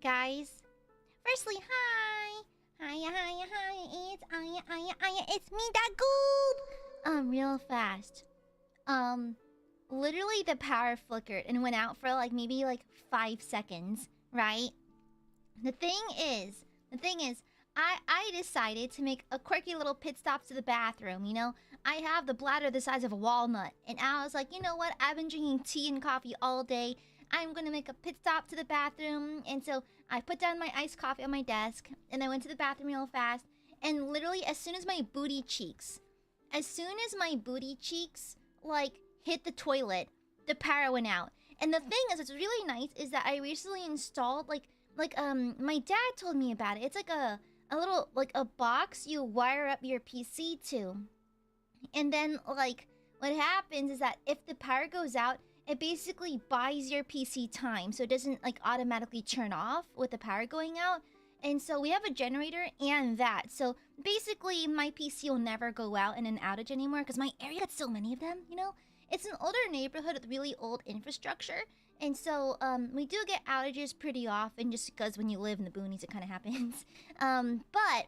guys. Firstly, hi. Hi. It's Aya. It's me, that goob. Real fast. Literally the power flickered and went out for like maybe like 5 seconds, right? The thing is, I decided to make a quirky little pit stop to the bathroom, you know? I have the bladder the size of a walnut, and I was like, you know what? I've been drinking tea and coffee all day. I'm gonna make a pit stop to the bathroom, and so I put down my iced coffee on my desk, and I went to the bathroom real fast, and literally as soon as my booty cheeks, like, hit the toilet, the power went out. And the thing is, what's really nice is that I recently installed, my dad told me about it. It's like a little, like a box you wire up your PC to. And then, like, what happens is that if the power goes out, it basically buys your PC time. So it doesn't, like, automatically turn off with the power going out. And so we have a generator and that. So basically, my PC will never go out in an outage anymore because my area got so many of them, you know? It's an older neighborhood with really old infrastructure. And so, we do get outages pretty often just because when you live in the boonies, it kind of happens. But,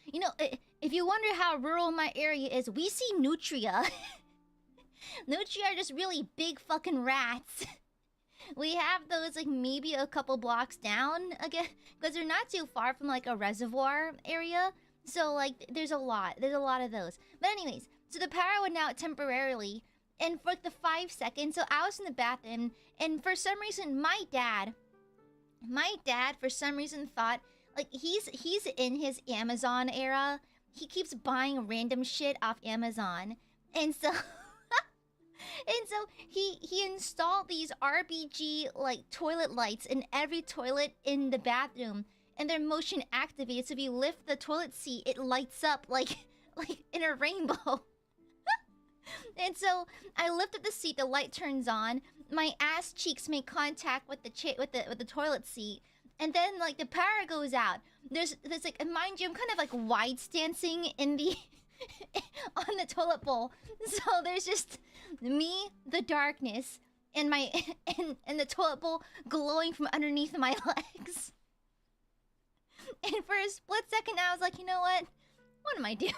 you know, if you wonder how rural my area is, we see nutria. Nutria are just really big fucking rats. We have those, like, maybe a couple blocks down, again, because they're not too far from, like, a reservoir area. So, like, there's a lot of those. But anyways, so the power went out temporarily, and for like the 5 seconds, so I was in the bathroom, and for some reason, my dad, for some reason thought, like, he's in his Amazon era. He keeps buying random shit off Amazon, and so, he installed these RBG, like, toilet lights in every toilet in the bathroom, and they're motion activated, so if you lift the toilet seat, it lights up like in a rainbow. And so I lift up the seat, the light turns on, my ass cheeks make contact with the toilet seat, and then, like, the power goes out. There's like, mind you, I'm kind of like wide stancing in the on the toilet bowl. So there's just me, the darkness, and my and the toilet bowl glowing from underneath my legs. And for a split second I was like, you know what? What am I doing?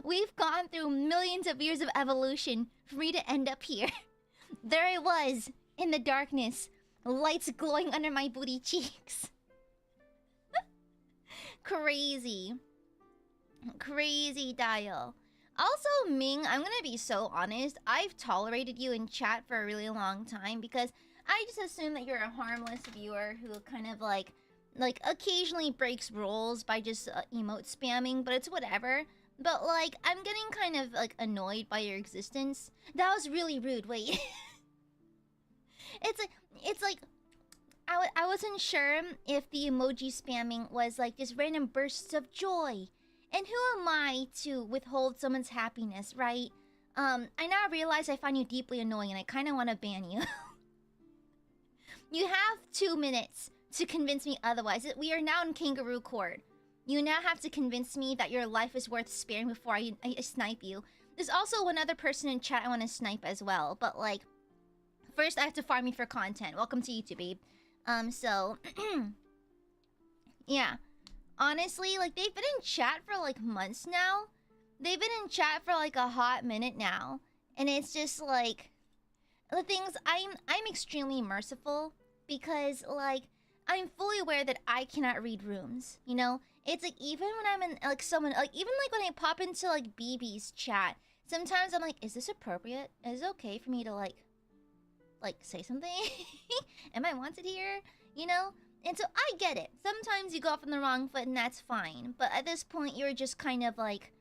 We've gone through millions of years of evolution for me to end up here. There I was, in the darkness, lights glowing under my booty cheeks. Crazy. Crazy dial. Also, Ming, I'm gonna be so honest, I've tolerated you in chat for a really long time because I just assume that you're a harmless viewer who kind of like occasionally breaks rules by just emote spamming, but it's whatever. But, like, I'm getting kind of, like, annoyed by your existence. That was really rude. Wait. It's like... I wasn't sure if the emoji spamming was, like, just random bursts of joy. And who am I to withhold someone's happiness, right? I now realize I find you deeply annoying and I kind of want to ban you. You have 2 minutes to convince me otherwise. We are now in kangaroo court. You now have to convince me that your life is worth sparing before I snipe you. There's also one other person in chat I want to snipe as well. But, like, first I have to farm you for content. Welcome to YouTube, babe. So... yeah. Honestly, like, they've been in chat for, like, months now. They've been in chat for, like, a hot minute now. And it's just, like... The things... I'm extremely merciful. Because, like... I'm fully aware that I cannot read rooms, you know? It's like, even when I'm in, like, someone, like, even like when I pop into, like, BB's chat, sometimes I'm like, is this appropriate? Is it okay for me to, like, say something? Am I wanted here? You know? And so I get it. Sometimes you go off on the wrong foot and that's fine. But at this point, you're just kind of like,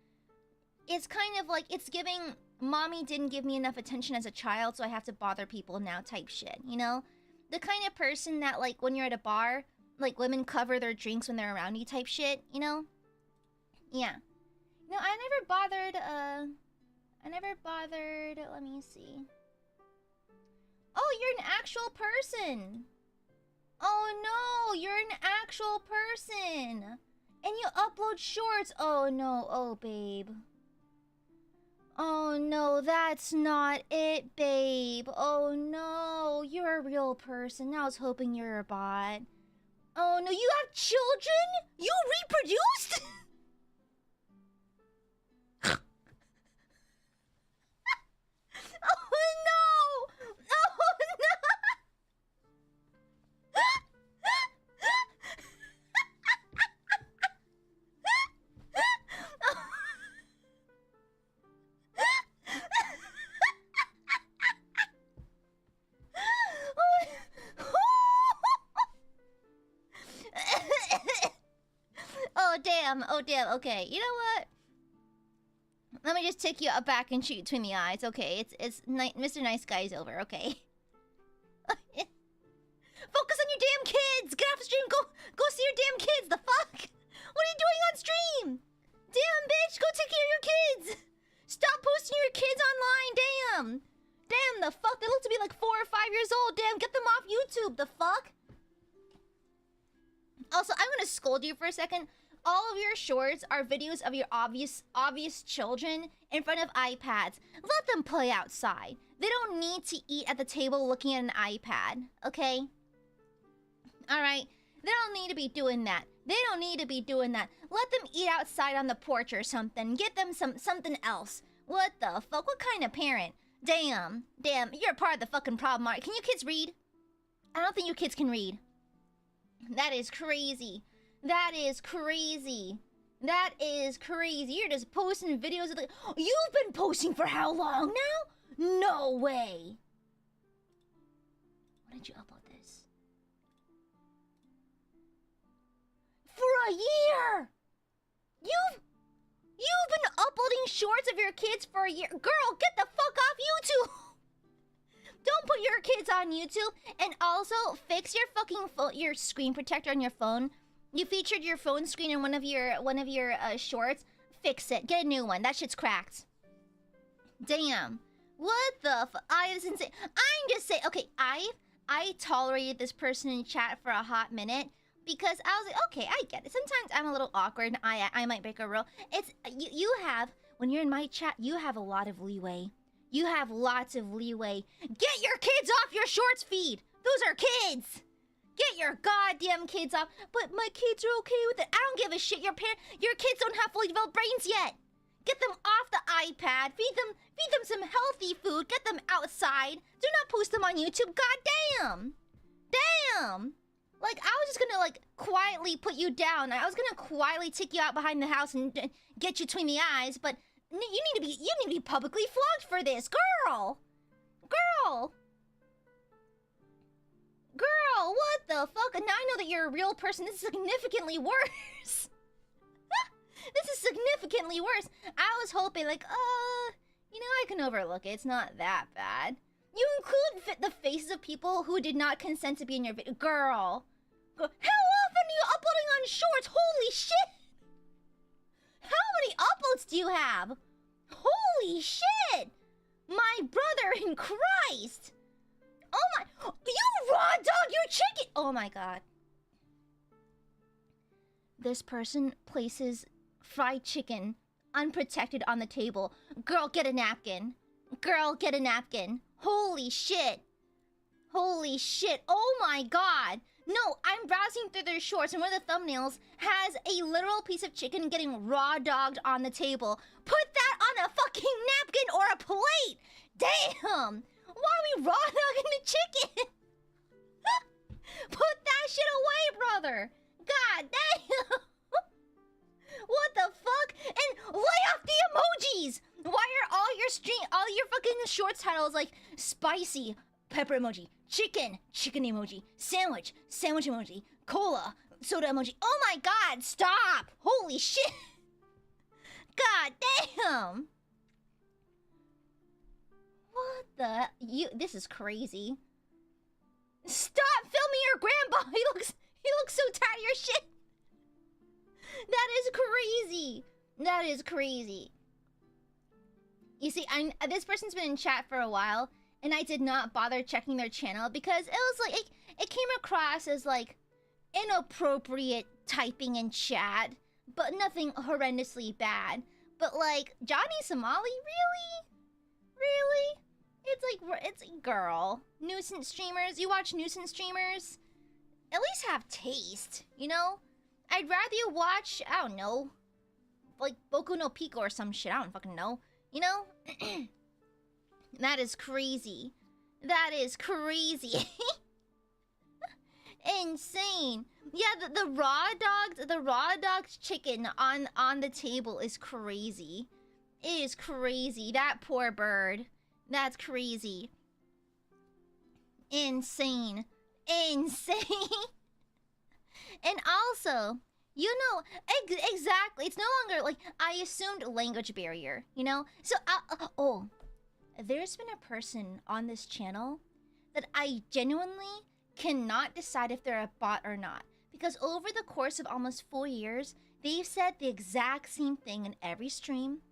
it's kind of like, it's giving, mommy didn't give me enough attention as a child, so I have to bother people now type shit, you know? The kind of person that, like, when you're at a bar, like, women cover their drinks when they're around you type shit, you know? Yeah. No, I never bothered, let me see. Oh, you're an actual person! Oh no, you're an actual person! And you upload shorts! Oh no, oh babe. Oh no, that's not it, babe. Oh no, you're a real person. I was hoping you're a bot. Oh no, you have children? You reproduced? Oh no! Oh no! Oh damn, okay. You know what? Let me just take you back and shoot you between the eyes. Okay, it's Mr. Nice Guy's over, okay. Focus on your damn kids! Get off the stream, go see your damn kids, the fuck? What are you doing on stream? Damn bitch, go take care of your kids! Stop posting your kids online, damn! Damn, the fuck? They look to be like 4 or 5 years old, damn, get them off YouTube, the fuck? Also, I'm gonna scold you for a second. All of your shorts are videos of your obvious children in front of iPads. Let them play outside. They don't need to eat at the table looking at an iPad, okay? Alright? They don't need to be doing that. They don't need to be doing that. Let them eat outside on the porch or something. Get them something else. What the fuck? What kind of parent? Damn, you're part of the fucking problem, Alright, can you kids read? I don't think you kids can read. That is crazy. That is crazy. That is crazy. You're just posting videos of the... You've been posting for how long now? No way. When did you upload this? For a year. You've been uploading shorts of your kids for a year. Girl, get the fuck off YouTube. Don't put your kids on YouTube. And also, fix your fucking your screen protector on your phone. You featured your phone screen in one of your shorts. Fix it. Get a new one. That shit's cracked. Damn. What the fuck? I'm just saying. Okay, I tolerated this person in chat for a hot minute because I was like, okay, I get it. Sometimes I'm a little awkward. And I might break a rule. It's you have, when you're in my chat, you have a lot of leeway. You have lots of leeway. Get your kids off your shorts feed. Those are kids. Get your goddamn kids off. But my kids are okay with it. I don't give a shit. Your kids don't have fully developed brains yet. Get them off the iPad. Feed them some healthy food. Get them outside. Do not post them on YouTube. Goddamn. Damn. Like, I was just gonna, like, quietly put you down. I was gonna quietly take you out behind the house and get you between the eyes, but you need to be publicly flogged for this. Girl. Girl, what the fuck? And now I know that you're a real person. This is significantly worse. This is significantly worse. I was hoping, like, you know, I can overlook it. It's not that bad. You include the faces of people who did not consent to be in your video. Girl. How often are you uploading on shorts? Holy shit. How many uploads do you have? Holy shit. My brother in Christ. Oh my, you raw dog, you chicken! Oh my god. This person places fried chicken unprotected on the table. Girl, get a napkin. Girl, get a napkin. Holy shit. Holy shit. Oh my god. No, I'm browsing through their shorts and one of the thumbnails has a literal piece of chicken getting raw dogged on the table. Put that on a fucking napkin or a plate. Damn. Why are we raw dogging the chicken? Put that shit away, brother. God damn. What the fuck? And lay off the emojis. Why are all your fucking shorts titles like spicy, pepper emoji, chicken emoji, sandwich emoji, cola, soda emoji? Oh my god, stop. Holy shit. God damn. What the? This is crazy. Stop filming your grandpa. He looks so tired of your shit. That is crazy. That is crazy. You see, this person's been in chat for a while, and I did not bother checking their channel because it was like it came across as like inappropriate typing in chat, but nothing horrendously bad. But like Johnny Somali, really? It's a girl. Nuisance streamers. You watch nuisance streamers? At least have taste, you know? I'd rather you watch, I don't know, like Boku no Pico or some shit. I don't fucking know. You know? That is crazy. That is crazy. Insane. Yeah, the raw dogged chicken on the table is crazy. It is crazy. That poor bird. That's crazy. Insane. Insane. And also, you know, exactly. It's no longer like I assumed language barrier, you know? So, oh, there's been a person on this channel that I genuinely cannot decide if they're a bot or not. Because over the course of almost 4 years, they've said the exact same thing in every stream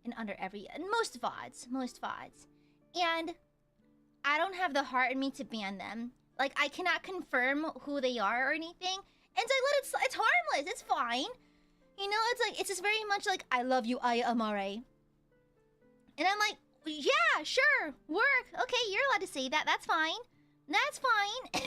and under most VODs. And I don't have the heart in me to ban them. Like, I cannot confirm who they are or anything. And so it's harmless, it's fine. You know, it's just very much like, I love you, AiaAmare. And I'm like, yeah, sure, work. Okay, you're allowed to say that, that's fine. That's fine.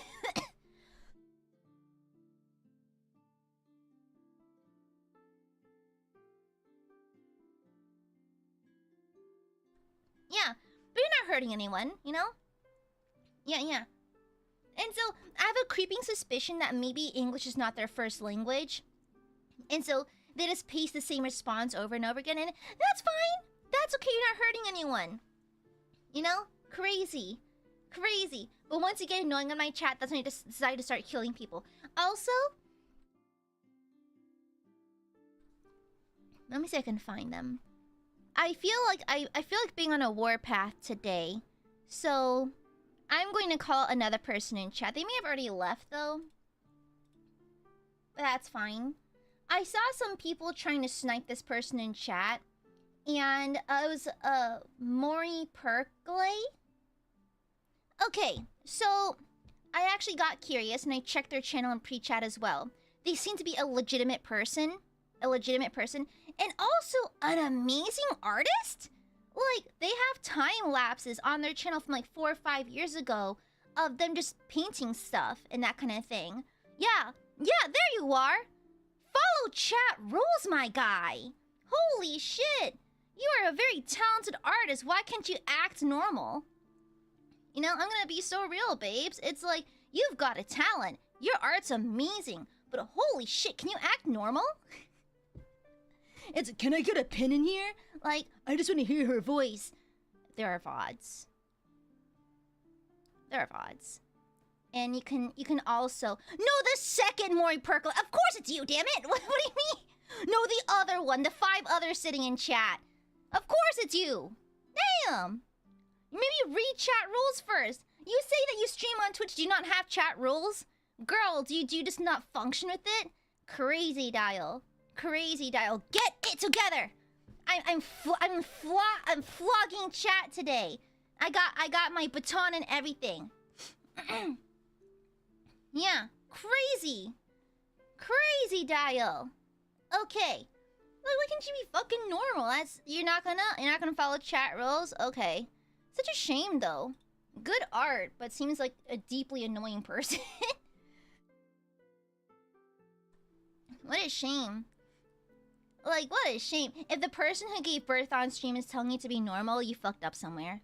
Yeah, but you're not hurting anyone, you know? Yeah. And so, I have a creeping suspicion that maybe English is not their first language. And so, they just paste the same response over and over again, and that's fine. That's okay, you're not hurting anyone. You know? Crazy. But once you get annoying on my chat, that's when you decide to start killing people. Also, let me see if I can find them. I feel like being on a warpath today. So, I'm going to call another person in chat. They may have already left though. But that's fine. I saw some people trying to snipe this person in chat. And it was Maury Perkley. Okay, so I actually got curious and I checked their channel in pre-chat as well. They seem to be a legitimate person. And also an amazing artist? Like, they have time lapses on their channel from like 4 or 5 years ago of them just painting stuff and that kind of thing. Yeah, there you are. Follow chat rules, my guy. Holy shit. You are a very talented artist. Why can't you act normal? You know, I'm gonna be so real, babes. It's like, you've got a talent. Your art's amazing. But holy shit, can you act normal? It's, can I get a pin in here? Like, I just want to hear her voice. There are VODs. And you can also... No, the second Maury Perkle. Of course it's you, damn it. What do you mean? No, the other one. The 5 others sitting in chat. Of course it's you. Damn. Maybe read chat rules first. You say that you stream on Twitch. Do you not have chat rules? Girl, do you just not function with it? Crazy dial. Get it together. I'm flogging chat today. I got my baton and everything. Yeah, crazy dial. Okay, like, why can't you be fucking normal? You're not gonna follow chat rules. Okay, such a shame though. Good art, but seems like a deeply annoying person. What a shame. Like, what a shame. If the person who gave birth on stream is telling you to be normal, you fucked up somewhere.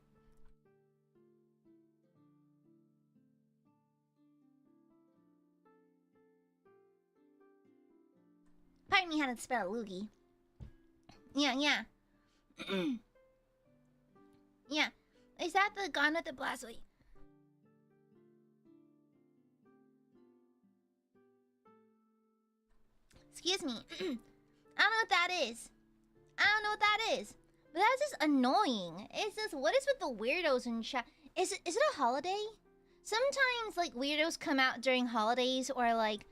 Pardon me how to spell loogie. Yeah. Yeah. Is that the gun with the blast? Wait. Excuse me. I don't know what that is. But that's just annoying. It's just, what is with the weirdos in chat? Is it a holiday? Sometimes, like, weirdos come out during holidays or, like,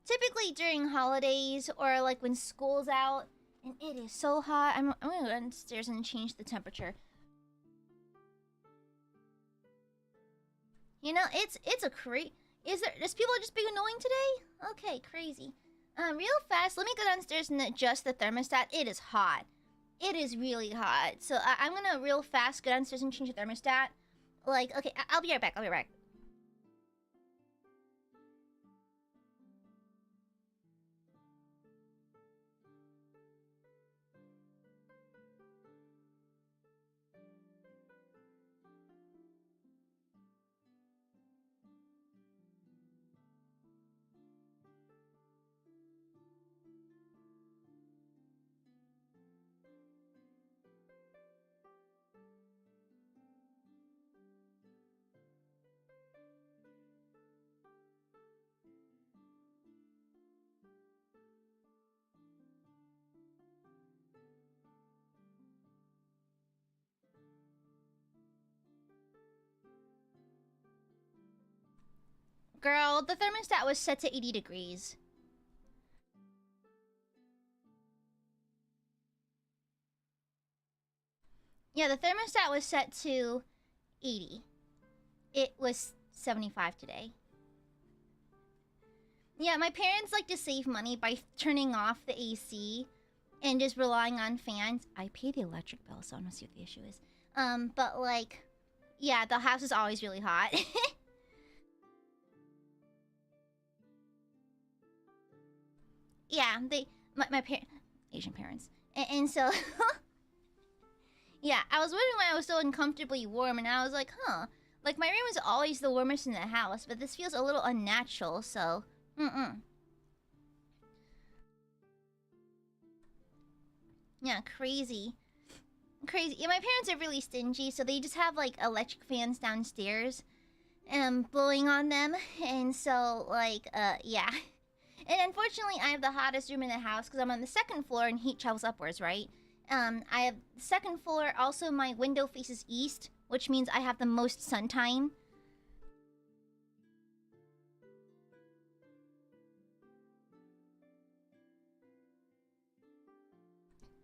typically during holidays or, like, when school's out and it is so hot. I'm gonna go downstairs and change the temperature. You know, it's a does people just being annoying today? Okay, crazy. Real fast, let me go downstairs and adjust the thermostat. It is hot. It is really hot. So I'm gonna real fast go downstairs and change the thermostat. Like, okay, I'll be right back. I'll be right back. Girl, the thermostat was set to 80 degrees. Yeah, the thermostat was set to 80. It was 75 today. Yeah, my parents like to save money by turning off the AC and just relying on fans. I pay the electric bill, so I don't see what the issue is. But like, yeah, the house is always really hot. Yeah, my parents, Asian parents, and so yeah, I was wondering why I was so uncomfortably warm, and I was like, huh, like my room is always the warmest in the house, but this feels a little unnatural, so yeah, crazy. Yeah, my parents are really stingy, so they just have like electric fans downstairs, blowing on them, and so like yeah. And unfortunately, I have the hottest room in the house because I'm on the second floor and heat travels upwards, right? I have the second floor. Also, my window faces east, which means I have the most sun time.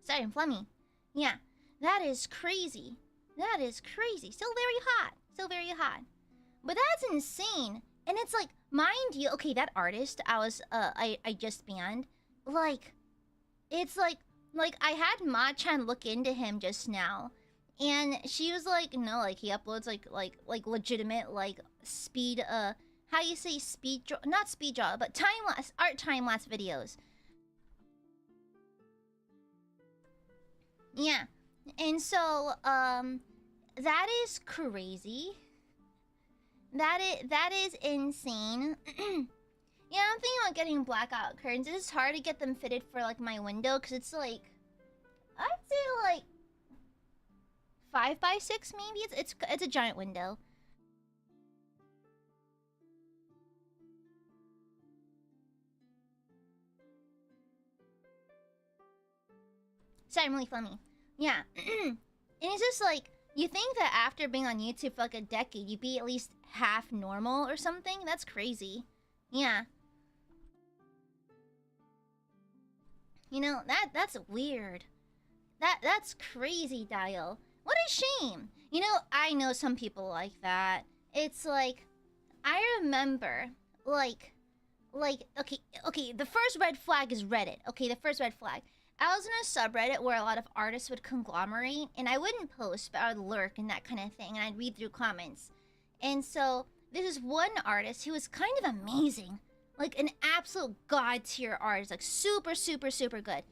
Sorry, I'm flummy. Yeah, that is crazy. That is crazy. Still very hot. Still very hot. But that's insane. And it's like, mind you, okay, that artist I just banned, like, it's like I had Ma-chan look into him just now, and she was like, no, like he uploads like legitimate like speed how you say speed draw, not speed draw, but art time lapse videos. Yeah, and so that is crazy. That is insane. Yeah, I'm thinking about getting blackout curtains. It's hard to get them fitted for like my window because it's like, I'd say like 5x6 maybe. It's a giant window. Sorry, I'm really funny. Yeah, and it's just like, you think that after being on YouTube for like a decade, you'd be at least half normal or something? That's crazy. Yeah. You know, that's weird. That's crazy, Dial. What a shame. You know, I know some people like that. It's like, I remember, like, okay, the first red flag is Reddit. Okay, the first red flag. I was in a subreddit where a lot of artists would conglomerate, and I wouldn't post, but I would lurk and that kind of thing, and I'd read through comments. And so, this is one artist who was kind of amazing. Like, an absolute god tier artist. Like, super, super, super good.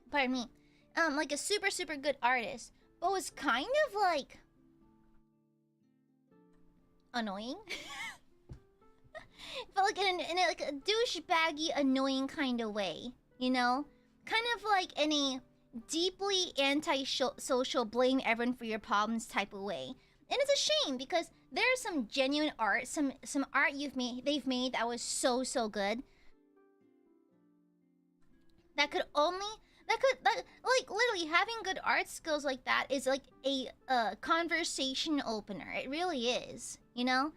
Pardon me. Like a super, super good artist, but was kind of like annoying. But like in like a douchebaggy, annoying kind of way, you know? Kind of like in a deeply anti-social, blame everyone for your problems type of way. And it's a shame because there's some genuine art, some art they've made that was so good. That like literally having good art skills like that is like a conversation opener. It really is, you know?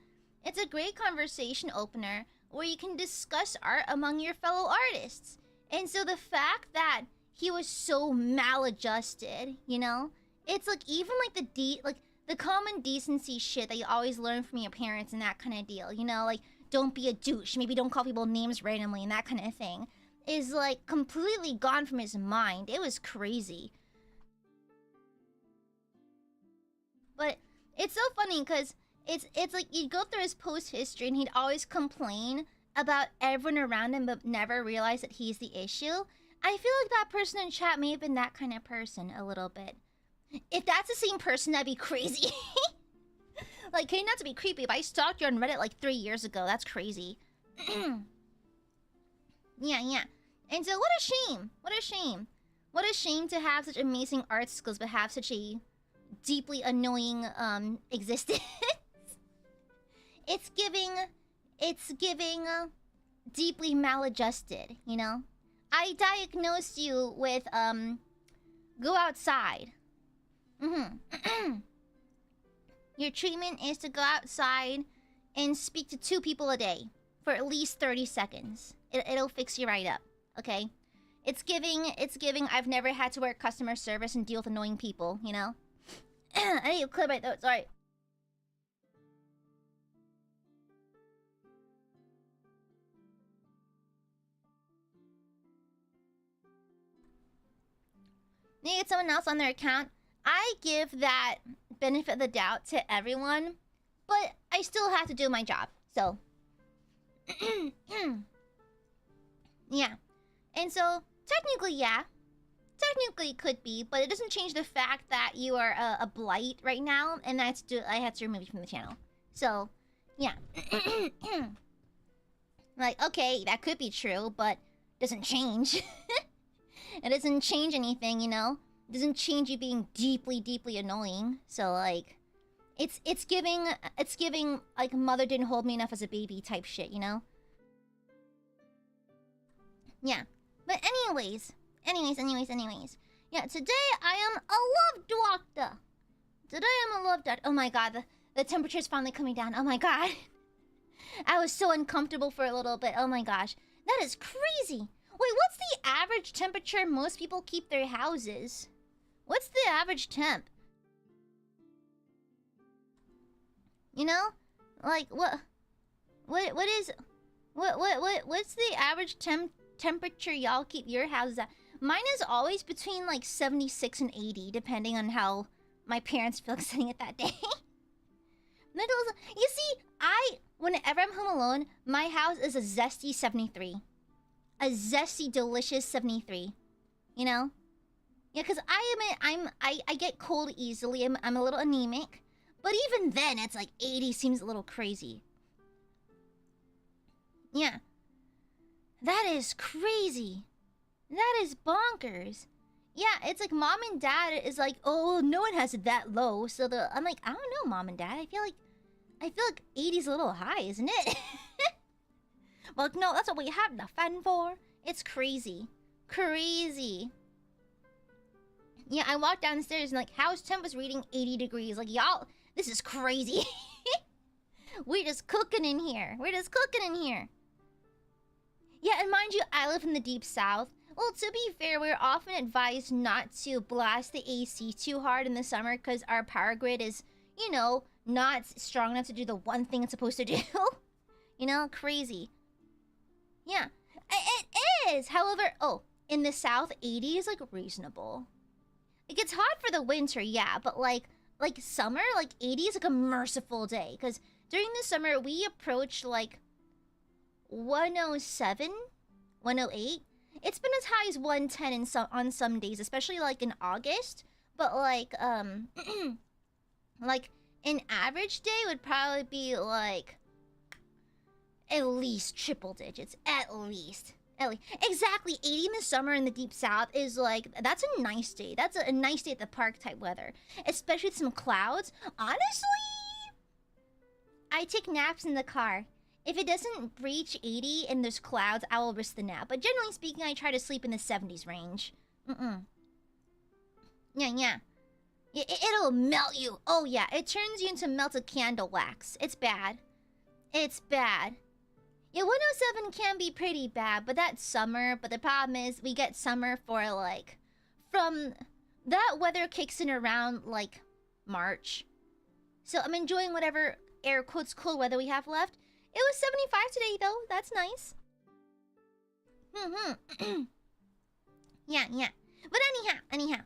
It's a great conversation opener where you can discuss art among your fellow artists. And so the fact that he was so maladjusted, you know? It's like even like the common decency shit that you always learn from your parents and that kind of deal, you know, like don't be a douche, maybe don't call people names randomly and that kind of thing, is like completely gone from his mind. It was crazy. But it's so funny because it's like you'd go through his post history and he'd always complain about everyone around him but never realize that he's the issue. I feel like that person in chat may have been that kind of person a little bit. If that's the same person, that'd be crazy. Like, okay, not to be creepy, but I stalked you on Reddit like 3 years ago. That's crazy. Yeah. And so what a shame. What a shame. What a shame to have such amazing art skills but have such a deeply annoying existence. It's giving deeply maladjusted, you know? I diagnosed you with go outside. Your treatment is to go outside and speak to 2 people a day for at least 30 seconds. It'll fix you right up, okay? It's giving I've never had to work customer service and deal with annoying people, you know? I need to clear my throat, sorry. Need to get someone else on their account. I give that benefit of the doubt to everyone, but I still have to do my job, so. Yeah. And so, technically, yeah. Technically, it could be, but it doesn't change the fact that you are a blight right now, and I have to remove you from the channel. So, yeah. Like, okay, that could be true, but doesn't change. It doesn't change anything, you know? It doesn't change you being deeply, deeply annoying. So, like, it's giving, like, mother didn't hold me enough as a baby type shit, you know? Yeah. But anyways. Yeah, today I am a love doctor. Today I'm a love doctor. Oh my god, the temperature's finally coming down. Oh my god. I was so uncomfortable for a little bit. Oh my gosh. That is crazy. Wait, what's the average temperature most people keep their houses? What's the average temp? You know? Like, what's the average temperature y'all keep your houses at? Mine is always between like 76 and 80, depending on how my parents feel like setting it that day. You see, whenever I'm home alone, my house is a zesty 73. A zesty, delicious 73. You know? Yeah, because I get cold easily. I'm a little anemic. But even then, it's like 80 seems a little crazy. Yeah. That is crazy. That is bonkers. Yeah, it's like mom and dad is like, oh, no one has it that low. So I'm like, I don't know, mom and dad. I feel like 80's a little high, isn't it? Well, no, that's what we have the fan for. It's crazy. Crazy. Yeah, I walked downstairs and like, house temp was reading 80 degrees. Like, y'all, this is crazy. We're just cooking in here. Yeah, and mind you, I live in the deep south. Well, to be fair, we're often advised not to blast the AC too hard in the summer because our power grid is, you know, not strong enough to do the one thing it's supposed to do. You know, crazy. Yeah, it is. However, in the south, 80 is like reasonable. It gets hot for the winter, yeah, but like summer, like 80 is like a merciful day because during the summer we approach like 107, 108. It's been as high as 110 on some days, especially like in August. But like like an average day would probably be like at least triple digits, at least. Exactly, 80 in the summer in the deep south is like, that's a nice day. That's a nice day at the park type weather, especially with some clouds. Honestly, I take naps in the car. If it doesn't reach 80 and there's clouds, I will risk the nap. But generally speaking, I try to sleep in the 70s range. Yeah. It'll melt you. Oh yeah, it turns you into melted candle wax. It's bad. Yeah, 107 can be pretty bad, but that's summer. But the problem is, we get summer for like... That weather kicks in around like March. So I'm enjoying whatever air quotes cold weather we have left. It was 75 today though. That's nice. Yeah. But anyhow.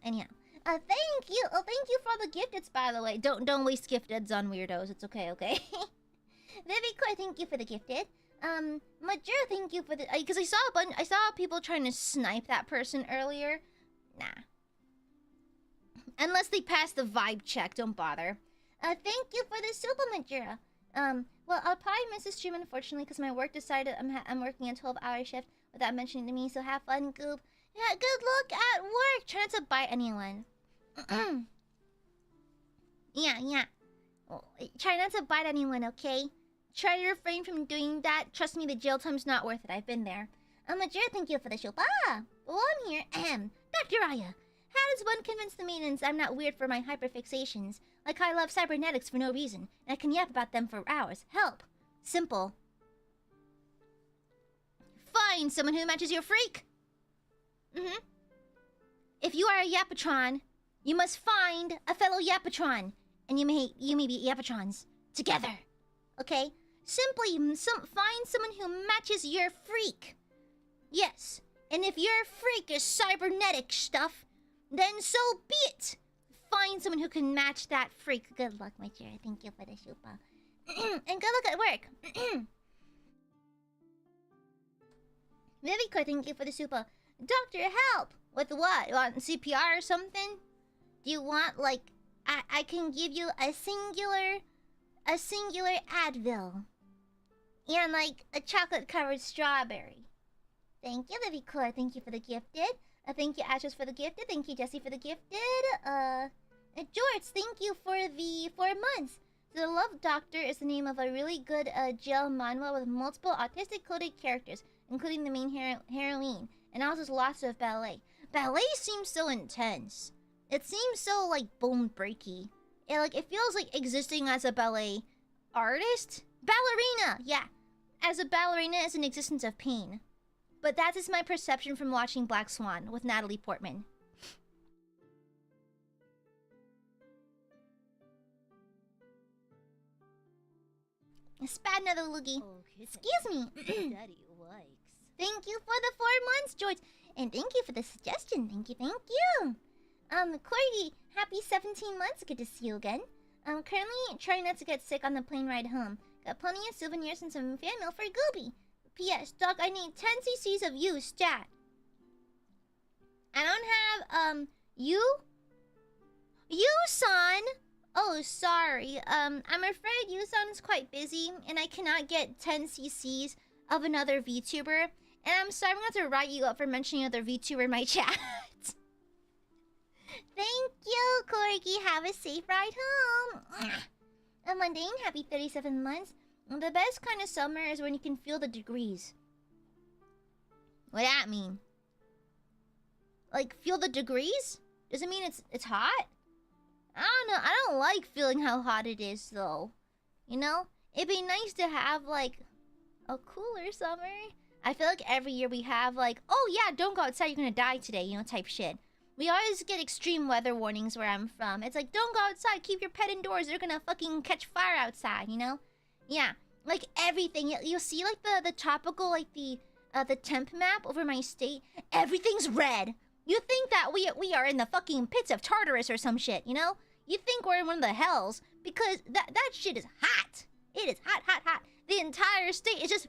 Thank you. Oh, thank you for the gifteds, by the way. Don't waste gifteds on weirdos. It's okay. Vivicore, thank you for the gifted. Major, thank you for the. Because I saw people trying to snipe that person earlier. Nah. Unless they pass the vibe check, don't bother. Thank you for the super Majura. Well, I'll probably miss the stream unfortunately because my work decided I'm working a 12-hour shift without mentioning to me. So have fun, Goop. Yeah, good luck at work. Try not to bite anyone. Yeah. Oh, try not to bite anyone, okay? Try to refrain from doing that. Trust me, the jail time's not worth it. I've been there. Major, thank you for the show. Well, I'm here. Dr. Aya, how does one convince the maidens I'm not weird for my hyperfixations? Like I love cybernetics for no reason, and I can yap about them for hours. Help. Simple. Find someone who matches your freak. If you are a yapatron, you must find a fellow yapatron, and you may be yapatrons together. Okay? Simply find someone who matches your freak. Yes. And if your freak is cybernetic stuff, then so be it. Find someone who can match that freak. Good luck, my dear. Thank you for the super. And good luck at work. Vivicore, thank you for the super. Doctor, help! With what? You want CPR or something? Do you want, like... I can give you a singular Advil. And, like, a chocolate-covered strawberry. Thank you, Vivicore. Thank you for the gifted. Thank you, Ashes, for the gifted. Thank you, Jesse, for the gifted. George, thank you for the 4 months. The Love Doctor is the name of a really good jail manhwa with multiple autistic-coded characters, including the main heroine, and also lots of ballet. Ballet seems so intense. It seems so, like, bone-breaky. It feels like existing as a ballet artist? Ballerina! Yeah. As a ballerina is an existence of pain. But that is my perception from watching Black Swan with Natalie Portman. Spat another loogie. Excuse me. Thank you for the 4 months, George. And thank you for the suggestion. Thank you. Cordy, happy 17 months. Good to see you again. I'm currently trying not to get sick on the plane ride home. Got plenty of souvenirs and some fan mail for Gooby. P.S. Doc, I need 10 cc's of you, stat. I don't have, You-san! Oh, sorry. I'm afraid You-san is quite busy, and I cannot get 10 cc's of another VTuber. And I'm sorry I'm going to have to write you up for mentioning another VTuber in my chat. Thank you, Corgi. Have a safe ride home. Mundane, happy 37 months. The best kind of summer is when you can feel the degrees. What that mean? Like, feel the degrees? Does it mean it's hot? I don't know. I don't like feeling how hot it is, though. You know? It'd be nice to have, like, a cooler summer. I feel like every year we have, like, oh yeah, don't go outside, you're gonna die today, you know, type shit. We always get extreme weather warnings where I'm from. It's like, don't go outside, keep your pet indoors, they're gonna fucking catch fire outside, you know? Yeah, like everything. You'll see, like, the tropical, like, the temp map over my state. Everything's red. You think that we are in the fucking pits of Tartarus or some shit, you know? You think we're in one of the hells, because that shit is hot. It is hot. The entire state is just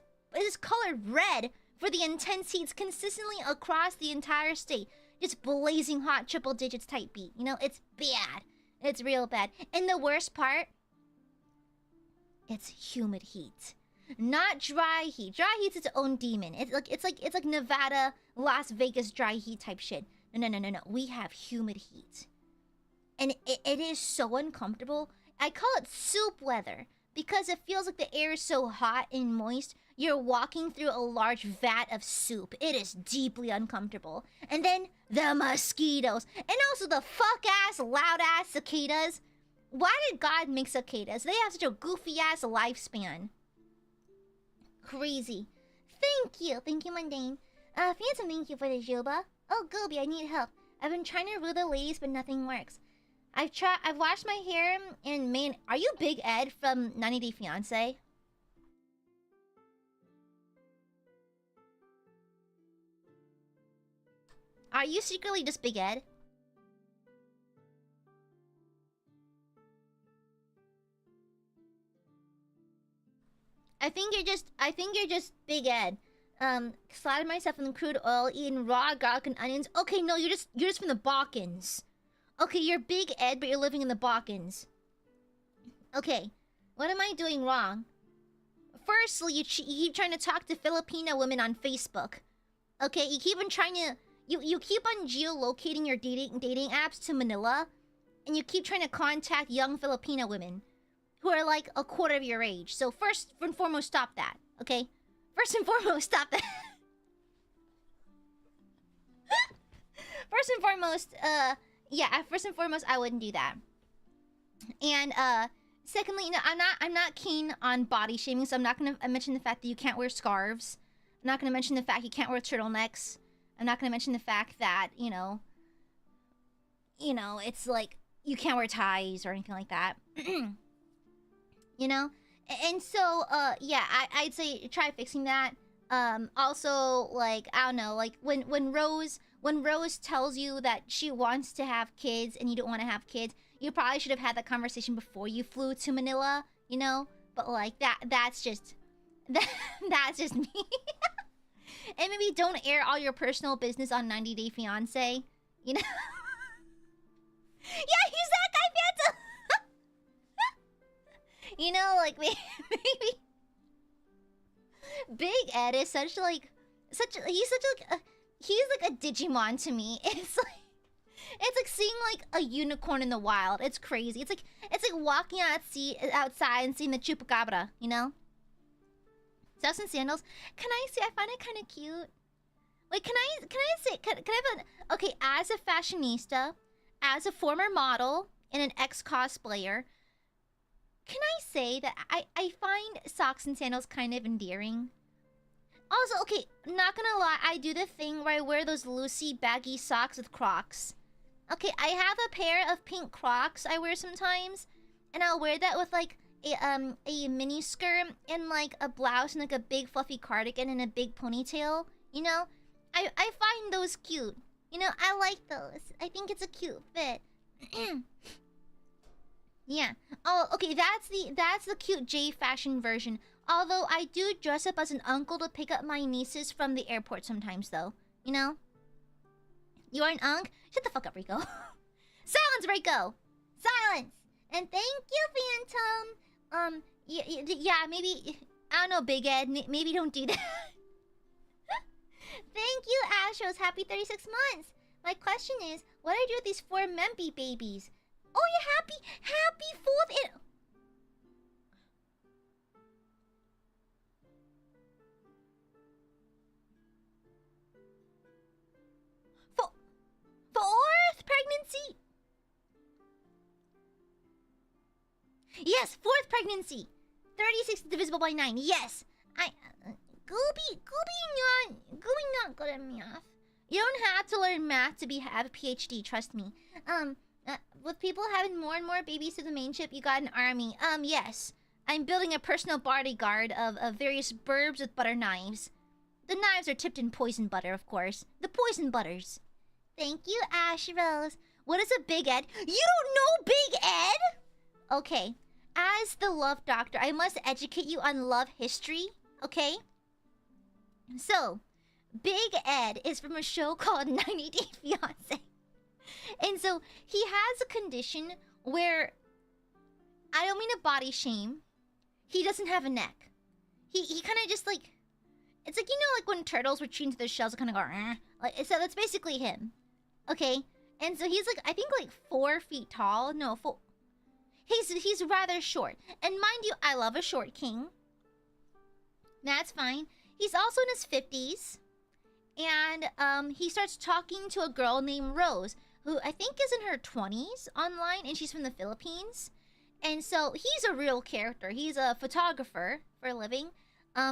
colored red for the intense heats consistently across the entire state. Just blazing hot triple digits type beat. You know, it's bad. It's real bad. And the worst part, it's humid heat. Not dry heat. Dry heat's its own demon. It's like Nevada, Las Vegas dry heat type shit. No. We have humid heat. And it is so uncomfortable. I call it soup weather because it feels like the air is so hot and moist. You're walking through a large vat of soup. It is deeply uncomfortable. And then the mosquitoes. And also the fuck-ass, loud-ass cicadas. Why did God make cicadas? They have such a goofy-ass lifespan. Crazy. Thank you, Mundane. Phantom, thank you for the Juba. Oh, Gobi, I need help. I've been trying to rule the ladies, but nothing works. I've washed my hair in Maine. Are you Big Ed from 90 Day Fiancé? Are you secretly just Big Ed? I think you're just Big Ed. Slathered myself in crude oil, eating raw garlic and onions. Okay, no, you're just from the Balkans. Okay, you're Big Ed, but you're living in the Balkans. Okay, what am I doing wrong? Firstly, you keep trying to talk to Filipino women on Facebook. Okay, you keep on trying to you keep on geolocating your dating apps to Manila, and you keep trying to contact young Filipino women who are like a quarter of your age. So first and foremost, stop that. Okay, first and foremost, stop that. First and foremost, yeah. First and foremost, I wouldn't do that. And secondly, no, I'm not keen on body shaming, so I'm not gonna mention the fact that you can't wear scarves. I'm not gonna mention the fact you can't wear turtlenecks. I'm not gonna mention the fact that you know, it's like you can't wear ties or anything like that. You know, and so yeah, I'd say try fixing that. Also, like, I don't know, like when Rose tells you that she wants to have kids and you don't want to have kids, you probably should have had that conversation before you flew to Manila, you know? But like that's just that's just me. And maybe don't air all your personal business on 90 Day Fiancé, you know? Yeah, he's that guy, Phantom. You know, like maybe Big Ed is he's like a Digimon to me. It's like seeing like a unicorn in the wild. It's crazy. It's like walking outside and seeing the chupacabra, you know? Stuffs and sandals. Can I say I find it kind of cute? Wait, can I have an okay, as a fashionista, as a former model and an ex-cosplayer, can I say that I find socks and sandals kind of endearing? Also, okay, not gonna lie, I do the thing where I wear those loosey, baggy socks with Crocs. Okay, I have a pair of pink Crocs I wear sometimes, and I'll wear that with like a mini skirt and like a blouse and like a big fluffy cardigan and a big ponytail. You know, I find those cute. You know, I like those. I think it's a cute fit. Yeah. Oh, okay. That's the cute J fashion version. Although I do dress up as an uncle to pick up my nieces from the airport sometimes, though. You know. You are an unk? Shut the fuck up, Rico. Silence, Rico. Silence. And thank you, Phantom. Yeah. Maybe I don't know, Big Ed. Maybe don't do that. Thank you, Astros. Happy 36 months. My question is, what do I do with these 4 Memby babies? Oh, you're happy 4th. Fourth pregnancy. Yes, 4th pregnancy. 36 divisible by 9. Yes. Gooby not good at math. You don't have to learn math to have a PhD, trust me. With people having more and more babies to the main ship, you got an army. Yes. I'm building a personal bodyguard of various burbs with butter knives. The knives are tipped in poison butter, of course. The poison butters. Thank you, Ash Rose. What is a Big Ed? You don't know Big Ed? Okay. As the love doctor, I must educate you on love history, okay? So, Big Ed is from a show called 90 Day Fiancé. And so, he has a condition where, I don't mean to body shame, he doesn't have a neck. He kind of just like, it's like, you know, like when turtles retreat into their shells, kind of go, like, so that's basically him. Okay? And so he's like, I think like 4 feet tall. No, 4. He's rather short. And mind you, I love a short king. That's fine. He's also in his 50s. And he starts talking to a girl named Rose, who I think is in her 20s online, and she's from the Philippines. And so he's a real character. He's a photographer for a living.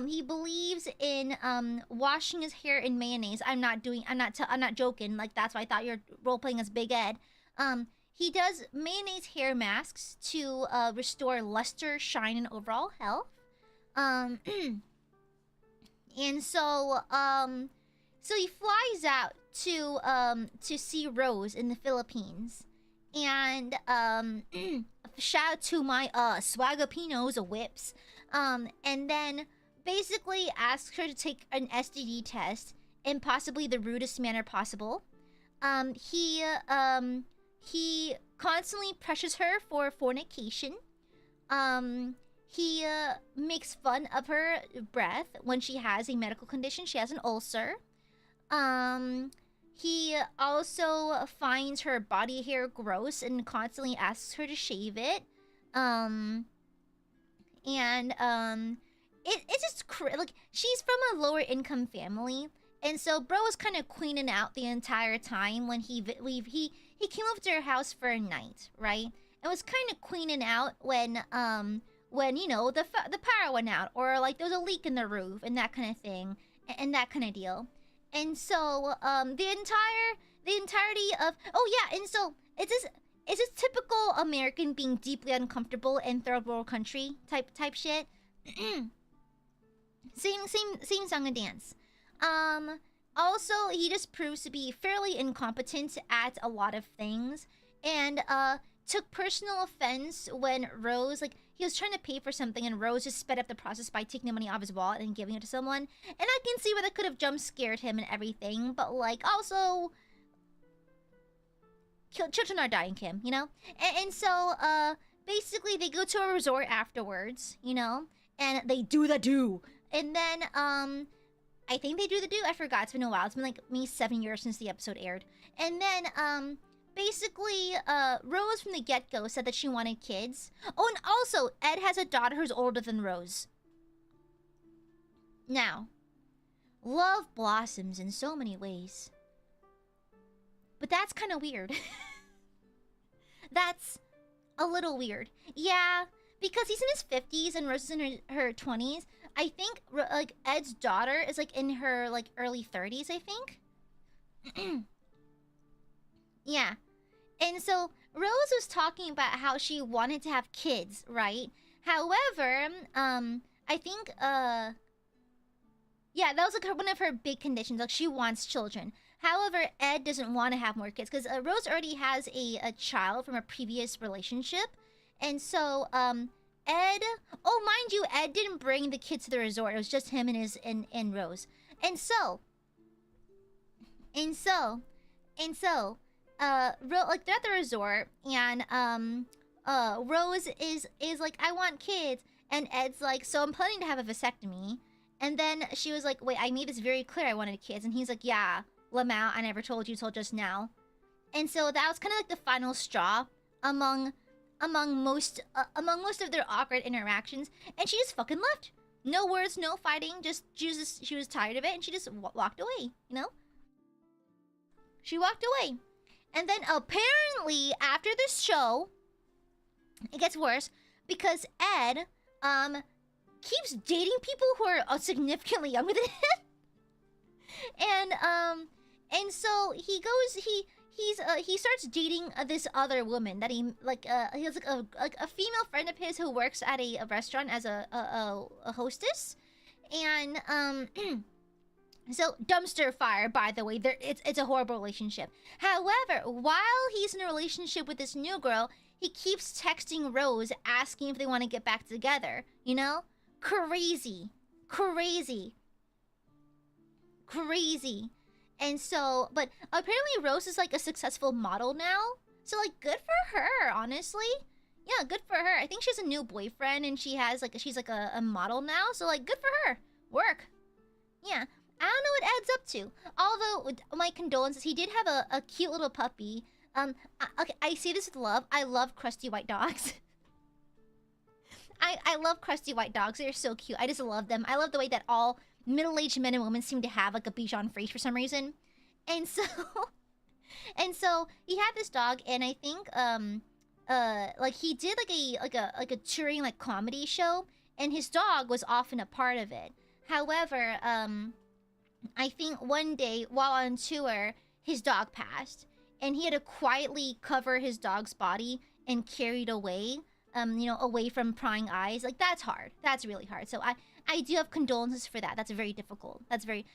He believes in washing his hair in mayonnaise. I'm not joking. Like, that's why I thought you're role playing as Big Ed. he does mayonnaise hair masks to restore luster, shine, and overall health. And so he flies out to see Rose in the Philippines, and shout out to my swagapinos whips, and then basically asks her to take an STD test in possibly the rudest manner possible. He constantly pressures her for fornication. He makes fun of her breath when she has a medical condition. She has an ulcer. He also finds her body hair gross and constantly asks her to shave it. It's just like, she's from a lower income family, and so bro was kind of queening out the entire time when he came over to her house for a night, right? And was kind of queening out when you know the power went out, or like there was a leak in the roof and that kind of thing, and that kind of deal. And so the entirety of, oh yeah, and so it's this typical American being deeply uncomfortable in third world country type shit. same song and dance. Also, he just proves to be fairly incompetent at a lot of things, and took personal offense when Rose, like, he was trying to pay for something and Rose just sped up the process by taking the money off his wallet and giving it to someone. And I can see where that could have jump scared him and everything, but like, also, children are dying, Kim, you know? And so basically they go to a resort afterwards, you know, and they do the do. And then I think they do the do. I forgot. It's been a while. It's been like me 7 years since the episode aired. And then basically Rose from the get-go said that she wanted kids. Oh, and also Ed has a daughter who's older than Rose. Now, love blossoms in so many ways, but that's kind of weird. That's a little weird. Yeah, because he's in his 50s and Rose is in her 20s. I think like Ed's daughter is like in her like early 30s, I think. Yeah. And so Rose was talking about how she wanted to have kids, right? However, I think yeah, that was like one of her big conditions. Like, she wants children. However, Ed doesn't want to have more kids because Rose already has a child from a previous relationship. And so Ed, oh, mind you, Ed didn't bring the kids to the resort. It was just him and Rose. And so like, they're at the resort, and Rose is like, I want kids, and Ed's like, so I'm planning to have a vasectomy. And then she was like, wait, I made this very clear I wanted kids. And he's like, yeah, Lamau, I never told you till just now. And so that was kind of like the final straw among most of their awkward interactions. And she just fucking left. No words, no fighting. Just she was tired of it, and she just walked away. You know, she walked away. And then apparently after this show, it gets worse because Ed keeps dating people who are significantly younger than him. And so he starts dating this other woman that he has like a female friend of his who works at a restaurant as a hostess. And so dumpster fire, by the way. It's a horrible relationship. However, while he's in a relationship with this new girl, he keeps texting Rose asking if they want to get back together, you know? Crazy. And so, but apparently Rose is like a successful model now. So like, good for her, honestly. Yeah, good for her. I think she has a new boyfriend and she's like a model now. So like, good for her. Work. Yeah. I don't know what Ed's up to. Although, with my condolences, he did have a cute little puppy. Okay, I say this with love. I love crusty white dogs. I love crusty white dogs. They're so cute. I just love them. I love the way that all middle-aged men and women seem to have like a Bichon Frise for some reason. And so he had this dog, and I think like he did like a touring like comedy show, and his dog was often a part of it. However, I think one day while on tour, his dog passed. and he had to quietly cover his dog's body and carry it away, you know, away from prying eyes. Like, that's hard. That's really hard. So I do have condolences for that. That's very difficult. It's already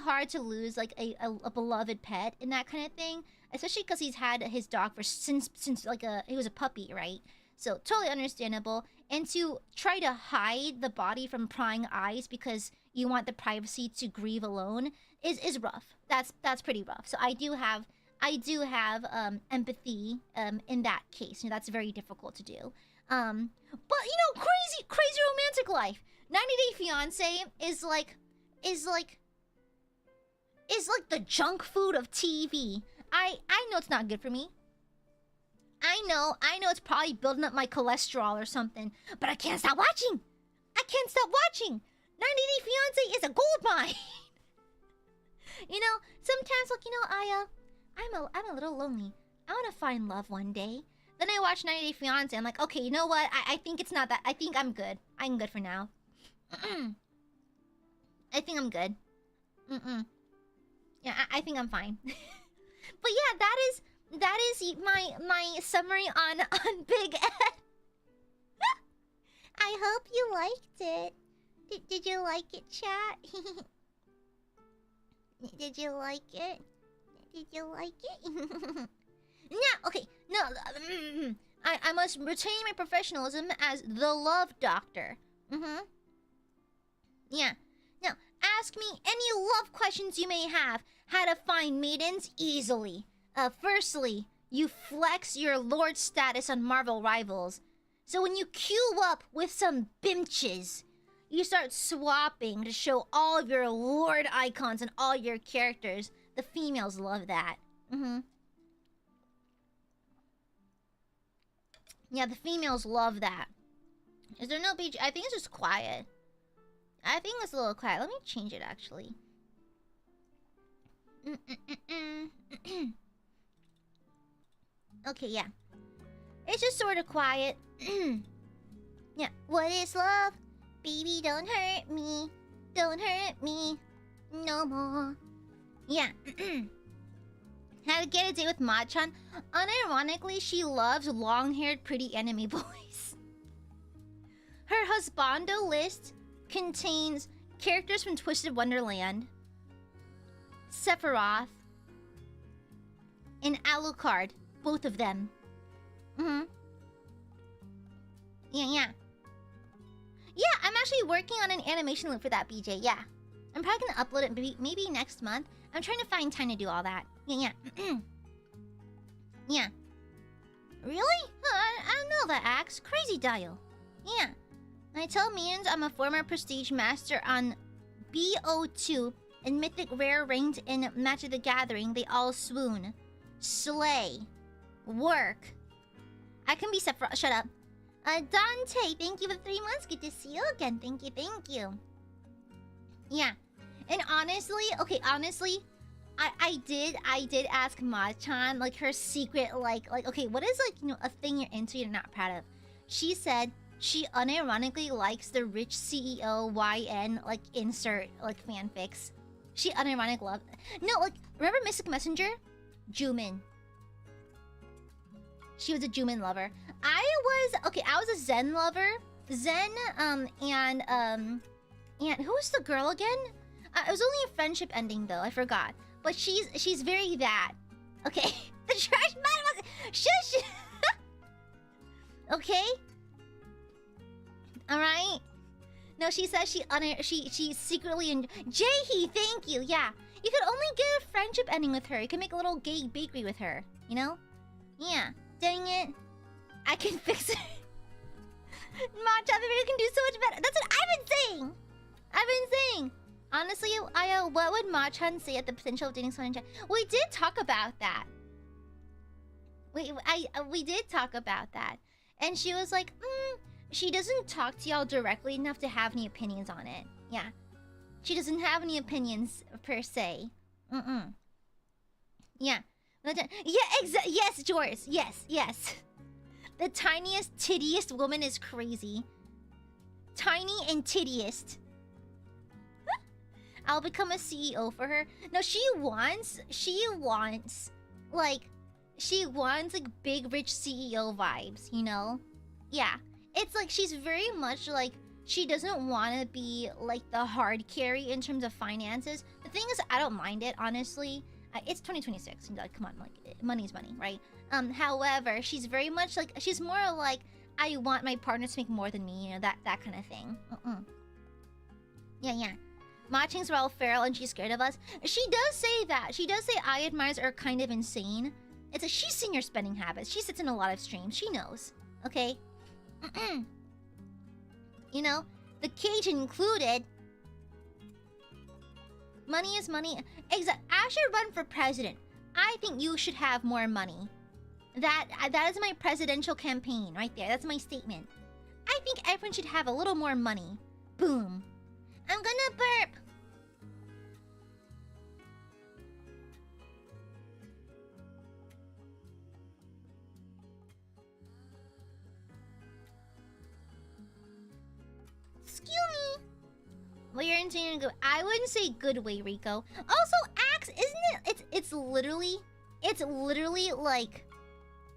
hard to lose like a beloved pet and that kind of thing, especially because he's had his dog for since like he was a puppy, right? So totally understandable. And to try to hide the body from prying eyes because you want the privacy to grieve alone is rough. That's pretty rough. So I do have empathy in that case. You know, that's very difficult to do. But you know, crazy romantic life. 90 Day Fiance is like the junk food of TV. I know it's not good for me. I know it's probably building up my cholesterol or something, but I can't stop watching. 90 Day Fiance is a gold mine. You know, sometimes like, you know, I'm a little lonely. I want to find love one day. Then I watch 90 Day Fiance. I'm like, okay, you know what? I think it's not that. I think I'm good. I'm good for now. I think I'm good. Yeah, I think I'm fine. But yeah, that is my summary on Big Ed. I hope you liked it. Did you like it, chat? Did you like it? Did you like it? No, okay, no. I must retain my professionalism as the love doctor. Yeah. Now, ask me any love questions you may have. How to find maidens easily. Firstly, you flex your lord status on Marvel Rivals. So when you queue up with some bimches, you start swapping to show all of your lord icons and all your characters. The females love that. Yeah, the females love that. Is there no BG? I think it's just quiet. I think it's a little quiet. Let me change it, actually. Okay, yeah. It's just sort of quiet. Yeah. What is love? Baby, don't hurt me. Don't hurt me. No more. Yeah. How to get a date with Machan? Unironically, she loves long-haired pretty anime boys. Her husbando list contains characters from Twisted Wonderland, Sephiroth, and Alucard. Both of them. Yeah. Yeah, I'm actually working on an animation loop for that, BJ. Yeah. I'm probably gonna upload it maybe next month. I'm trying to find time to do all that. Yeah. Yeah. Really? I don't know that, Axe. Crazy dial. Yeah. I tell Mians I'm a former prestige master on BO2 and mythic rare ranked in Match of the Gathering. They all swoon. Slay. Work. I can be Sephiroth. Shut up. Dante, thank you for 3 months. Good to see you again. Thank you. Yeah. And honestly, I did ask Ma-chan, like, her secret, like, okay, what is, like, you know, a thing you're into you're not proud of? She said she unironically likes the rich CEO YN, like, insert, like, fanfics. She unironically loves... No, like, remember Mystic Messenger? Jumin. She was a Jumin lover. I was a Zen lover. Zen, and who was the girl again? It was only a friendship ending, though. I forgot. But she's very that. Okay? The trash man was... Shush! Okay? Alright? No, she says she secretly... Jaehee, thank you! Yeah. You could only get a friendship ending with her. You can make a little gay bakery with her. You know? Yeah. Dang it. I can fix it. Matcha, baby, can do so much better. That's what I've been saying. Honestly, what would Ma-chan say at the potential of dating someone in chat? We did talk about that. We did talk about that. And she was like, she doesn't talk to y'all directly enough to have any opinions on it. Yeah. She doesn't have any opinions, per se. Yeah. Yeah, yes, Joris. Yes. The tiniest, tittiest woman is crazy. Tiny and tittiest. I'll become a CEO for her. No, she wants, like, she wants like big rich CEO vibes, you know? Yeah. It's like she's very much like she doesn't want to be like the hard carry in terms of finances. The thing is, I don't mind it, honestly. It's 2026. Like, come on, like money's money, right? However, she's very much like she's more like I want my partner to make more than me, you know, that kind of thing. Yeah. Matching's Raul Feral and she's scared of us. She does say that. She does say Aiadmirers are kind of insane. It's she's seen your spending habits. She sits in a lot of streams. She knows. Okay? You know? The cage included. Money is money. I should run for president. I think you should have more money. That is my presidential campaign right there. That's my statement. I think everyone should have a little more money. Boom. I'm gonna burp. Excuse me. Well, you're insane. I wouldn't say good way, Rico. Also, Axe, isn't it? It's literally like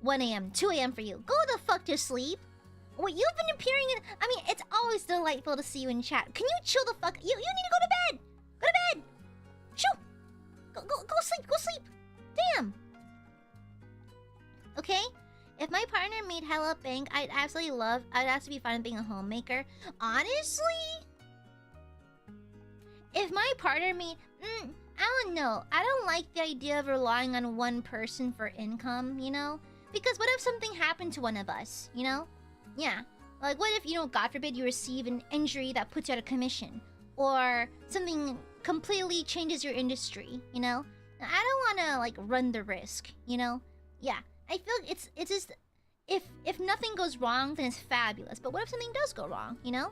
1 a.m., 2 a.m. for you. Go the fuck to sleep. Wait, you've been appearing in... I mean, it's always delightful to see you in chat. Can you chill the fuck... You need to go to bed! Go to bed! Shoo! Go sleep! Damn! Okay? If my partner made hella bank, I'd absolutely fine with being a homemaker. Honestly? If my partner made... I don't know. I don't like the idea of relying on one person for income, you know? Because what if something happened to one of us, you know? Yeah. Like, what if, you know, God forbid you receive an injury that puts you out of commission? Or something completely changes your industry, you know? I don't want to, like, run the risk, you know? Yeah. I feel it's just... If nothing goes wrong, then it's fabulous. But what if something does go wrong, you know?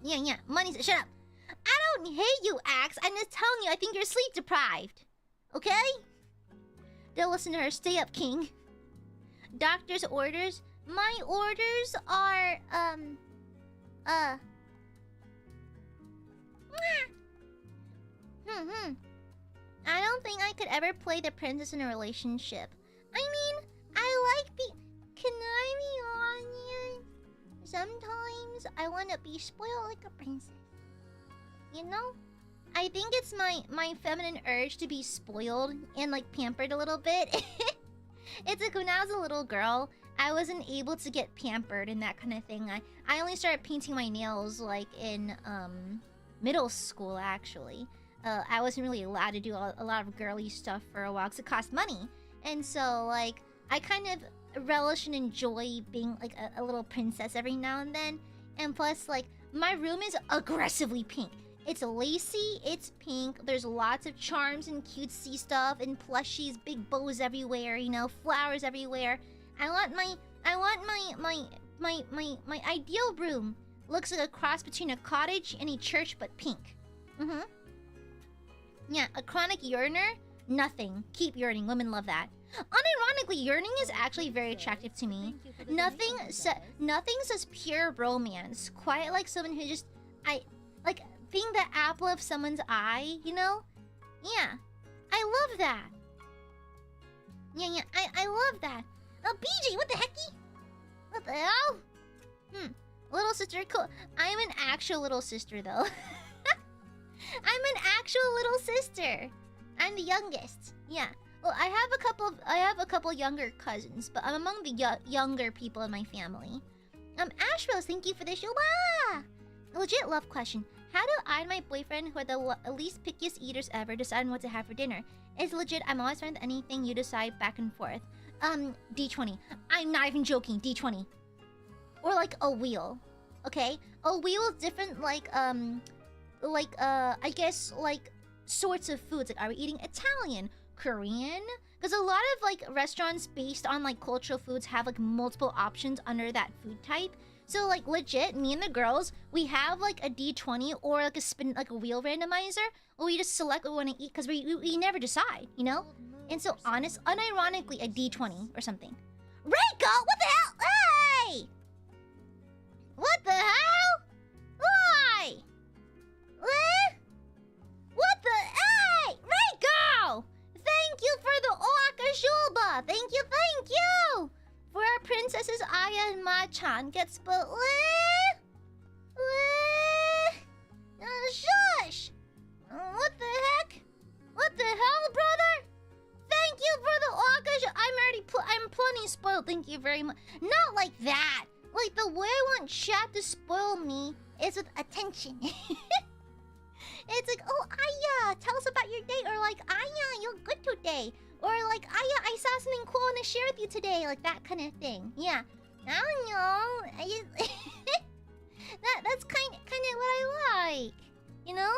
Yeah. Money's... Shut up. I don't hate you, Axe. I'm just telling you, I think you're sleep deprived. Okay? Don't listen to her. Stay up, King. Doctor's orders? My orders are, I don't think I could ever play the princess in a relationship. I mean, I like Can I be honest? Sometimes I want to be spoiled like a princess. You know? I think it's my feminine urge to be spoiled and, like, pampered a little bit. It's like when I was a little girl, I wasn't able to get pampered and that kind of thing. I only started painting my nails, like, in, middle school, actually. I wasn't really allowed to do a lot of girly stuff for a while because it cost money. And so, like, I kind of relish and enjoy being, like, a little princess every now and then. And plus, like, my room is aggressively pink. It's lacy, it's pink, there's lots of charms and cutesy stuff and plushies, big bows everywhere, you know, flowers everywhere. I want my ideal room. Looks like a cross between a cottage and a church, but pink. Yeah, a chronic yearner? Nothing. Keep yearning, women love that. Unironically, yearning is actually very attractive to me. Nothing says pure romance. Quite like someone who just... like, being the apple of someone's eye, you know? Yeah. I love that. Yeah, I love that. Oh, BG, what the hecky? What the hell? Little sister, cool. I'm an actual little sister, though. I'm an actual little sister. I'm the youngest. Yeah. Well, I have a couple younger cousins, but I'm among the younger people in my family. Ashrose, thank you for the show. Ah! Legit love question. How do I and my boyfriend, who are the least pickiest eaters ever, decide on what to have for dinner? It's legit, I'm always fine with anything you decide back and forth. D20. I'm not even joking, D20. Or like a wheel. Okay? A wheel is different, I guess, like, sorts of foods. Like, are we eating Italian? Korean? Because a lot of, like, restaurants based on, like, cultural foods have, like, multiple options under that food type. So, like, legit, me and the girls, we have, like, a D20 or, like, a spin, like, a wheel randomizer. Or we just select what we want to eat because we never decide, you know? And so, unironically, a D20 or something. Reiko! What the hell? Hey! What the hell? Why? What the... Hey! Reiko! Thank you for the on, get spoiled. Shush! What the heck? What the hell, brother? Thank you for the Waka. I'm plenty spoiled. Thank you very much. Not like that. Like the way I want chat to spoil me is with attention. It's like, oh, Aya, tell us about your day. Or like, Aya, you're good today. Or like, Aya, I saw something cool I want to share with you today. Like that kind of thing. Yeah. I don't know. I just that's kind of what I like. You know?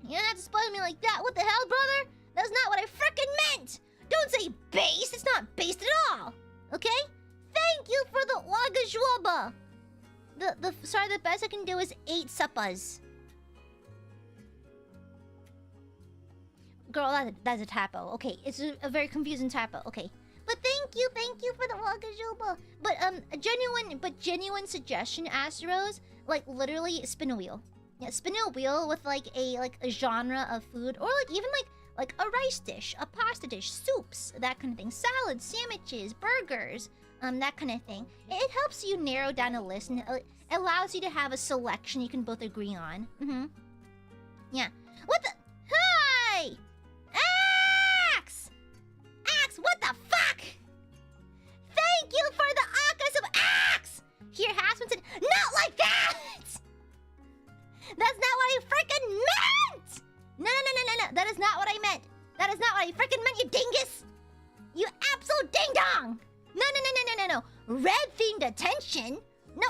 You don't have to spoil me like that. What the hell, brother? That's not what I frickin' meant. Don't say based. It's not based at all. Okay? Thank you for the Wagajwaba. Sorry, the best I can do is 8 suppas. Girl, that's a typo. Okay, it's a very confusing typo. Okay. But thank you for the Wagajuba. But genuine suggestion, Astros, like literally spin a wheel. Yeah, spin a wheel with like a genre of food, or like even like a rice dish, a pasta dish, soups, that kind of thing, salads, sandwiches, burgers, that kind of thing. It helps you narrow down a list and it allows you to have a selection you can both agree on. Yeah. What the? Hi! Axe! Axe, what the fuck? Thank you for the Akas of Axe! Here, Hasman said, not like that! That's not what I freaking meant! No. That is not what I meant. That is not what I freaking meant, you dingus! You absolute ding-dong! No. Red-themed attention? No.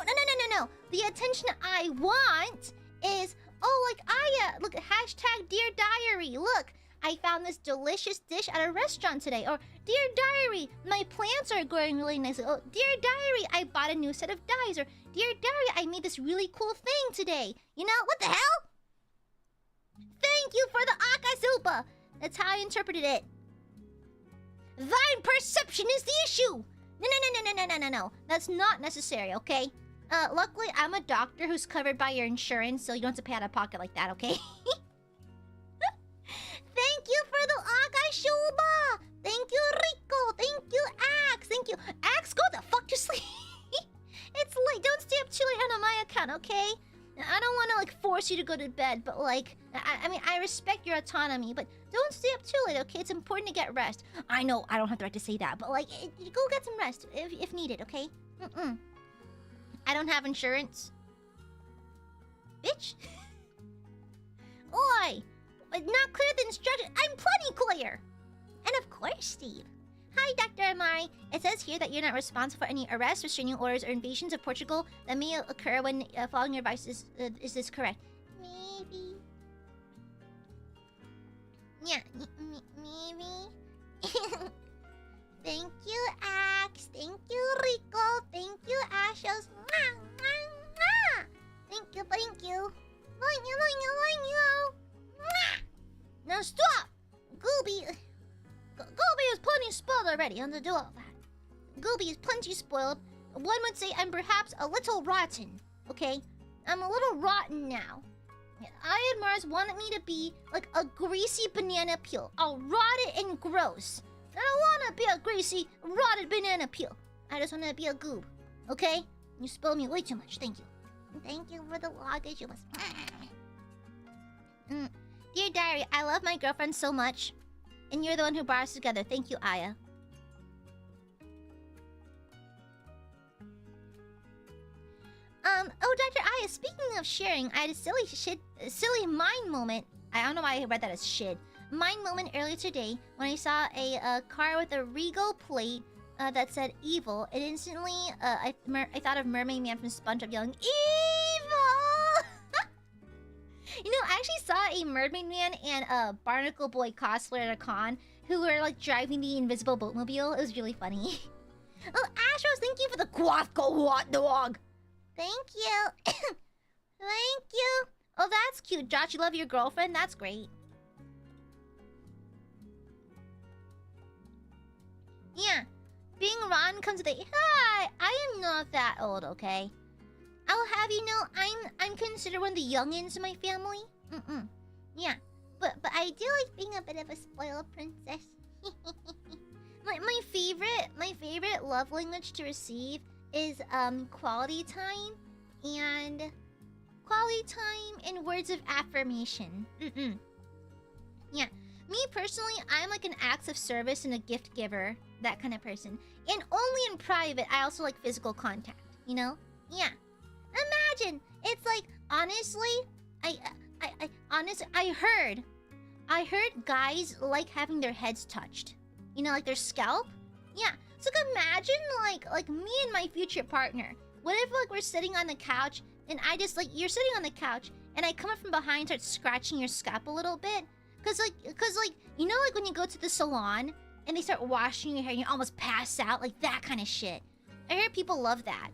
The attention I want is, oh, like, Aya, look, hashtag Dear Diary, look. I found this delicious dish at a restaurant today. Or, Dear Diary, my plants are growing really nicely. Oh, Dear Diary, I bought a new set of dyes. Or, Dear Diary, I made this really cool thing today. You know, what the hell? Thank you for the Akasupa. That's how I interpreted it. Thine perception is the issue. No. That's not necessary, okay? Luckily, I'm a doctor who's covered by your insurance, so you don't have to pay out of pocket like that, okay? Thank you for the Akashuba! Thank you, Rico! Thank you, Axe! Thank you. Axe, go the fuck to sleep! It's late. Don't stay up too late on my account, okay? I don't want to, like, force you to go to bed, but, like... I mean, I respect your autonomy, but don't stay up too late, okay? It's important to get rest. I know, I don't have the right to say that, but, like, go get some rest if needed, okay? I don't have insurance. Bitch! Oi! Not clear the instruction. I'm plenty clear. And of course, Steve. Hi, Dr. Amare. It says here that you're not responsible for any arrests, restraining orders, or invasions of Portugal that may occur when following your advice. Is this correct? Maybe. Yeah, maybe. Thank you, Axe. Thank you, Rico. Thank you, Ashos. Thank you. Thank you. Now stop! Gooby is plenty spoiled already. I don't have to do all that. Gooby is plenty spoiled. One would say I'm perhaps a little rotten. Okay? I'm a little rotten now. Aiadmirers wanted me to be like a greasy banana peel. All rotted and gross. I don't want to be a greasy, rotted banana peel. I just want to be a goob. Okay? You spoiled me way too much. Thank you. Thank you for the luggage. You must... Dear Diary, I love my girlfriend so much. And you're the one who brought us together. Thank you, Aya. Oh, Dr. Aya, speaking of sharing, I had a silly mind moment. I don't know why I read that as shit. Mind moment earlier today when I saw a car with a Regal plate that said evil. And instantly, I thought of Mermaid Man from SpongeBob yelling, evil! You know, I actually saw a Mermaid Man and a Barnacle Boy cosplayer at a con who were like driving the invisible boatmobile. It was really funny. Oh, Astros, thank you for the Quathco hot dog. Thank you. Thank you. Oh, that's cute. Josh, you love your girlfriend? That's great. Yeah. Being Ron comes with a... Hi! I am not that old, okay? I'll have you know, I'm considered one of the youngins in my family. Yeah. But I do like being a bit of a spoiled princess. my favorite love language to receive is quality time and words of affirmation. Yeah. Me personally, I'm like an acts of service and a gift giver, that kind of person. And only in private, I also like physical contact, you know? Yeah. Imagine, it's like, honestly, I heard guys like having their heads touched. You know, like their scalp? Yeah. So imagine like me and my future partner. What if like we're sitting on the couch and I just like, you're sitting on the couch and I come up from behind and start scratching your scalp a little bit? Cause like, you know, like when you go to the salon and they start washing your hair and you almost pass out, like that kind of shit. I hear people love that.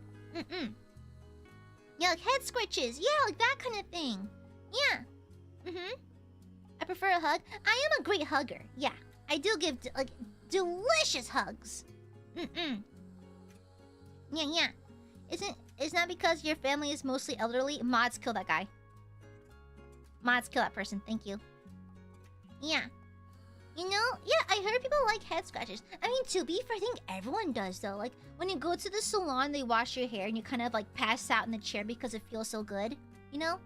Yeah, like head squishes. Yeah, like that kind of thing. Yeah. I prefer a hug. I am a great hugger. Yeah, I do give like delicious hugs. Yeah. It's not because your family is mostly elderly. Mods, kill that guy. Mods, kill that person. Thank you. Yeah. You know, yeah, I heard people like head scratches. I mean, to be fair, I think everyone does, though. Like, when you go to the salon, they wash your hair and you kind of, like, pass out in the chair because it feels so good. You know?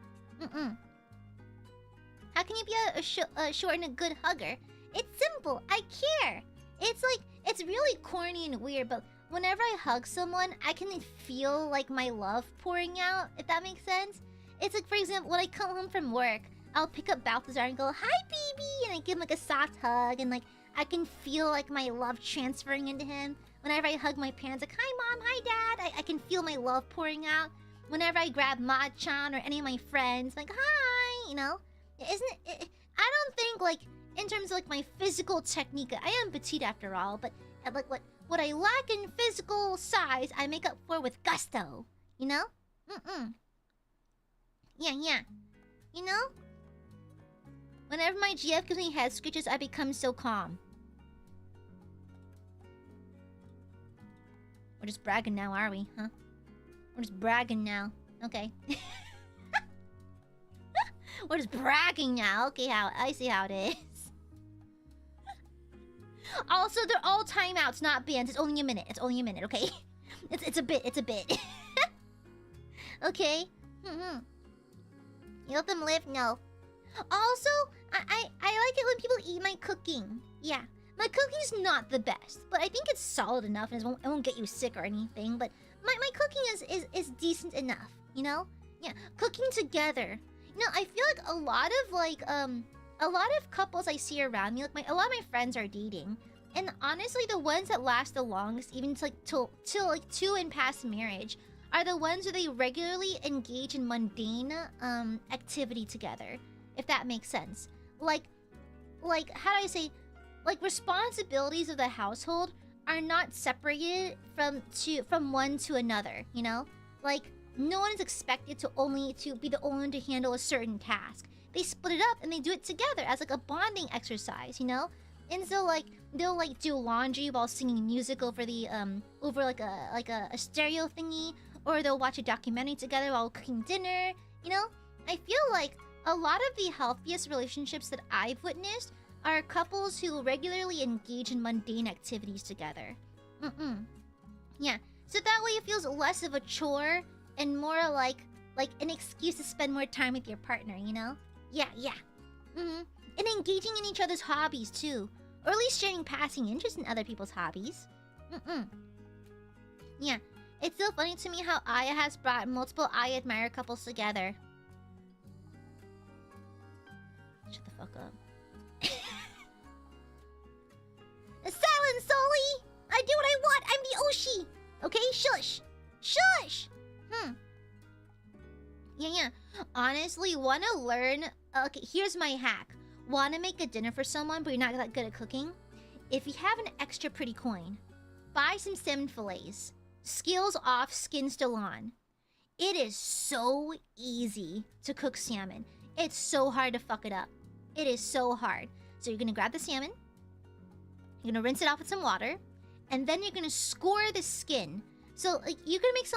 How can you be a short and a good hugger? It's simple. I care. It's like, it's really corny and weird, but whenever I hug someone, I can feel, like, my love pouring out, if that makes sense. It's like, for example, when I come home from work, I'll pick up Balthazar and go, "Hi, baby!" And I give him like a soft hug, and like I can feel like my love transferring into him. Whenever I hug my parents, like, "Hi, Mom, hi, Dad," I can feel my love pouring out. Whenever I grab Ma-chan or any of my friends, like, "Hi," you know? Isn't it? I don't think like in terms of like my physical technique. I am petite after all, but like what I lack in physical size, I make up for with gusto. You know? Yeah. You know? Whenever my GF gives me head scratches, I become so calm. We're just bragging now, are we? Huh? We're just bragging now. Okay. We're just bragging now. Okay, I see how it is. Also, they're all timeouts, not bans. It's only a minute. It's only a minute, okay? It's a bit. It's a bit. Okay? You let them live? No. Also, I like it when people eat my cooking. Yeah. My cooking's not the best, but I think it's solid enough and it won't get you sick or anything, but my cooking is decent enough, you know? Yeah. Cooking together. You know, I feel like a lot of couples I see around me, like a lot of my friends are dating. And honestly, the ones that last the longest, even till like 2 and past marriage, are the ones where they regularly engage in mundane activity together. If that makes sense. Like, how do I say? Like, responsibilities of the household are not separated from one to another, you know? Like, no one is expected to be the only one to handle a certain task. They split it up and they do it together as like a bonding exercise, you know? And so like they'll like do laundry while singing music over the over like a stereo thingy, or they'll watch a documentary together while cooking dinner, you know? I feel like a lot of the healthiest relationships that I've witnessed are couples who regularly engage in mundane activities together. Yeah, so that way it feels less of a chore and more like an excuse to spend more time with your partner, you know? Yeah. And engaging in each other's hobbies too, or at least sharing passing interest in other people's hobbies. Yeah, it's so funny to me how Aya has brought multiple Aiadmirer couples together. Shut the fuck up. Silence, Sully! I do what I want! I'm the Oshi! Okay? Shush! Shush! Yeah. Honestly, wanna learn... Okay, here's my hack. Wanna make a dinner for someone, but you're not that good at cooking? If you have an extra pretty coin, buy some salmon fillets. Scales off, skin still on. It is so easy to cook salmon. It's so hard to fuck it up. It is so hard. So you're gonna grab the salmon, you're gonna rinse it off with some water, and then you're gonna score the skin. So like you're gonna make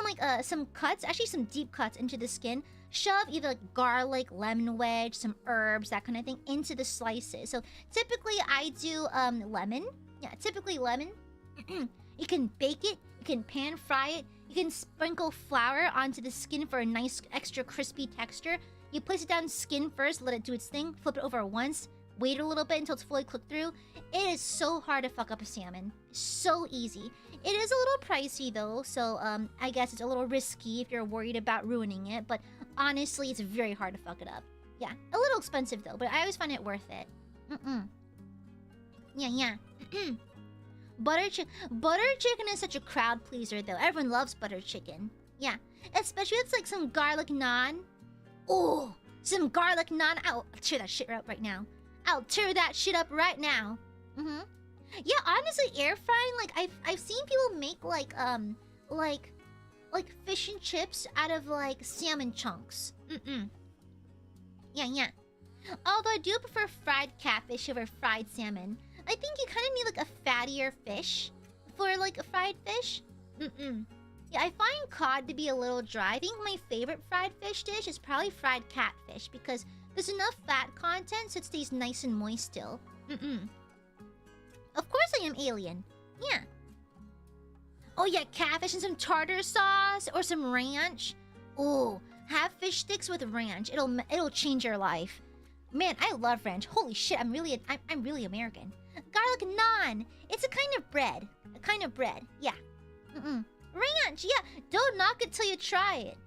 some cuts, actually some deep cuts into the skin. Shove either like garlic, lemon wedge, some herbs, that kind of thing into the slices. So typically I do lemon. Yeah, typically lemon. You can bake it, you can pan fry it, You can sprinkle flour onto the skin for a nice extra crispy texture. You place it down skin first, let it do its thing, flip it over once, wait a little bit until it's fully cooked through. It is so hard to fuck up a salmon. So easy. It is a little pricey though, so I guess it's a little risky if you're worried about ruining it, but honestly, it's very hard to fuck it up. Yeah, a little expensive though, but I always find it worth it. Yeah. Butter chicken is such a crowd pleaser though. Everyone loves butter chicken. Yeah, especially if it's like some garlic naan. Oh, some garlic naan. I'll tear that shit up right now. I'll tear that shit up right now. Yeah, honestly, air frying, like I've seen people make like fish and chips out of like salmon chunks. Yeah. Although I do prefer fried catfish over fried salmon. I think you kind of need like a fattier fish for like a fried fish. Yeah, I find cod to be a little dry. I think my favorite fried fish dish is probably fried catfish because there's enough fat content so it stays nice and moist still. Of course I am alien. Yeah. Oh yeah, catfish and some tartar sauce or some ranch. Oh, have fish sticks with ranch. It'll change your life. Man, I love ranch. Holy shit, I'm really American. Garlic naan. It's a kind of bread. Yeah. Ranch. Yeah. Don't knock it till you try it.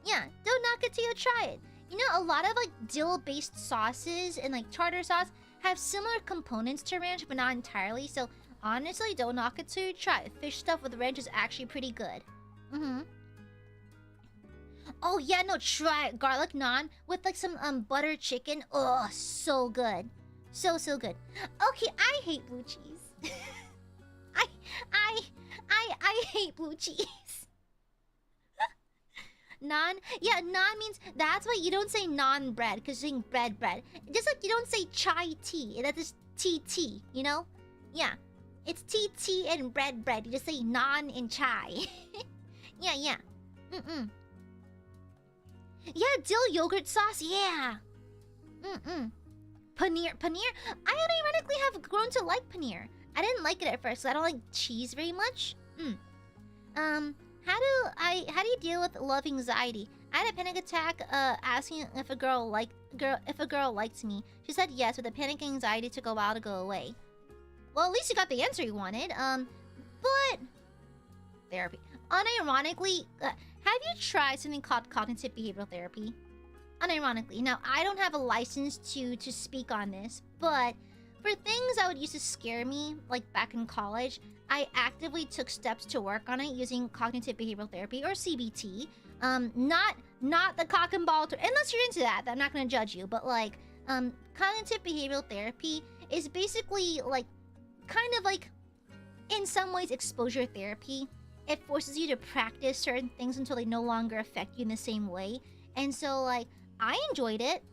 Yeah. Don't knock it till you try it. You know, a lot of like dill-based sauces and like tartar sauce have similar components to ranch, but not entirely. So honestly, don't knock it till you try it. Fish stuff with ranch is actually pretty good. Oh yeah, no, try it. Garlic naan with like some butter chicken. Oh, so good. So good. Okay, I hate blue cheese. I hate blue cheese. Naan? Yeah, naan means that's why you don't say naan bread, because you're saying bread. Just like you don't say chai tea. That is TT, you know? Yeah. It's TT and bread. You just say naan and chai. Yeah. Yeah, dill yogurt sauce, yeah. Paneer. I unironically have grown to like paneer. I didn't like it at first, so I don't like cheese very much. How do you deal with love anxiety? I had a panic attack asking if a girl liked me. She said yes, but the panic anxiety took a while to go away. Well, at least you got the answer you wanted. But therapy. Unironically, have you tried something called cognitive behavioral therapy? Unironically. Now, I don't have a license to speak on this, but for things that would used to scare me, like back in college, I actively took steps to work on it using cognitive behavioral therapy, or CBT. Not the cock and ball, unless you're into that, I'm not gonna judge you, but like, cognitive behavioral therapy is basically like, kind of like, in some ways, exposure therapy. It forces you to practice certain things until they no longer affect you in the same way. And so, like, I enjoyed it.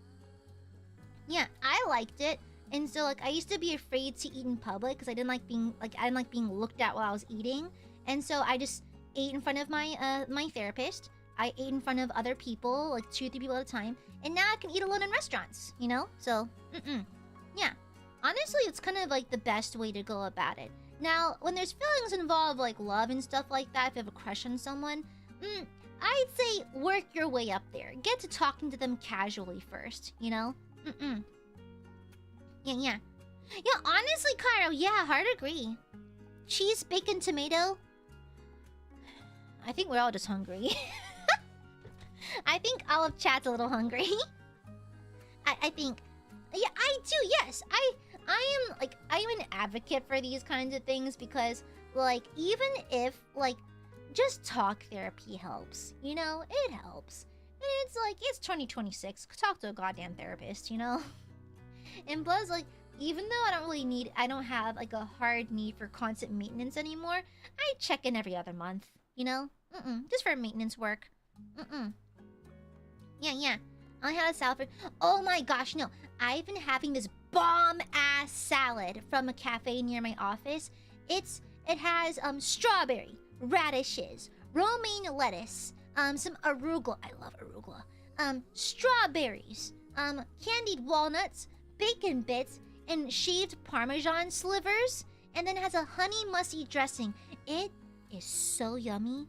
Yeah, I liked it. And so, like, I used to be afraid to eat in public because I didn't like being looked at while I was eating. And so I just ate in front of my my therapist. I ate in front of other people, like 2 or 3 people at a time. And now I can eat alone in restaurants, you know? So, yeah. Honestly, it's kind of like the best way to go about it. Now, when there's feelings involved, like love and stuff like that, if you have a crush on someone, I'd say work your way up there. Get to talking to them casually first, you know? Yeah, honestly, Cairo, yeah, hard agree. Cheese, bacon, tomato. I think we're all just hungry. I think all of chat's a little hungry. I think... Yeah, I do, yes. I'm an advocate for these kinds of things because, like, even if, like, just talk therapy helps, you know? It helps. And it's like, it's 2026. Talk to a goddamn therapist, you know? And plus, like, even though I don't have, like, a hard need for constant maintenance anymore, I check in every other month, you know? Just for maintenance work. Yeah. I had a salad for... Oh my gosh, no. I've been having this bomb-ass salad from a cafe near my office. It has strawberry, radishes, romaine lettuce, some arugula. I love arugula. Strawberries, candied walnuts, bacon bits, and shaved Parmesan slivers. And then has a honey musty dressing. It is so yummy.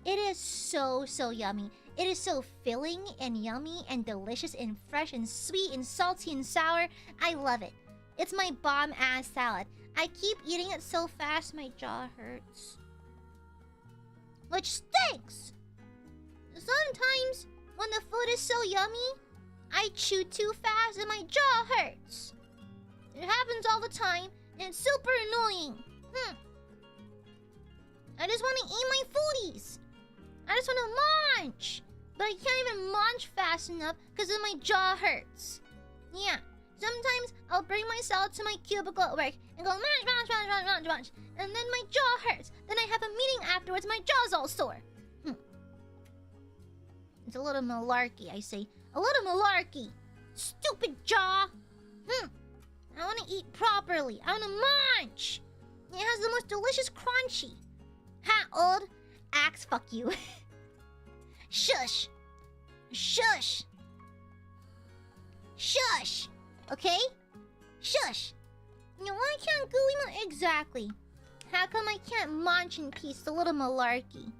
It is so, so yummy. It is so filling and yummy and delicious and fresh and sweet and salty and sour. I love it. It's my bomb-ass salad. I keep eating it so fast my jaw hurts. Which stinks! Sometimes, when the food is so yummy, I chew too fast and my jaw hurts. It happens all the time, and it's super annoying. I just want to eat my foodies. I just want to munch. But I can't even munch fast enough because then my jaw hurts. Yeah. Sometimes I'll bring my salad to my cubicle at work and go munch, munch, munch, munch, munch, munch. And then my jaw hurts. Then I have a meeting afterwards, my jaw's all sore. It's a little malarkey, I say. A little malarkey. Stupid jaw. I want to eat properly. I want to munch. It has the most delicious crunchy. Ha, old. Axe, fuck you. Shush. Shush. Shush. Okay? Shush. You know, why can't Gooey... Exactly. How come I can't munch in peace? A little malarkey.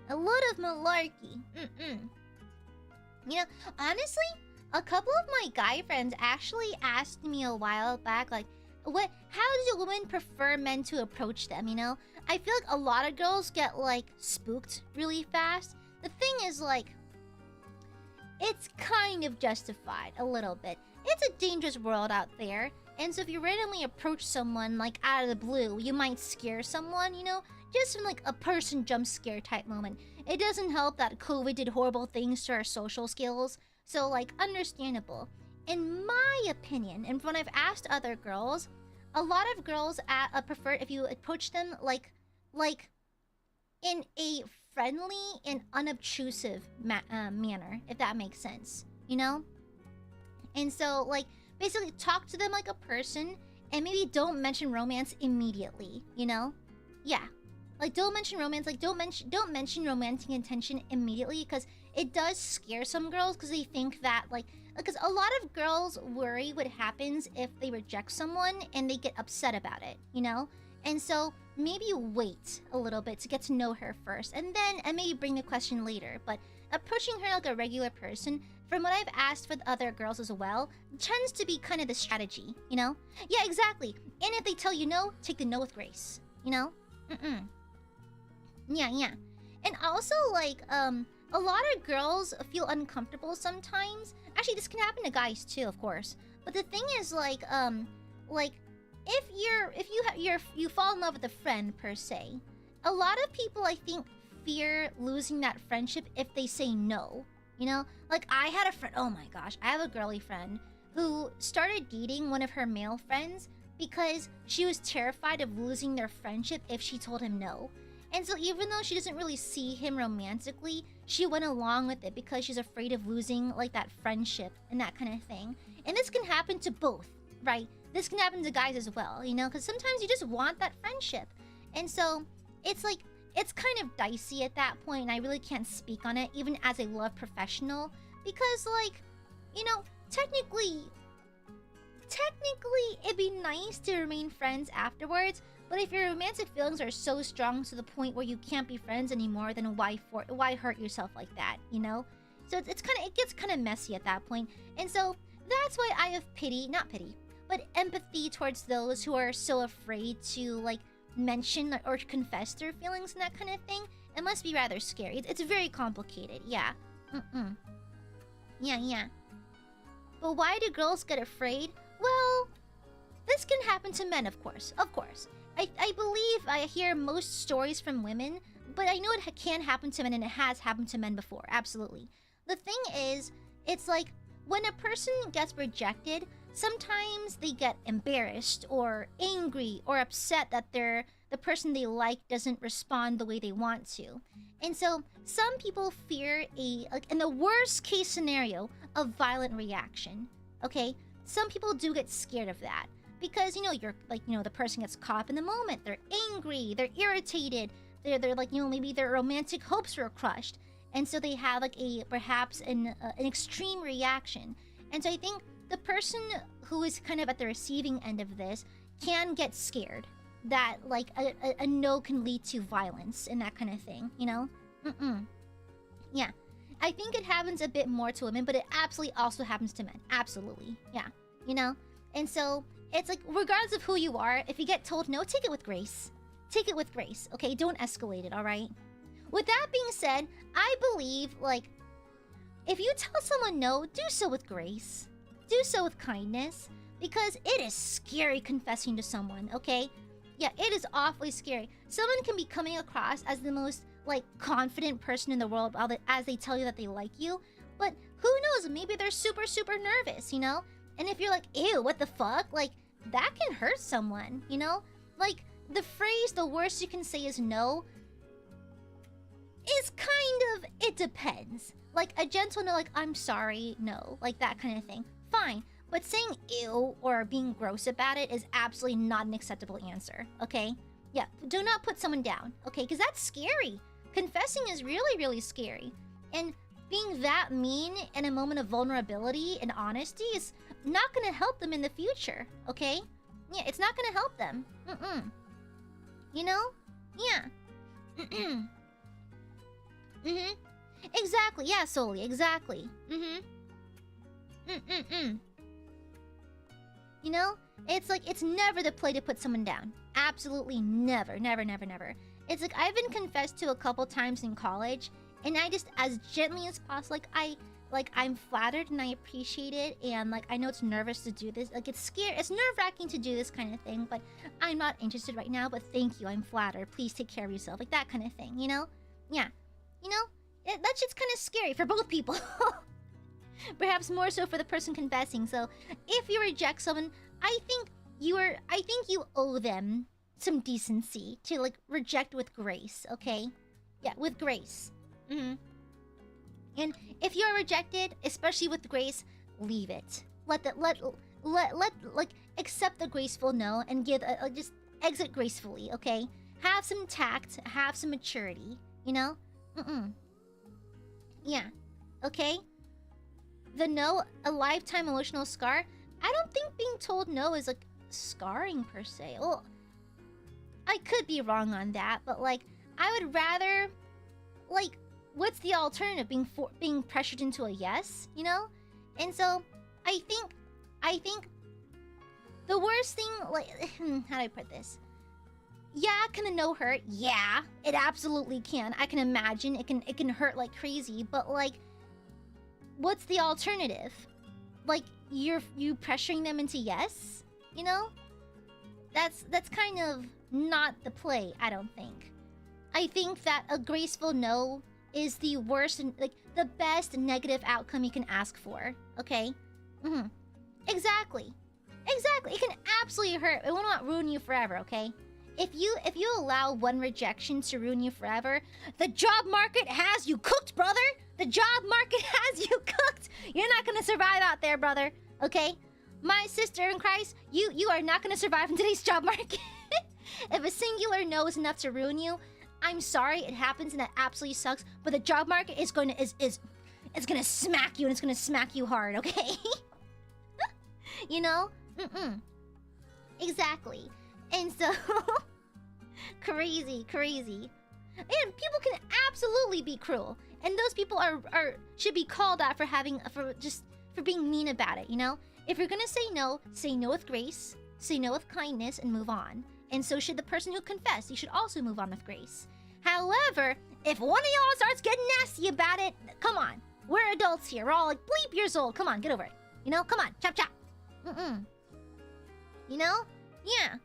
A little malarkey. You know, honestly, a couple of my guy friends actually asked me a while back, like, how do women prefer men to approach them, you know? I feel like a lot of girls get, like, spooked really fast. The thing is, like, it's kind of justified a little bit. It's a dangerous world out there. And so if you randomly approach someone, like, out of the blue, you might scare someone, you know? Just from, like, a person jump scare type moment. It doesn't help that COVID did horrible things to our social skills. So, like, understandable. In my opinion, and when I've asked other girls, a lot of girls prefer if you approach them, like in a friendly and unobtrusive manner, if that makes sense, you know? And so, like, basically talk to them like a person, and maybe don't mention romance immediately, you know? Yeah. Like, don't mention romance, like, don't mention romantic intention immediately, because it does scare some girls, because they think that, like, because a lot of girls worry what happens if they reject someone, and they get upset about it, you know? And so, maybe wait a little bit to get to know her first, and maybe bring the question later, but approaching her like a regular person, from what I've asked with other girls as well, tends to be kind of the strategy, you know? Yeah, exactly. And if they tell you no, take the no with grace, you know? Yeah. And also, like, a lot of girls feel uncomfortable sometimes. Actually, this can happen to guys too, of course. But the thing is, like, if you fall in love with a friend per se, a lot of people, I think, fear losing that friendship if they say no. You know, like, I had a friend. Oh my gosh, I have a girly friend who started dating one of her male friends because she was terrified of losing their friendship if she told him no. And so even though she doesn't really see him romantically, she went along with it because she's afraid of losing, like, that friendship and that kind of thing. And this can happen to both, right? This can happen to guys as well, you know? Because sometimes you just want that friendship. And so it's like, it's kind of dicey at that point, and I really can't speak on it, even as a love professional. Because, like, you know, technically, it'd be nice to remain friends afterwards. But if your romantic feelings are so strong to the point where you can't be friends anymore, then why hurt yourself like that, you know? So it gets kind of messy at that point. And so that's why I have not pity, but empathy towards those who are so afraid to, like, mention or confess their feelings and that kind of thing. It must be rather scary. It's very complicated, yeah. Yeah. But why do girls get afraid? Well, this can happen to men, of course. I believe I hear most stories from women, but I know it can happen to men, and it has happened to men before, absolutely. The thing is, it's like, when a person gets rejected, sometimes they get embarrassed or angry or upset that the person they like doesn't respond the way they want to. And so some people fear in the worst case scenario, a violent reaction. Okay? Some people do get scared of that. Because, you know, you're like, you know, the person gets caught up in the moment. They're angry, they're irritated, they're like, you know, maybe their romantic hopes were crushed. And so they have, like, perhaps an extreme reaction. And so I think the person who is kind of at the receiving end of this can get scared that, like, a no can lead to violence and that kind of thing, you know? Yeah. I think it happens a bit more to women, but it absolutely also happens to men. Absolutely. Yeah. You know? And so, it's like, regardless of who you are, if you get told no, take it with grace. Take it with grace, okay? Don't escalate it, alright? With that being said, I believe, like, if you tell someone no, do so with grace. Do so with kindness. Because it is scary confessing to someone, okay? Yeah, it is awfully scary. Someone can be coming across as the most, like, confident person in the world as they tell you that they like you. But who knows? Maybe they're super, super nervous, you know? And if you're like, ew, what the fuck? Like, that can hurt someone, you know? Like, the phrase, the worst you can say is no, is kind of, it depends. Like, a gentle no, like, I'm sorry, no. Like, that kind of thing. Fine. But saying ew or being gross about it is absolutely not an acceptable answer, okay? Yeah, do not put someone down, okay? Because that's scary. Confessing is really, really scary. And being that mean in a moment of vulnerability and honesty is not gonna help them in the future, okay? Yeah, it's not gonna help them. You know? Yeah. Exactly, yeah, Soli, exactly. You know? It's like, it's never the play to put someone down. Absolutely never, never, never, never. It's like, I've been confessed to a couple times in college, and I just, as gently as possible, I'm flattered and I appreciate it, and like, I know it's nervous to do this. Like, it's scary, it's nerve-wracking to do this kind of thing, but I'm not interested right now, but thank you, I'm flattered. Please take care of yourself. Like, that kind of thing, you know? Yeah. You know? That shit's kind of scary for both people. Perhaps more so for the person confessing. So, if you reject someone, I think you owe them some decency to, like, reject with grace, okay? Yeah, with grace. And if you're rejected, especially with grace, leave it. Accept the graceful no and give just exit gracefully, okay? Have some tact, have some maturity, you know? Yeah, okay? The no, a lifetime emotional scar. I don't think being told no is, like, scarring per se. Well, I could be wrong on that, but, like, I would rather, like, what's the alternative? Being pressured into a yes, you know? And so, I think the worst thing, like, how do I put this? Yeah, can a no hurt? Yeah, it absolutely can. I can imagine it can hurt like crazy, but, like, what's the alternative? Like, you pressuring them into yes? You know? That's kind of not the play, I don't think. I think that a graceful no is the worst, like, the best negative outcome you can ask for, okay? Exactly. Exactly. It can absolutely hurt. It will not ruin you forever, okay? If you allow one rejection to ruin you forever, the job market has you cooked, brother! The job market has you cooked! You're not gonna survive out there, brother, okay? My sister in Christ, you are not gonna survive in today's job market. If a singular no is enough to ruin you, I'm sorry, it happens and that absolutely sucks, but the job market is going to it's gonna smack you, and it's gonna smack you hard, okay? You know? Exactly. And so crazy. And people can absolutely be cruel. And those people should be called out for being mean about it, you know? If you're gonna say no with grace, say no with kindness, and move on. And so should the person who confessed. You should also move on with grace. However, if one of y'all starts getting nasty about it, come on. We're adults here. We're all like bleep years old. Come on, get over it. You know? Come on. Chop chop. You know? Yeah.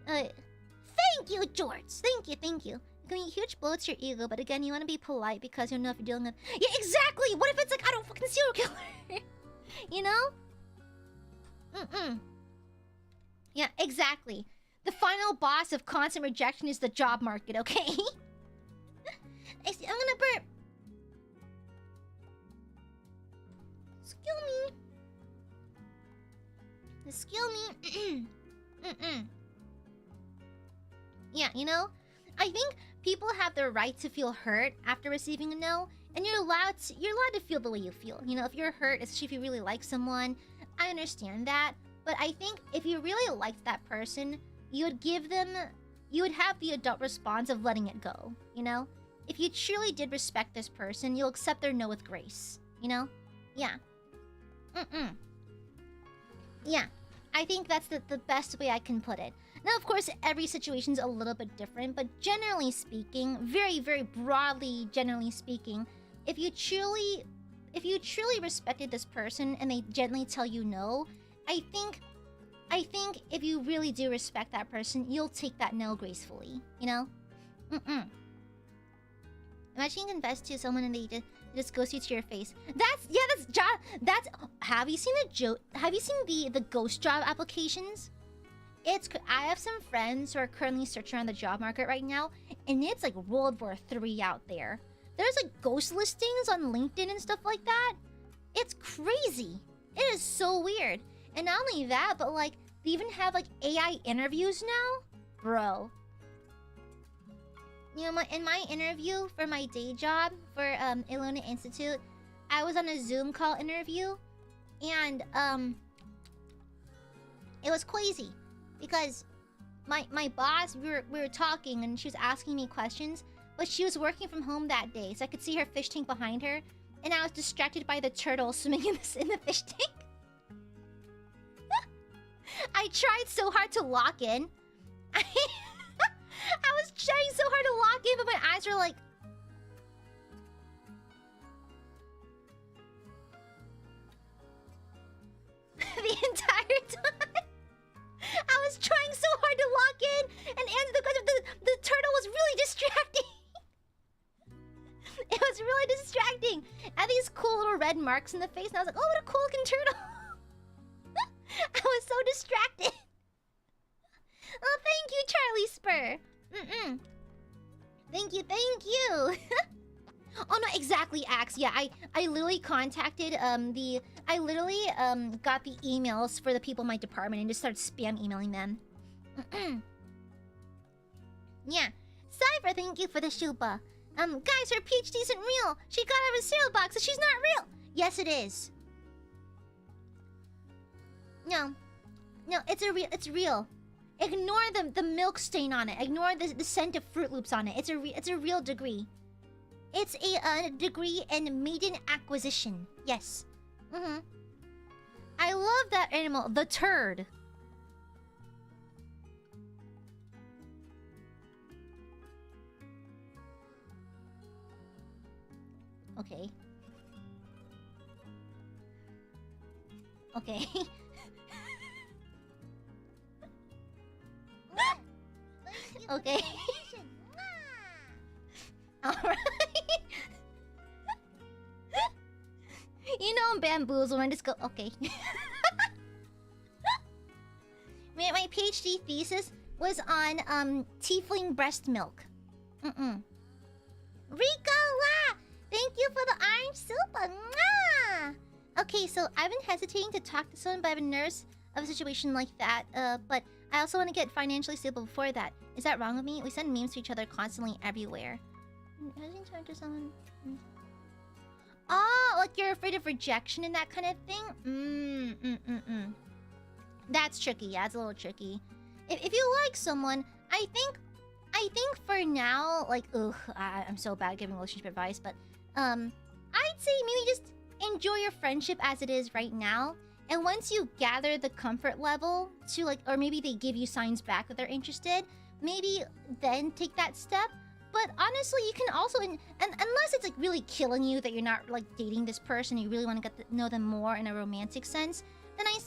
Thank you, George. Thank you. It can be a huge blow to your ego, but again, you want to be polite because you know if you're dealing with... Yeah, exactly! What if it's like, I don't fucking serial killer? You know? Yeah, exactly. The final boss of constant rejection is the job market, okay? I'm gonna burp. Excuse me. Yeah, you know? I think people have the right to feel hurt after receiving a no, and you're allowed to feel the way you feel. You know, if you're hurt, especially if you really like someone, I understand that. But I think if you really liked that person, you would have the adult response of letting it go, you know? if you truly did respect this person, you'll accept their no with grace. You know? Yeah. Yeah. I think that's the best way I can put it. Now, of course, every situation's a little bit different, but generally speaking, very, very broadly, generally speaking, if you truly respected this person and they gently tell you no, I think if you really do respect that person, you'll take that no gracefully, you know? Imagine you confess to someone and they just ghost you to your face. That's have you seen the ghost job applications? I have some friends who are currently searching on the job market right now, and it's like World War III out there. There's like ghost listings on LinkedIn and stuff like that. It's crazy. It is so weird. And not only that, but like they even have like AI interviews now, bro. You know, in my interview for my day job for ILUNA Institute, I was on a Zoom call interview, and it was crazy because my boss, we were talking and she was asking me questions, but she was working from home that day, so I could see her fish tank behind her, and I was distracted by the turtle swimming in the fish tank. I tried so hard to lock in. I was trying so hard to lock in, but my eyes were like... the entire time. I was trying so hard to lock in and answer the question. The turtle was really distracting. It was really distracting. I had these cool little red marks in the face, and I was like, oh, what a cool looking turtle. I was so distracted. Oh, thank you, Charlie Spur. Thank you. Oh no, exactly, Axe. Yeah, I literally contacted I literally got the emails for the people in my department and just started spam emailing them. Yeah. Cypher, thank you for the shuba. Guys, her PhD isn't real. She got out of a cereal box, so she's not real. Yes, it is. No, it's real. Ignore the milk stain on it. Ignore the scent of Fruit Loops on it. It's a real degree. It's a degree in maiden acquisition. Yes. I love that animal, the turd. Okay. Okay. Okay. Alright. You know I'm bamboozled when I just go... Okay. My PhD thesis was on tiefling breast milk. Rico La! Thank you for the orange soup. Mwah! Okay, so I've been hesitating to talk to someone, but I've been nervous of a situation like that. But I also want to get financially stable before that. Is that wrong with me? We send memes to each other constantly everywhere. Hesitating to talk to someone... Oh, like you're afraid of rejection and that kind of thing? That's tricky. Yeah, it's a little tricky. If you like someone, I think for now, like, I'm so bad at giving relationship advice, but I'd say maybe just enjoy your friendship as it is right now. And once you gather the comfort level to like, or maybe they give you signs back that they're interested, maybe then take that step. But honestly, you can also, and unless it's like really killing you that you're not like dating this person, you really want to get to know them more in a romantic sense,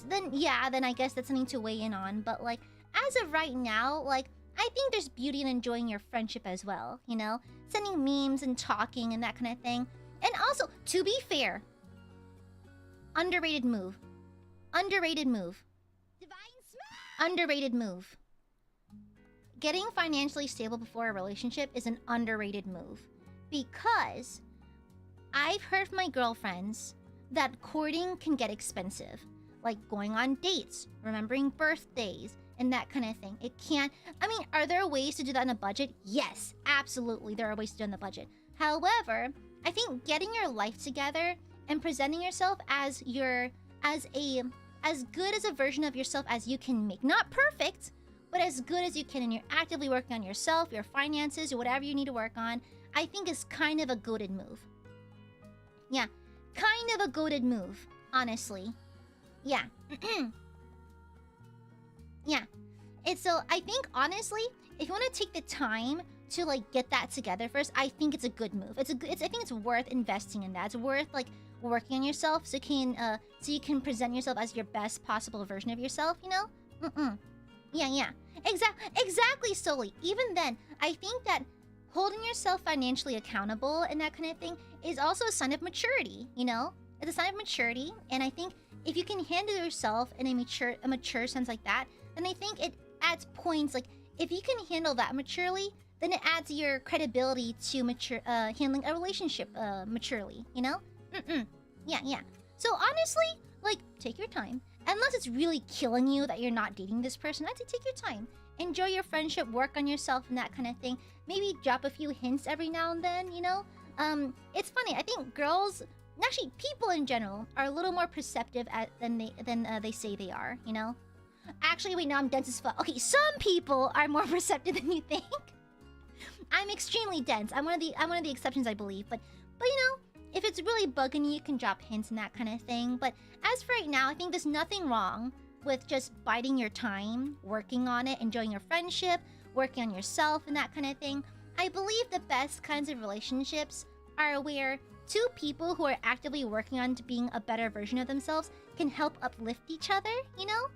then I guess that's something to weigh in on. But like, as of right now, like, I think there's beauty in enjoying your friendship as well, you know? Sending memes and talking and that kind of thing. And also, to be fair, underrated move. Underrated move. Underrated move. Getting financially stable before a relationship is an underrated move. Because I've heard from my girlfriends that courting can get expensive. Like going on dates, remembering birthdays, and that kind of thing. It can't... I mean, are there ways to do that on a budget? Yes, absolutely, there are ways to do it on the budget. However, I think getting your life together and presenting yourself as good as a version of yourself as you can make. Not perfect, but as good as you can, and you're actively working on yourself, your finances, or whatever you need to work on. I think is kind of a goated move. Yeah, kind of a goated move, honestly. Yeah. Yeah. And so I think, honestly, if you want to take the time to, like, get that together first, I think it's a good move. I think it's worth investing in that. It's worth, like, working on yourself so you can present yourself as your best possible version of yourself, you know? Yeah. Exactly, Soli. Even then, I think that holding yourself financially accountable and that kind of thing is also a sign of maturity, you know? It's a sign of maturity, and I think if you can handle yourself in a mature sense like that, then I think it adds points. Like, if you can handle that maturely, then it adds your credibility to handling a relationship maturely, you know? Yeah. So honestly, like, take your time. Unless it's really killing you that you're not dating this person, I'd say take your time. Enjoy your friendship, work on yourself and that kind of thing. Maybe drop a few hints every now and then, you know? It's funny, I think girls, actually people in general, are a little more perceptive than they say they are, you know? Actually, wait, no, I'm dense as fuck. Okay, some people are more perceptive than you think. I'm extremely dense. I'm one of the exceptions, I believe. But you know, if it's really bugging you, you can drop hints and that kind of thing. But as for right now, I think there's nothing wrong with just biding your time, working on it, enjoying your friendship, working on yourself and that kind of thing. I believe the best kinds of relationships are where two people who are actively working on being a better version of themselves can help uplift each other, you know?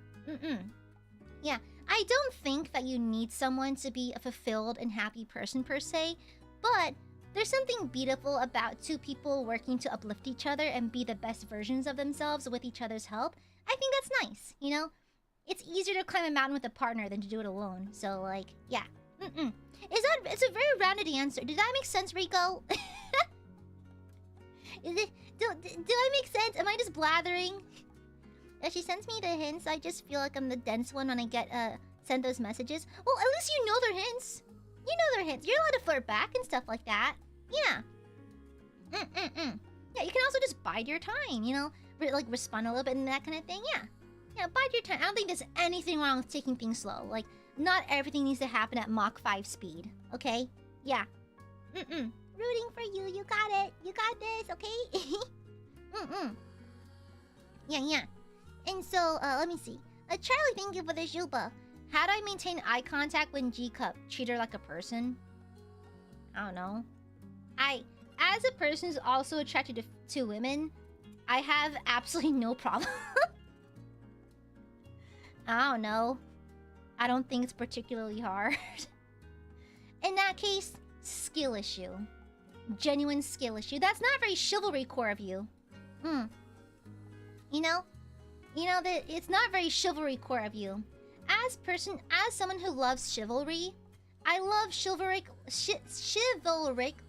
Yeah, I don't think that you need someone to be a fulfilled and happy person per se, but there's something beautiful about two people working to uplift each other and be the best versions of themselves with each other's help. I think that's nice, you know? It's easier to climb a mountain with a partner than to do it alone, so, like, yeah. It's a very rounded answer. Did that make sense, Rico? Do I make sense? Am I just blathering? If she sends me the hints, I just feel like I'm the dense one when I send those messages. Well, at least you know their hints. You know their hints. You're allowed to flirt back and stuff like that. Yeah. Yeah, you can also just bide your time, you know? Like, respond a little bit and that kind of thing. Yeah, bide your time. I don't think there's anything wrong with taking things slow. Like, not everything needs to happen at Mach 5 speed, okay? Yeah. Rooting for you. You got it. You got this, okay? Yeah. And so, let me see. Charlie, thank you for the Juba. How do I maintain eye contact when G-Cup? Treat her like a person? I don't know. As a person who's also attracted to women, I have absolutely no problem. I don't know. I don't think it's particularly hard. In that case, skill issue. Genuine skill issue. That's not very chivalry core of you. You know that it's not very chivalry core of you. As someone who loves chivalry, I love chivalric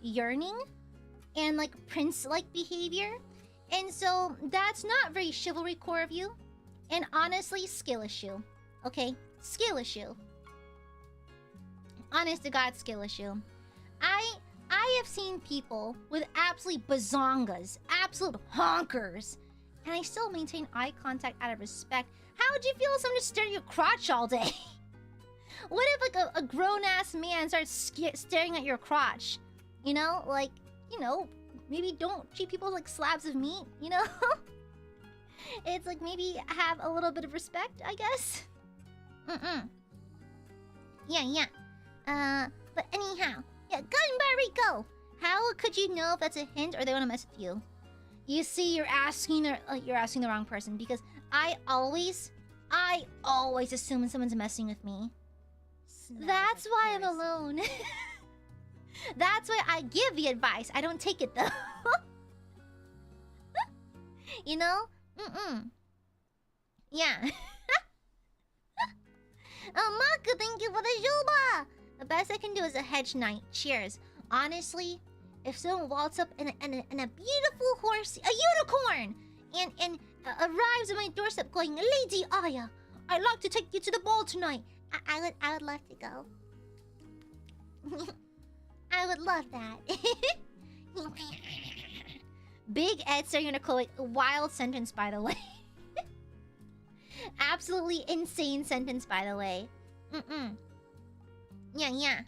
yearning and, like, prince-like behavior. And so that's not very chivalry core of you. And honestly, skill issue. Okay? Skill issue. Honest to God, skill issue. I have seen people with absolute bazongas, absolute honkers, and I still maintain eye contact out of respect. How would you feel if someone just stared at your crotch all day? What if, like, a grown-ass man starts staring at your crotch? You know? Like, you know, maybe don't treat people like slabs of meat, you know? It's like, maybe have a little bit of respect, I guess. Yeah. But anyhow, yeah, Gunbar Rico! How could you know if that's a hint or they want to mess with you? You see, you're asking the wrong person, because I always assume someone's messing with me. That's why I'm alone. That's why I give the advice. I don't take it, though. You know? Yeah. Maka, thank you for the Juba! The best I can do is a hedge knight. Cheers. Honestly, if someone waltz up in a beautiful horse, a unicorn, and arrives at my doorstep going, Lady Aya, I'd like to take you to the ball tonight. I would love to go. I would love that. Big Ed staring at Nicole. A wild sentence, by the way. Absolutely insane sentence, by the way. Yeah.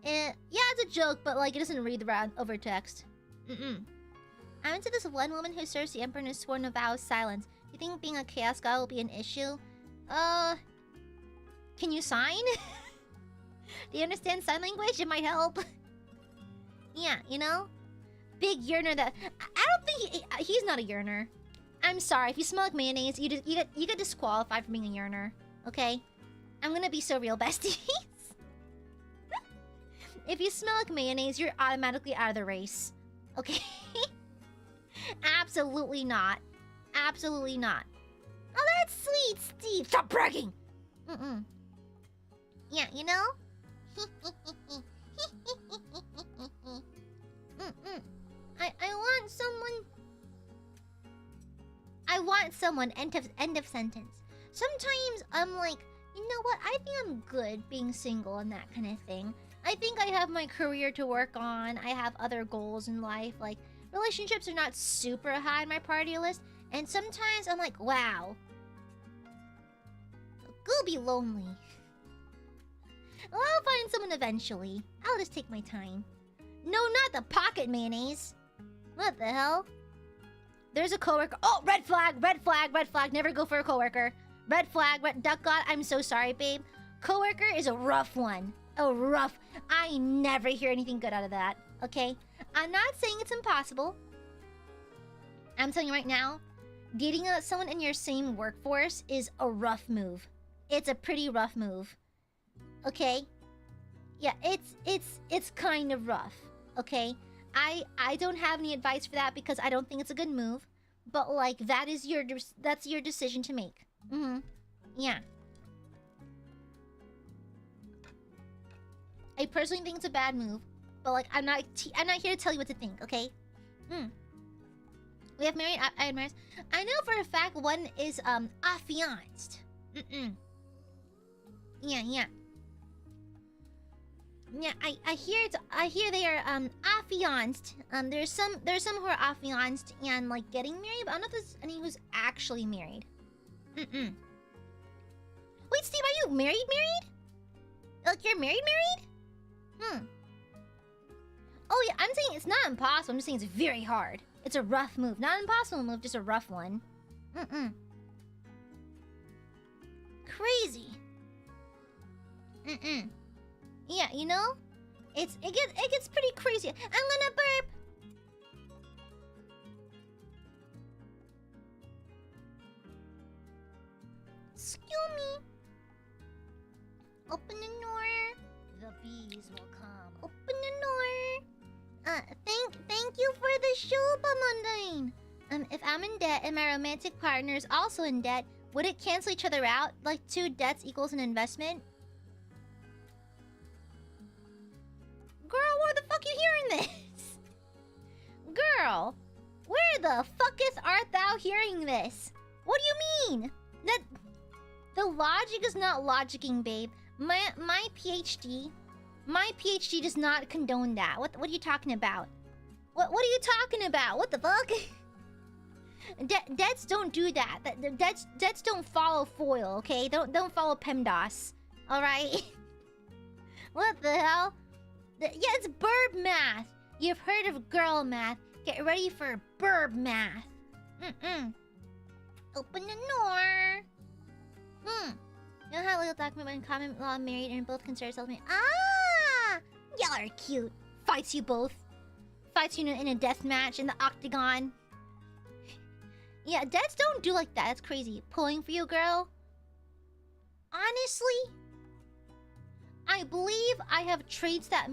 Yeah, it's a joke, but like it doesn't read the round over text. I'm into this one woman who serves the Emperor and has sworn a vow of silence. Do you think being a Chaos God will be an issue? Can you sign? Do you understand sign language? It might help. Yeah, you know? Big yearner that... I don't think he's not a yearner. I'm sorry, if you smell like mayonnaise, you get disqualified from being a yearner. Okay? I'm gonna be so real, besties. If you smell like mayonnaise, you're automatically out of the race. Okay? Absolutely not. Absolutely not. Oh, that's sweet, Steve. Stop bragging! Yeah, you know? I want someone... I want someone, end of sentence. Sometimes I'm like, you know what? I think I'm good being single and that kind of thing. I think I have my career to work on. I have other goals in life. Like, relationships are not super high on my priority list. And sometimes I'm like, wow. Go be lonely. Well, I'll find someone eventually. I'll just take my time. No, not the pocket mayonnaise. What the hell? There's a coworker. Oh, red flag, red flag, red flag. Never go for a coworker. Red flag, red duck god. I'm so sorry, babe. Coworker is a rough one. A rough. I never hear anything good out of that. Okay? I'm not saying it's impossible. I'm telling you right now, dating someone in your same workforce is a rough move. It's a pretty rough move. Okay? Yeah, it's kind of rough. Okay? I don't have any advice for that because I don't think it's a good move. But like that's your decision to make. Yeah. I personally think it's a bad move, but like I'm not here to tell you what to think, okay? We have married Aiadmirers. I know for a fact one is affianced. Yeah. Yeah, I hear they are affianced. There's some who are affianced and like getting married, but I don't know if there's any who's actually married. Wait, Steve, are you married? Like you're married? Oh yeah, I'm saying it's not impossible. I'm just saying it's very hard. It's a rough move, not an impossible move, just a rough one. Crazy. Yeah, you know? It gets pretty crazy. I'm gonna burp. Excuse me. Open the door. The bees will come. Open the door. Thank you for the shoe, Mundane. If I'm in debt and my romantic partner is also in debt, would it cancel each other out? Like 2 debts equals an investment? Girl, where the fuck you hearing this? Girl, where the fucketh art thou hearing this? What do you mean? That the logic is not logicking, babe. My PhD does not condone that. What are you talking about? What are you talking about? What the fuck? Debts don't do that. Debts don't follow foil, okay? Don't follow PEMDAS. All right? What the hell? Yeah, it's burb math. You've heard of girl math. Get ready for burb math. Open the door. You know how little document when common law married and both consider self-married? Ah! Y'all are cute. Fights you both. Fights you in a death match in the octagon. Yeah, dads don't do like that. That's crazy. Pulling for you, girl. Honestly, I believe I have traits that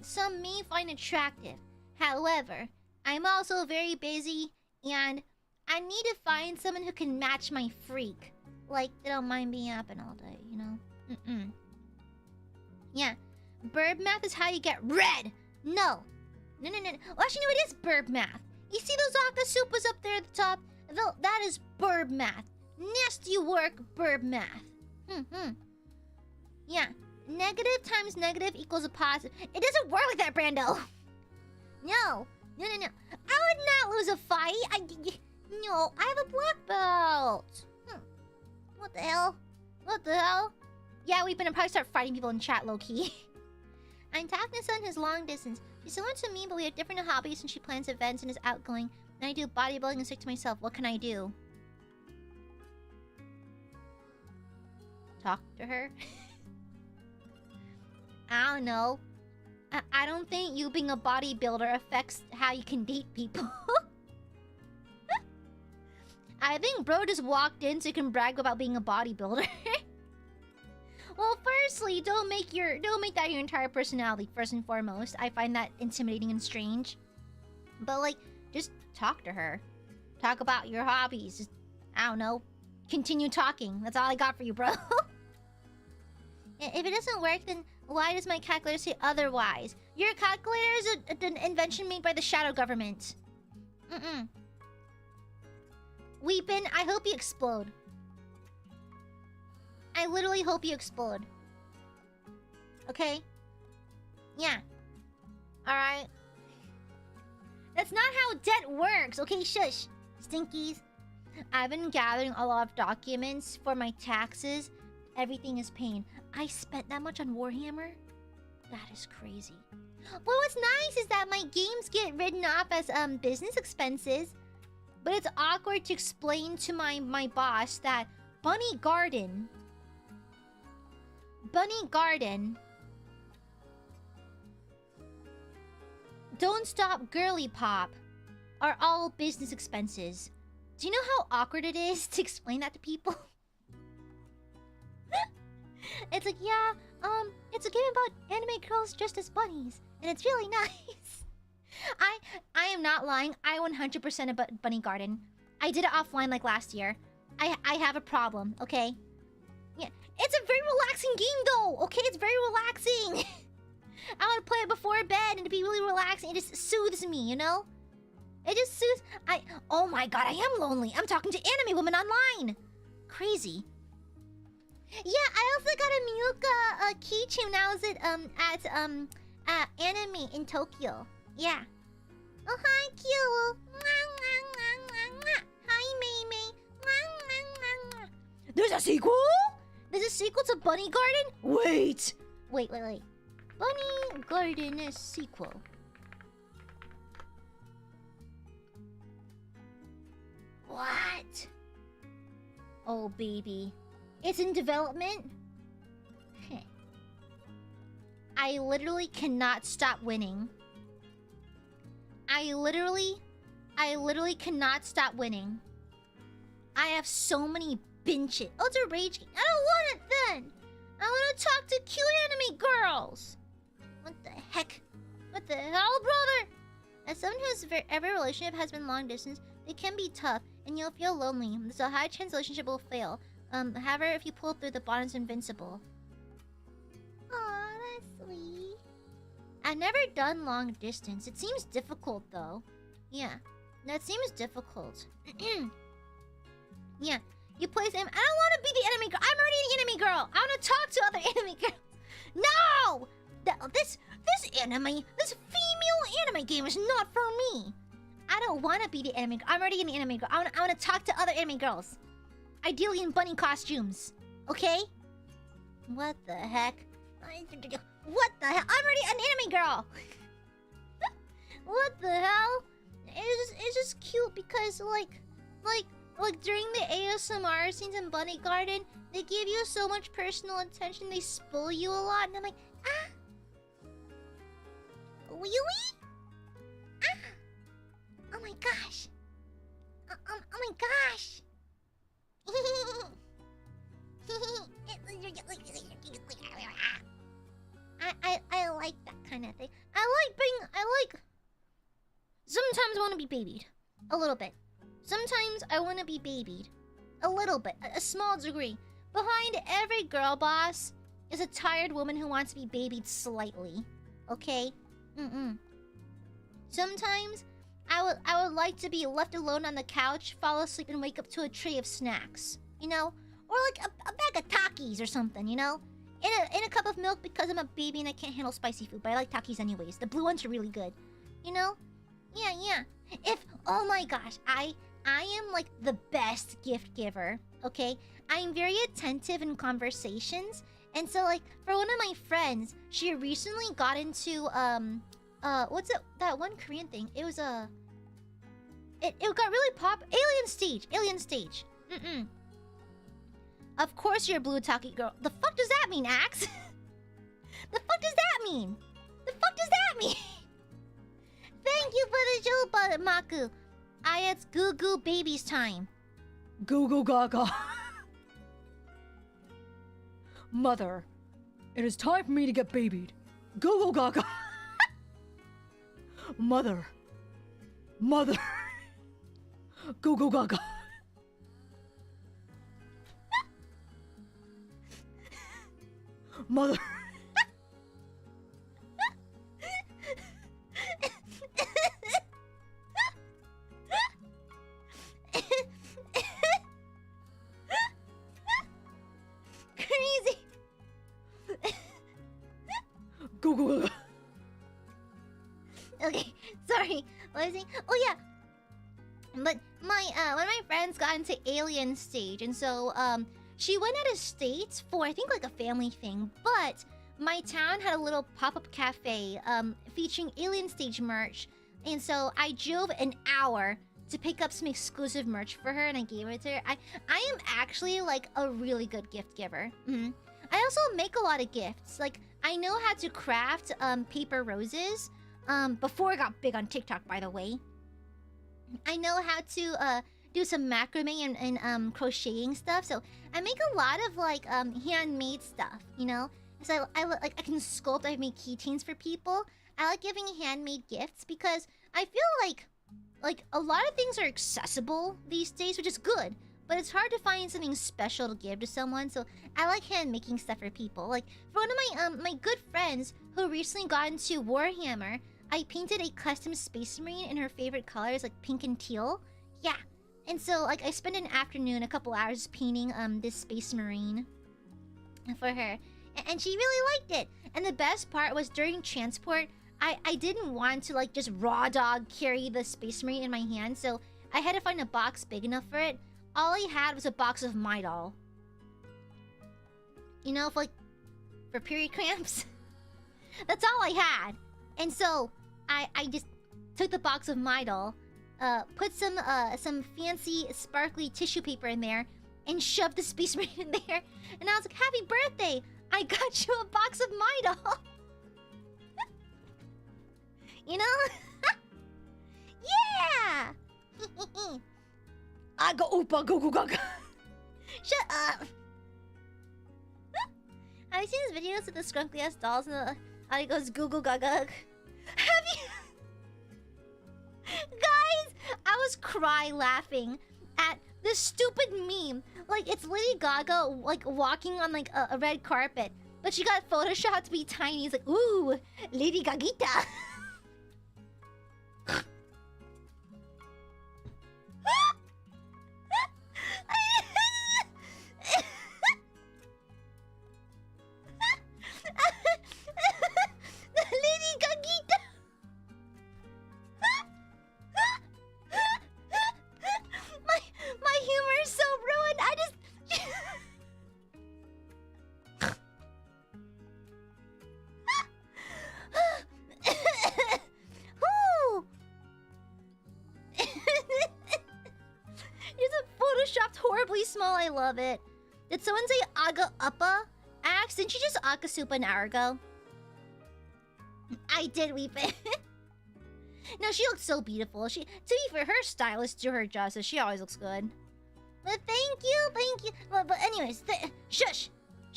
some may find attractive. However, I'm also very busy and I need to find someone who can match my freak. Like, they don't mind being up and all day, you know? Yeah. Burb math is how you get red! No! No. Well, actually, no, it is burb math. You see those Akasupas up there at the top? That is burb math. Nasty work, burb math. Yeah. Negative times negative equals a positive. It doesn't work like that, Brando! No. I would not lose a fight. No, I have a black belt. What the hell? Yeah, we've been probably start fighting people in chat low-key. I'm talking to someone who's long distance. She's similar to me, but we have different hobbies and she plans events and is outgoing. And I do bodybuilding and stick to myself. What can I do? Talk to her? I don't know. I don't think you being a bodybuilder affects how you can date people. I think bro just walked in so you can brag about being a bodybuilder. Well, firstly, don't make that your entire personality, first and foremost. I find that intimidating and strange. But, like, just talk to her. Talk about your hobbies. Just, I don't know. Continue talking. That's all I got for you, bro. If it doesn't work, then why does my calculator say otherwise? Your calculator is an invention made by the shadow government. Weepin', I hope you explode. I literally hope you explode. Okay? Yeah. Alright. That's not how debt works. Okay, shush. Stinkies. I've been gathering a lot of documents for my taxes. Everything is pain. I spent that much on Warhammer? That is crazy. Well, what's nice is that my games get written off as business expenses. But it's awkward to explain to my boss that Bunny Garden, Don't Stop Girly Pop are all business expenses. Do you know how awkward it is to explain that to people? It's like, yeah, it's a game about anime girls dressed as bunnies, and it's really nice. I am not lying. I 100% about Bunny Garden. I did it offline like last year. I have a problem, okay? Yeah, it's a very relaxing game though, okay? It's very relaxing. I want to play it before bed and to be really relaxing. It just soothes me, you know? It just soothes... Oh my god, I am lonely. I'm talking to anime women online. Crazy. Yeah, I also got a Miyuka keychain when I was at anime in Tokyo. Yeah. Oh, hi, Q. Hi, Mei. There's a sequel? There's a sequel to Bunny Garden? Wait. Bunny Garden is sequel. What? Oh, baby. It's in development? I literally cannot stop winning. I literally cannot stop winning. I have so many binge it. Oh, it's a rage game. I don't want it then. I want to talk to cute anime girls. What the heck? What the hell, brother? As someone whose every relationship has been long distance, they can be tough, and you'll feel lonely. There's a high chance the relationship will fail. However, if you pull through, the bond is invincible. Aw, that's sweet. I've never done long distance. It seems difficult, though. Yeah, that seems difficult. Yeah, you play same. I don't want to be the enemy girl. I'm already the enemy girl. I want to talk to other enemy girls. No! This female anime game is not for me. I don't want to be the enemy girl. I'm already an enemy girl. I want to talk to other enemy girls. Ideally in bunny costumes. Okay? What the heck? What the hell? I'm already an enemy girl. What the hell? It's just cute because like during the ASMR scenes in Bunny Garden, they give you so much personal attention. They spoil you a lot, and I'm like, ah, really? Ah, oh my gosh. Oh my gosh. I like that kind of thing. Sometimes I want to be babied. A little bit. Sometimes I want to be babied. A little bit. A small degree. Behind every girl boss is a tired woman who wants to be babied slightly. Okay? Sometimes I would like to be left alone on the couch, fall asleep, and wake up to a tray of snacks. You know? Or like a bag of Takis or something, you know? In a cup of milk because I'm a baby and I can't handle spicy food, but I like Takis anyways. The blue ones are really good. You know? Yeah. Oh my gosh, I am like the best gift giver, okay? I'm very attentive in conversations, And so like for one of my friends, she recently got into what's it, that one Korean thing? It was it got really Alien Stage. Of course you're a blue talkie girl. The fuck does that mean, Axe? The fuck does that mean? The fuck does that mean? Thank you for the show, Maku. It's Goo Goo Baby's time. Goo Goo Gaga. Mother, it is time for me to get babied. Goo Goo Gaga. Mother. Mother. Goo Goo Gaga. Mother. Crazy. Go go go. Okay, sorry. What was I saying? Oh yeah. But my one of my friends got into Alien Stage, and so she went out of state for I think like a family thing. But my town had a little pop-up cafe featuring Alien Stage merch, and so I drove an hour to pick up some exclusive merch for her, and I gave it to her. I am actually like a really good gift giver. I also make a lot of gifts. Like I know how to craft paper roses. Before I got big on TikTok, by the way. I know how to do some macrame and crocheting stuff. So I make a lot of like handmade stuff, you know. So I can sculpt. I make keychains for people. I like giving handmade gifts because I feel like a lot of things are accessible these days, which is good. But it's hard to find something special to give to someone, so I like hand making stuff for people. Like for one of my good friends who recently got into Warhammer, I painted a custom Space Marine in her favorite colors, like pink and teal. Yeah, and so like I spent an afternoon, a couple hours painting this Space Marine for her, and she really liked it. And the best part was during transport, I didn't want to like just raw dog carry the Space Marine in my hand, so I had to find a box big enough for it. All I had was a box of My Doll. You know, for period cramps. That's all I had. And so I just took the box of My Doll, put some fancy sparkly tissue paper in there, and shoved the Space Marine in there. And I was like, "Happy birthday! I got you a box of My Doll." You know? Yeah! I go oopa go go gaga. Shut up! Have you seen these videos of the scrunkly ass dolls and it goes goo goo gaga? Have you? Guys, I was laughing at this stupid meme. Like it's Lady Gaga like walking on like a red carpet, but she got photoshopped to be tiny. It's like, ooh, Lady Gagita. Lady Gagita. My humor is so ruined. I just Whew. It's a photoshopped horribly small. I love it. Did someone say Aga Uppa? Axe, didn't you just Aga Supa an hour ago? I did weep it. No, she looks so beautiful. To be fair, her stylist do her justice. She always looks good. But thank you. But anyways, shush.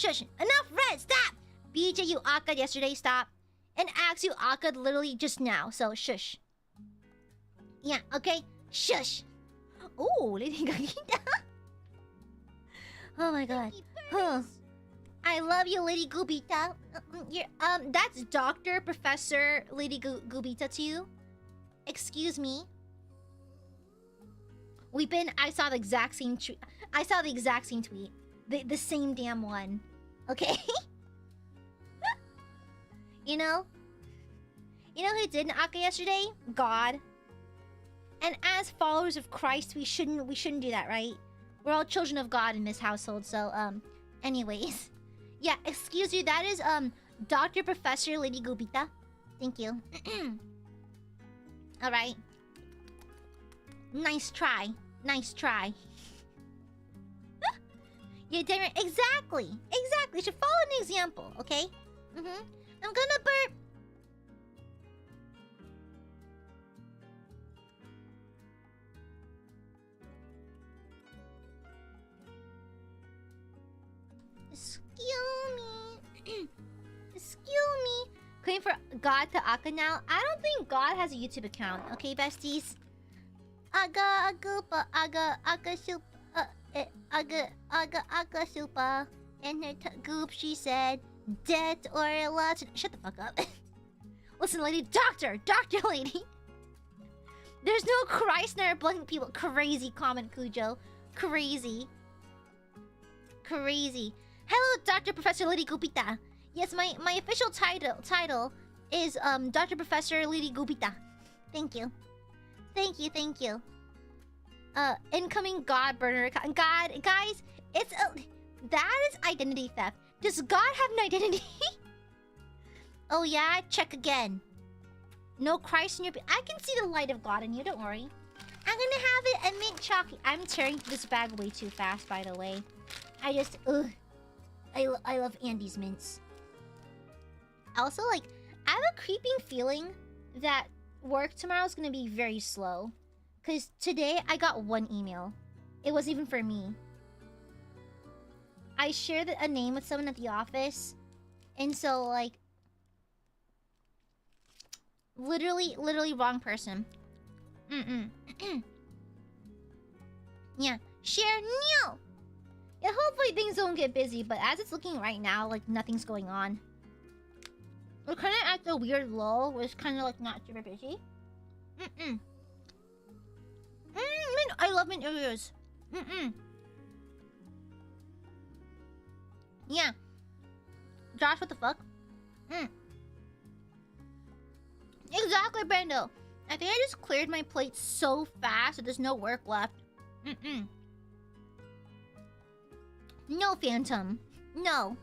Enough, Red, stop. BJ, you Aka'd yesterday, stop. And Axe, you Aka'd literally just now, so shush. Yeah, okay, shush. Oh, Lady Gagita. Oh my god. Huh. I love you, Lady Gubita. That's Doctor Professor Lady Gubita to you. Excuse me. I saw the exact same tweet. The same damn one. Okay? You know who didn't Aka yesterday? God. And as followers of Christ, we shouldn't do that, right? We're all children of God in this household, so anyways. Yeah, excuse you. That is Dr. Professor Lady Gubita. Thank you. All right. Nice try. Nice try. Yeah, damn it. Exactly. Exactly. You should follow an example, okay? I'm gonna burp. Excuse me. Excuse me. Claim for God to Aka now. I don't think God has a YouTube account. Okay, besties? Aga Agupa Aga Soup Aga Supa. And her goop, she said, death or lots. Shut the fuck up. Listen, lady, doctor lady. There's no Christ in our blank people. Crazy comment, Cujo. Crazy. Hello, Dr. Professor Lady Gupita. Yes, my official title is Dr. Professor Lady Gupita. Thank you. Incoming God burner. God, guys, that is identity theft. Does God have an identity? Oh yeah, check again. No Christ in your... I can see the light of God in you, don't worry. I'm gonna have it a mint chocolate. I'm tearing this bag way too fast, by the way. I just... I love Andy's mints. Also, like, I have a creeping feeling that work tomorrow is gonna be very slow. Because today, I got one email. It wasn't even for me. I shared a name with someone at the office. And so, like... Literally wrong person. Yeah. Share no! Yeah, hopefully things don't get busy, but as it's looking right now, like, nothing's going on. We're kind of at the weird lull, where it's kind of, like, not super busy. I love mint Oreos. Yeah. Josh, what the fuck? Exactly, Brando. I think I just cleared my plate so fast that there's no work left. No, Phantom. No.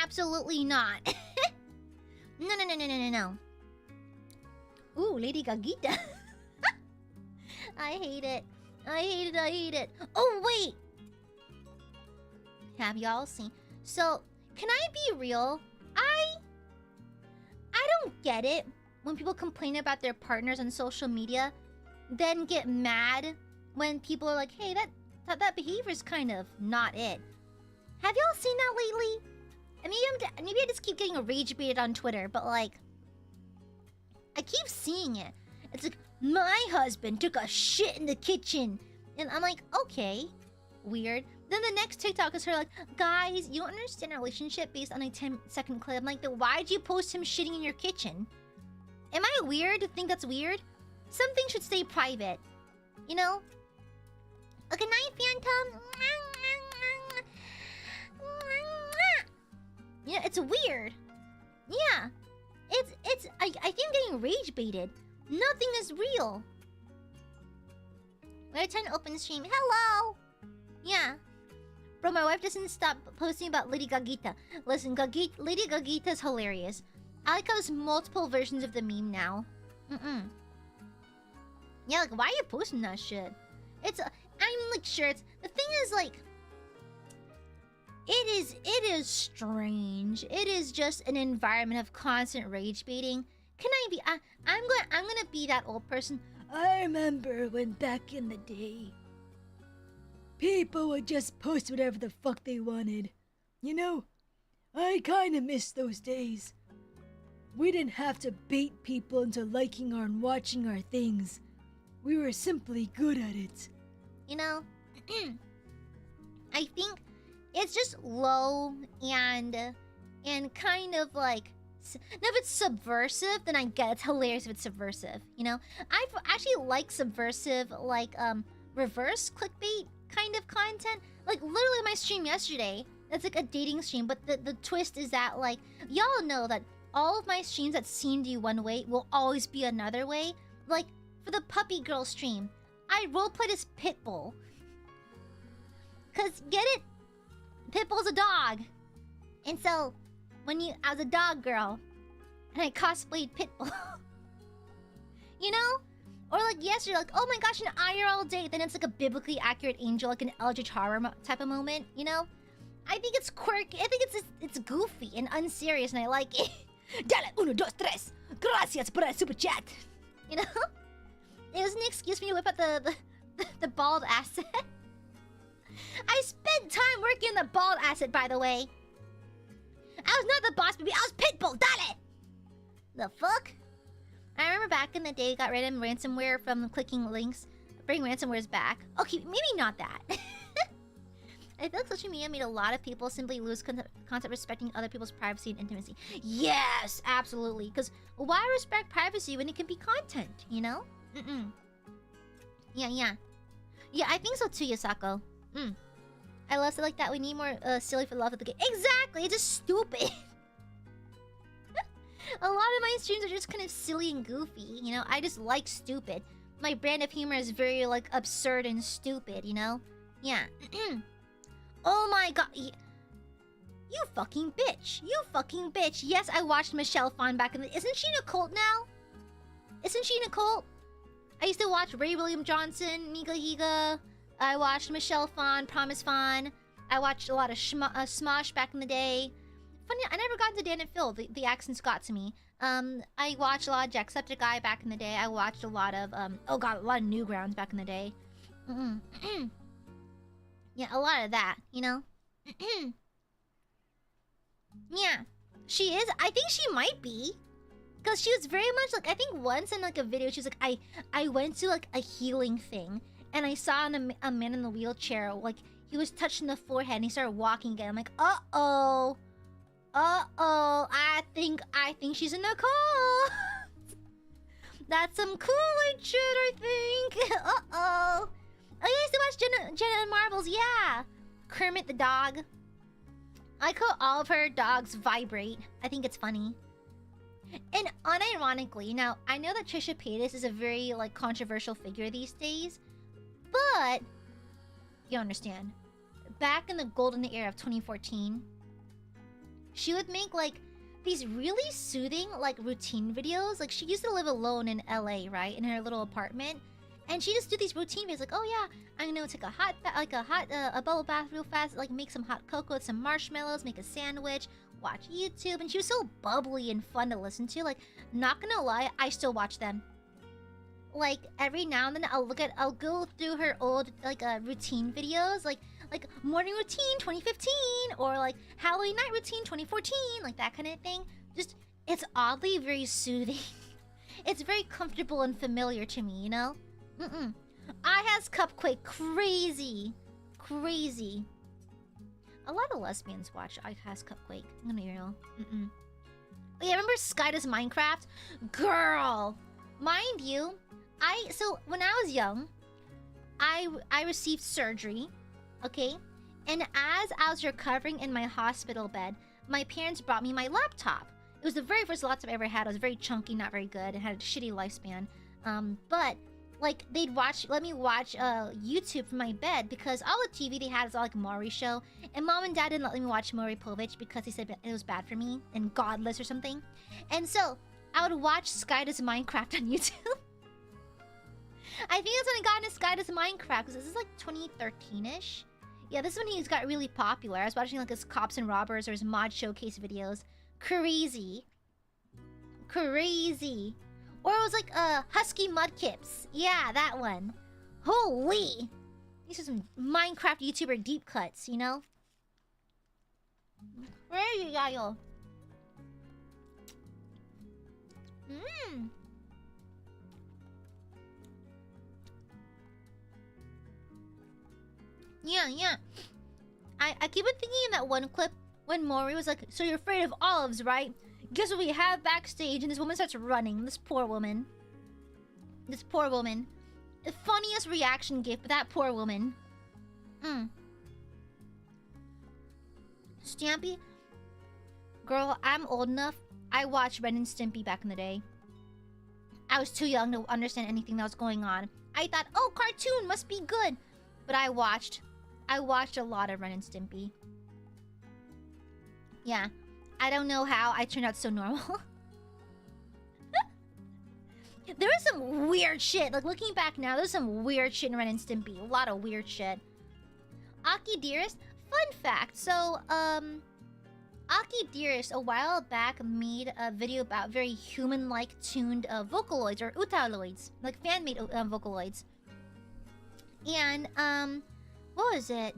Absolutely not. No. Ooh, Lady Gagita. I hate it. Oh, wait. Have y'all seen? So, can I be real? I don't get it when people complain about their partners on social media, then get mad when people are like, hey, that behavior's kind of not it. Have y'all seen that lately? And maybe I just keep getting rage baited on Twitter, but like, I keep seeing it. It's like, my husband took a shit in the kitchen. And I'm like, okay, weird. Then the next TikTok is her like, guys, you don't understand our relationship based on a 10-second clip. I'm like, then why'd you post him shitting in your kitchen? Am I weird to think that's weird? Something should stay private. You know? A good night, Phantom. Yeah, it's weird. Yeah. I think I'm getting rage baited. Nothing is real. We're trying to open the stream. Hello! Yeah. Bro, my wife doesn't stop posting about Lady Gagita. Listen, Lady Gagita is hilarious. I like how there's multiple versions of the meme now. Yeah, like, why are you posting that shit? I'm like, sure, the thing is, like... It is strange. It is just an environment of constant rage baiting. Can I be... I'm gonna be that old person. I remember when back in the day, people would just post whatever the fuck they wanted. You know, I kinda miss those days. We didn't have to bait people into liking or watching our things. We were simply good at it. You know, I think it's just low and kind of like... Now, if it's subversive, then I get it's hilarious if it's subversive, you know? I actually like subversive, like, reverse clickbait kind of content. Like, literally my stream yesterday, that's like a dating stream, but the twist is that, like, y'all know that all of my streams that seem to be one way will always be another way. Like, for the puppy girl stream, I roleplayed as Pitbull. Cause get it? Pitbull's a dog. And so, I was a dog girl. And I cosplayed Pitbull. You know? Or like yesterday, like, oh my gosh, an IRL date. Then it's like a biblically accurate angel, like an Eldritch Horror type of moment, you know? I think it's quirky. I think it's goofy and unserious, and I like it. Dale, 1, 2, 3. Gracias por el super chat. You know? It was an excuse for me to whip out the bald asset. I spent time working on the bald asset, by the way. I was not the boss, baby. I was Pitbull. Dale. The fuck? I remember back in the day, got random ransomware from clicking links. Bring ransomwares back. Okay, maybe not that. I feel like social media made a lot of people simply lose concept respecting other people's privacy and intimacy. Yes, absolutely. Because why respect privacy when it can be content, you know? Yeah. Yeah, I think so too, Yasako. I love stuff like that. We need more silly for the love of the game. Exactly! It's just stupid. A lot of my streams are just kind of silly and goofy, you know? I just like stupid. My brand of humor is very, like, absurd and stupid, you know? Yeah. Oh my god. You fucking bitch. You fucking bitch. Yes, I watched Michelle Phan back in the... Isn't she in a cult now? Isn't she in a cult? I used to watch Ray William Johnson, Niga Higa. I watched Michelle Phan, Promise Phan. I watched a lot of Smosh back in the day. Funny, I never got to Dan and Phil. The accents got to me. I watched a lot of Jacksepticeye back in the day. I watched a lot of, oh god, a lot of Newgrounds back in the day. Yeah, a lot of that, you know? Yeah. She is, I think she might be. Because she was very much like, I think once in like a video, she was like, I went to like a healing thing. And I saw a man in the wheelchair, like, he was touching the forehead and he started walking again. I'm like, uh-oh. I think she's in a cult. That's some Kool-Aid shit, I think. Uh-oh. Oh, you used to watch Jenna and Marbles, yeah. Kermit the dog. I call all of her dogs Vibrate. I think it's funny. And unironically, now, I know that Trisha Paytas is a very, like, controversial figure these days. But, you understand. Back in the golden era of 2014, she would make, like, these really soothing, like, routine videos. Like, she used to live alone in LA, right? In her little apartment. And she just do these routine videos, like, oh yeah, I'm gonna take a bubble bath real fast, like make some hot cocoa with some marshmallows, make a sandwich, watch YouTube, and she was so bubbly and fun to listen to. Like, not gonna lie, I still watch them. Like, every now and then I'll go through her old, like, routine videos, like morning routine 2015, or like Halloween night routine 2014, like that kind of thing. Just, it's oddly very soothing. It's very comfortable and familiar to me, you know? I has Cupquake, crazy. A lot of lesbians watch I has Cupquake. I'm gonna be real. Oh yeah, remember Sky Does Minecraft? Girl! Mind you, so when I was young, I received surgery, okay? And as I was recovering in my hospital bed, my parents brought me my laptop. It was the very first laptop I ever had. It was very chunky, not very good. It had a shitty lifespan. But like, they'd let me watch YouTube from my bed, because all the TV they had is all like Maury show, and mom and dad didn't let me watch Maury Povich because they said it was bad for me and godless or something. And so I would watch Sky Does Minecraft on YouTube. I think that's when I got into Sky Does Minecraft, because this is like 2013-ish. Yeah, this is when he got really popular. I was watching like his Cops and Robbers or his mod showcase videos. Crazy. Or it was like Husky Mudkips. Yeah, that one. Holy! These are some Minecraft YouTuber deep cuts, you know? Where are you, Yayo? Yeah. I keep on thinking in that one clip when Maury was like, so you're afraid of olives, right? Guess what we have backstage? And this woman starts running. This poor woman. The funniest reaction gift, but that poor woman. Stampy? Girl, I'm old enough. I watched Ren and Stimpy back in the day. I was too young to understand anything that was going on. I thought, oh, cartoon must be good. But I watched I watched a lot of Ren and Stimpy. Yeah. I don't know how I turned out so normal. There was some weird shit. Like, looking back now, there's some weird shit in Ren and Stimpy. A lot of weird shit. Aki Dearest, fun fact. So, Aki Dearest a while back made a video about very human-like tuned Vocaloids or Utaloids. Like, fan-made Vocaloids. And, what was it?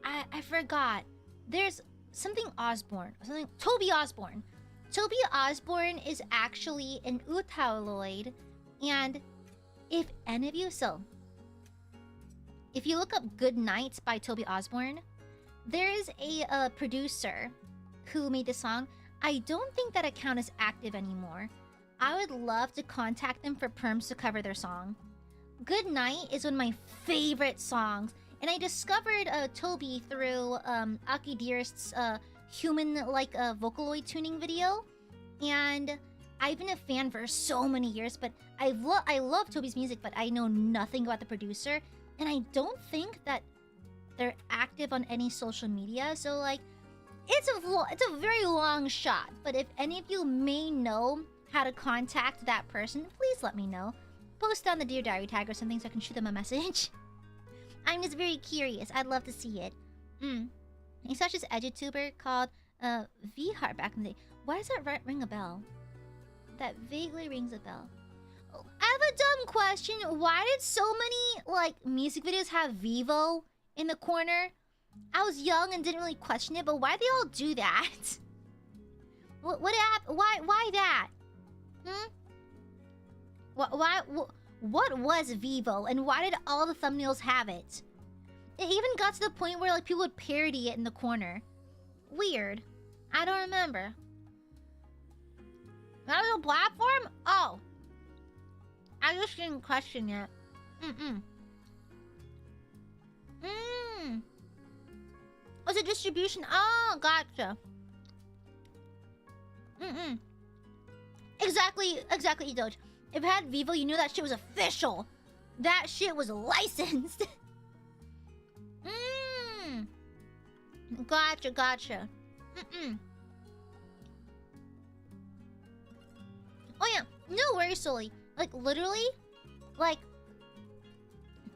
I forgot. There's something Osborne. Something Toby Osborne. Toby Osborne is actually an Utaloid. And if any of you... So, if you look up Good Nights by Toby Osborne, there is a producer who made the song. I don't think that account is active anymore. I would love to contact them for perms to cover their song. Good Night is one of my favorite songs. And I discovered Toby through Aki Dearest's human-like Vocaloid tuning video. And I've been a fan for so many years, but I love Toby's music, but I know nothing about the producer. And I don't think that they're active on any social media. So, like, it's a very long shot. But if any of you may know how to contact that person, please let me know. Post on the Dear Diary tag or something so I can shoot them a message. I'm just very curious. I'd love to see it. I saw this EduTuber called V-Heart back in the day. Why does that ring a bell? That vaguely rings a bell. Oh, I have a dumb question. Why did so many, like, music videos have Vivo in the corner? I was young and didn't really question it, but why they all do that? What happened? Why that? What was Vivo, and why did all the thumbnails have it? It even got to the point where, like, people would parody it in the corner. Weird. I don't remember. That was a platform? Oh. I just didn't question it. Was it distribution? Oh, gotcha. Exactly, Edoge. If it had Vivo, you knew that shit was official. That shit was licensed. Gotcha. Oh yeah, no worries, Sully. Like, literally, like,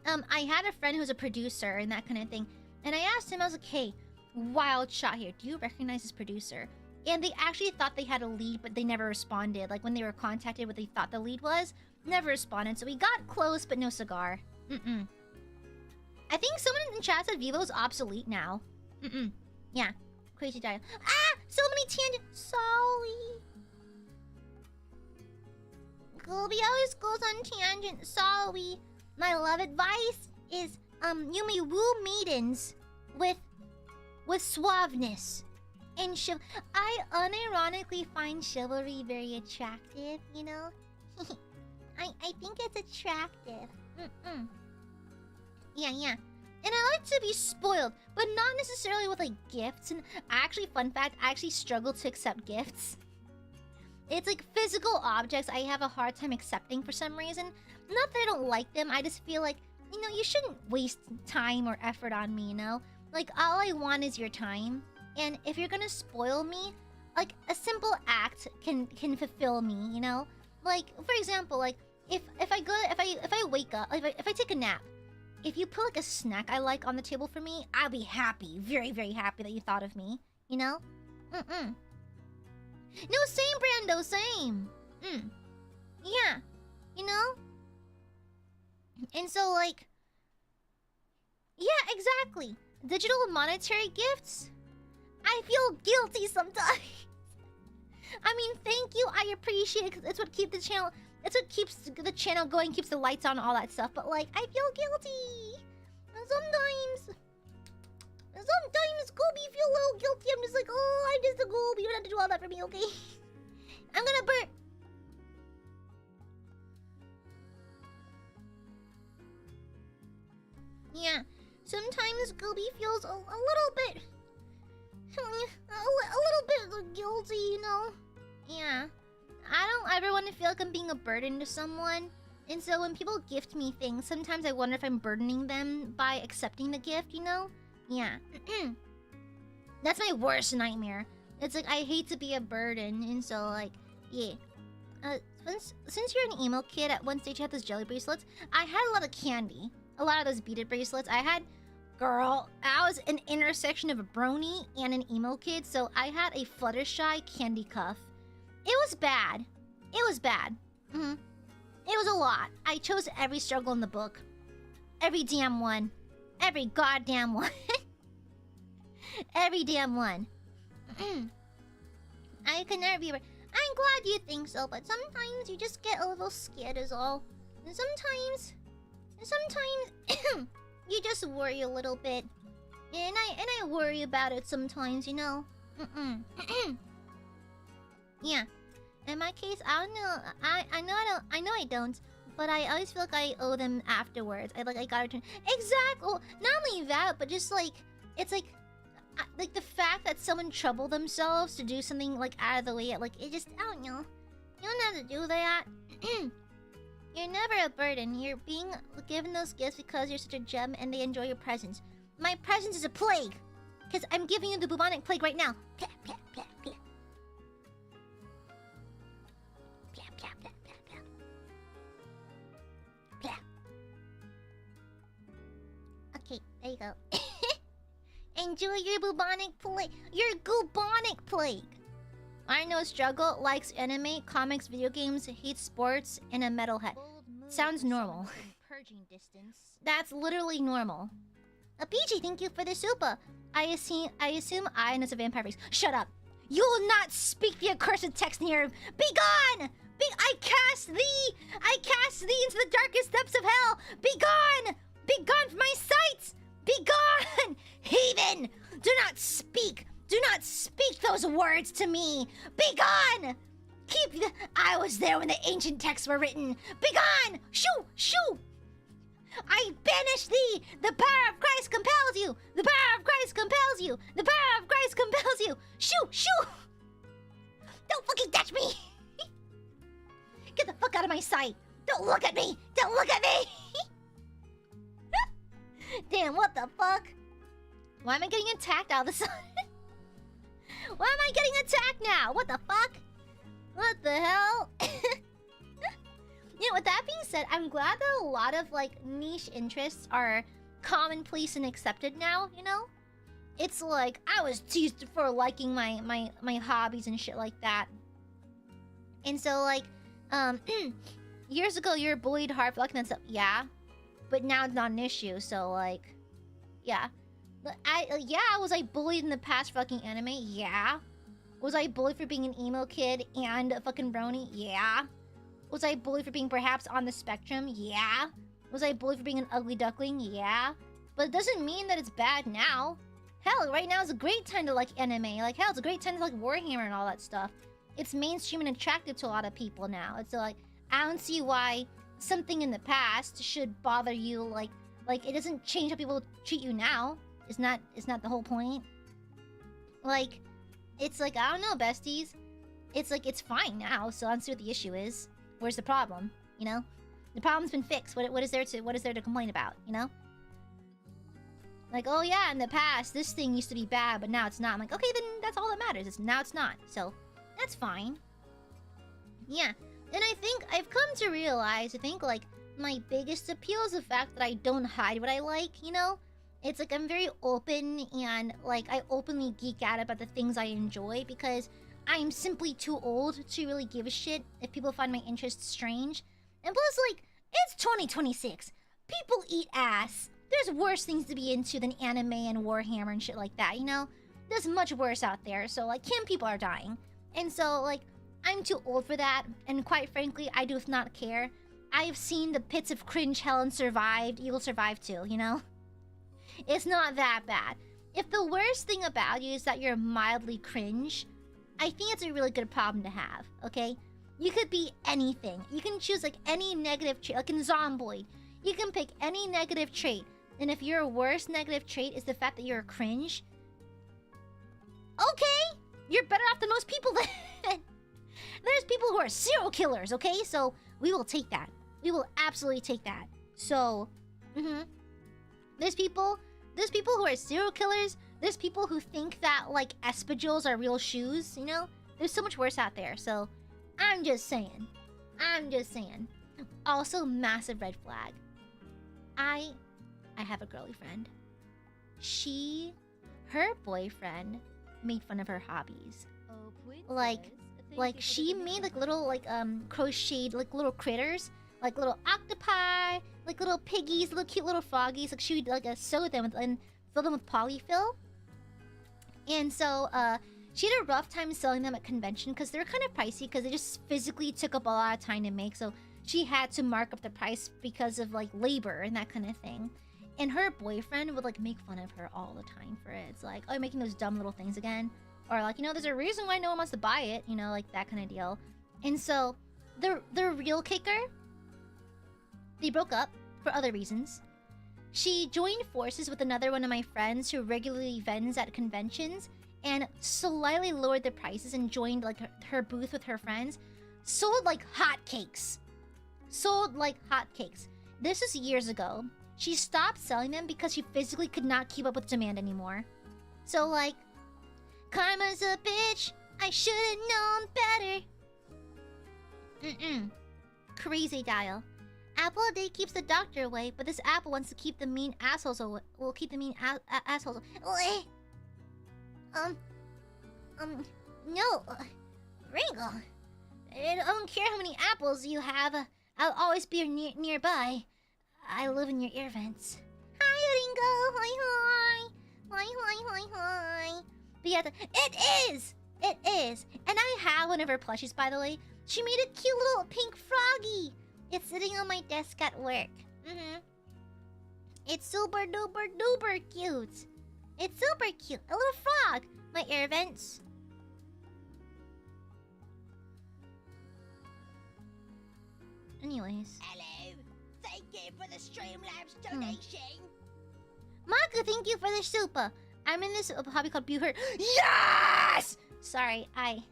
I had a friend who's a producer and that kind of thing. And I asked him, I was like, hey, wild shot here. Do you recognize this producer? And they actually thought they had a lead, but they never responded. Like, when they were contacted what they thought the lead was, never responded. So we got close, but no cigar. I think someone in the chat said Vivo's obsolete now. Yeah. Crazy dial. Ah! So many tangents. Sorry. Gilby always goes on tangents. Sorry. My love advice is, you may woo maidens with suaveness. And I unironically find chivalry very attractive, you know? I think it's attractive. Yeah. And I like to be spoiled, but not necessarily with, like, gifts. And actually, fun fact, I actually struggle to accept gifts. It's like physical objects I have a hard time accepting for some reason. Not that I don't like them, I just feel like, you know, you shouldn't waste time or effort on me, you know? Like, all I want is your time. And if you're gonna spoil me, like, a simple act can fulfill me, you know? Like, for example, like, if I wake up, if I take a nap, if you put, like, a snack I like on the table for me, I'll be happy, very, very happy that you thought of me, you know? No, same, Brando, same. Yeah, you know? And so, like, yeah, exactly. Digital and monetary gifts? I feel guilty sometimes. I mean, thank you. I appreciate it because it's what keeps the channel. It's what keeps the channel going, keeps the lights on, all that stuff. But like, I feel guilty. And sometimes Gobi feel a little guilty. I'm just like, oh, I'm just a Gobi. You don't have to do all that for me, okay? I'm gonna burp. Yeah, sometimes Gobi feels a little bit guilty, you know? Yeah. I don't ever want to feel like I'm being a burden to someone. And so when people gift me things, sometimes I wonder if I'm burdening them by accepting the gift, you know? Yeah. That's my worst nightmare. It's like, I hate to be a burden, and so, like, yeah. Since you're an emo kid, at one stage you had those jelly bracelets. I had a lot of candy. A lot of those beaded bracelets. I had... Girl, I was an intersection of a brony and an emo kid, so I had a Fluttershy candy cuff. It was bad. It was bad. It was a lot. I chose every struggle in the book. Every damn one. Every goddamn one. Every damn one. I could never be... I'm glad you think so, but sometimes you just get a little scared is all. And sometimes... you just worry a little bit. And I worry about it sometimes, you know? Yeah. In my case, I don't know. I know I don't. But I always feel like I owe them afterwards. I gotta return. Exactly. Not only that, but just like it's like the fact that someone troubled themselves to do something like out of the way. Like it just, I don't know. You don't have to do that. You're never a burden. You're being given those gifts because you're such a gem and they enjoy your presence. My presence is a plague. Because I'm giving you the bubonic plague right now. Plah, plah, plah, plah. Plah, plah, plah, plah, plah. Plah. Okay, there you go. Enjoy your bubonic plague. Your bubonic plague. I know struggle, likes anime, comics, video games, hates sports, and a metalhead. Sounds normal. Purging distance. That's literally normal. PG, thank you for the super. I assume I as a vampire race. Shut up. You will not speak the accursed text near. Be gone! I cast thee into the darkest depths of hell. Be gone! Be gone from my sight! Be gone! Heathen! Do not speak! Do not speak those words to me! Be gone! I was there when the ancient texts were written. Be gone! Shoo! Shoo! I banish thee! The power of Christ compels you! The power of Christ compels you! The power of Christ compels you! Shoo! Shoo! Don't fucking touch me! Get the fuck out of my sight! Don't look at me! Don't look at me! Damn, what the fuck? Why am I getting attacked all of a sudden? Why am I getting attacked now? What the fuck? What the hell? You know, with that being said, I'm glad that a lot of, like, niche interests are commonplace and accepted now, you know? It's like, I was teased for liking my hobbies and shit like that. And so, like, years ago, you were bullied hard for liking that stuff. Yeah. But now it's not an issue, so, like, yeah. Was I bullied in the past for fucking anime? Yeah. Was I bullied for being an emo kid and a fucking brony? Yeah. Was I bullied for being perhaps on the spectrum? Yeah. Was I bullied for being an ugly duckling? Yeah. But it doesn't mean that it's bad now. Hell, right now is a great time to like anime. Like, hell, it's a great time to like Warhammer and all that stuff. It's mainstream and attractive to a lot of people now. It's like, I don't see why something in the past should bother you. Like it doesn't change how people treat you now. It's not the whole point. Like, it's like, I don't know, besties. It's like, it's fine now, so I don't see what the issue is. Where's the problem? You know? The problem's been fixed. What is there to complain about, you know? Like, oh yeah, in the past, this thing used to be bad, but now it's not. I'm like, okay, then that's all that matters. Now it's not. So, that's fine. Yeah. And I think I've come to realize, like, my biggest appeal is the fact that I don't hide what I like, you know? It's like I'm very open and, like, I openly geek out about the things I enjoy because I'm simply too old to really give a shit if people find my interests strange. And plus, like, it's 2026. People eat ass. There's worse things to be into than anime and Warhammer and shit like that, you know? There's much worse out there, so, like, people are dying. And so, like, I'm too old for that, and quite frankly, I do not care. I've seen the pits of cringe hell and survived. You'll survive too, you know? It's not that bad. If the worst thing about you is that you're mildly cringe, I think it's a really good problem to have, okay? You could be anything. You can choose, like, any negative trait, like in Zomboid. You can pick any negative trait. And if your worst negative trait is the fact that you're cringe, okay, you're better off than most people then. There's people who are serial killers, okay? So we will take that. we will absolutely take that. So, there's people who are serial killers. There's people who think that like espadrilles are real shoes. You know, there's so much worse out there. So, I'm just saying. Also, massive red flag. I have a girly friend. Her boyfriend made fun of her hobbies. Like she made like little like crocheted like little critters, like little octopi, like little piggies, little cute little froggies. Like she would like sew them and fill them with polyfill. And so she had a rough time selling them at convention because they were kind of pricey because they just physically took up a lot of time to make. So she had to mark up the price because of like labor and that kind of thing. And her boyfriend would like make fun of her all the time for it. It's like, oh, you're making those dumb little things again. Or like, you know, there's a reason why no one wants to buy it. You know, like that kind of deal. And so the real kicker, they broke up for other reasons. She joined forces with another one of my friends who regularly vends at conventions and slightly lowered the prices and joined like her booth with her friends. Sold like hotcakes. This was years ago. She stopped selling them because she physically could not keep up with demand anymore. So like, karma's a bitch. I should've known better. Crazy dial. Apple a day keeps the doctor away, but this apple wants to keep the mean assholes away. Will keep the mean assholes away. No. Ringo. I don't care how many apples you have. I'll always be nearby. I live in your ear vents. Hi, Ringo. Hi. But yeah, it is. And I have one of her plushies, by the way. She made a cute little pink froggy. It's sitting on my desk at work. It's super duper cute. It's super cute. A little frog. My ear vents. Anyways. Hello. Thank you for the Streamlabs donation. Maku, thank you for the super. I'm in this hobby called Buhurt. Yes! Sorry, I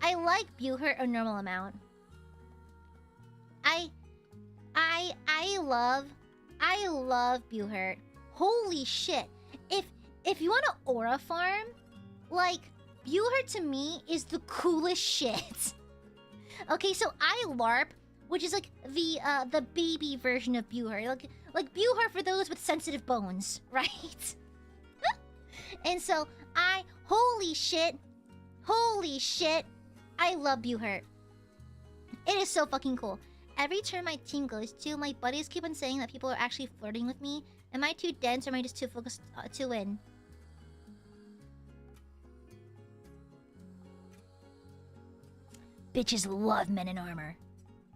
like Buhurt a normal amount. I love Buhurt. Holy shit. If you want an aura farm, like Buhurt to me is the coolest shit. Okay, so I LARP, which is like the baby version of Buhurt. Like Buhurt for those with sensitive bones, right? And so holy shit, I love Buhurt. It is so fucking cool. Every turn my team goes to, my buddies keep on saying that people are actually flirting with me. Am I too dense or am I just too focused to win? Bitches love men in armor.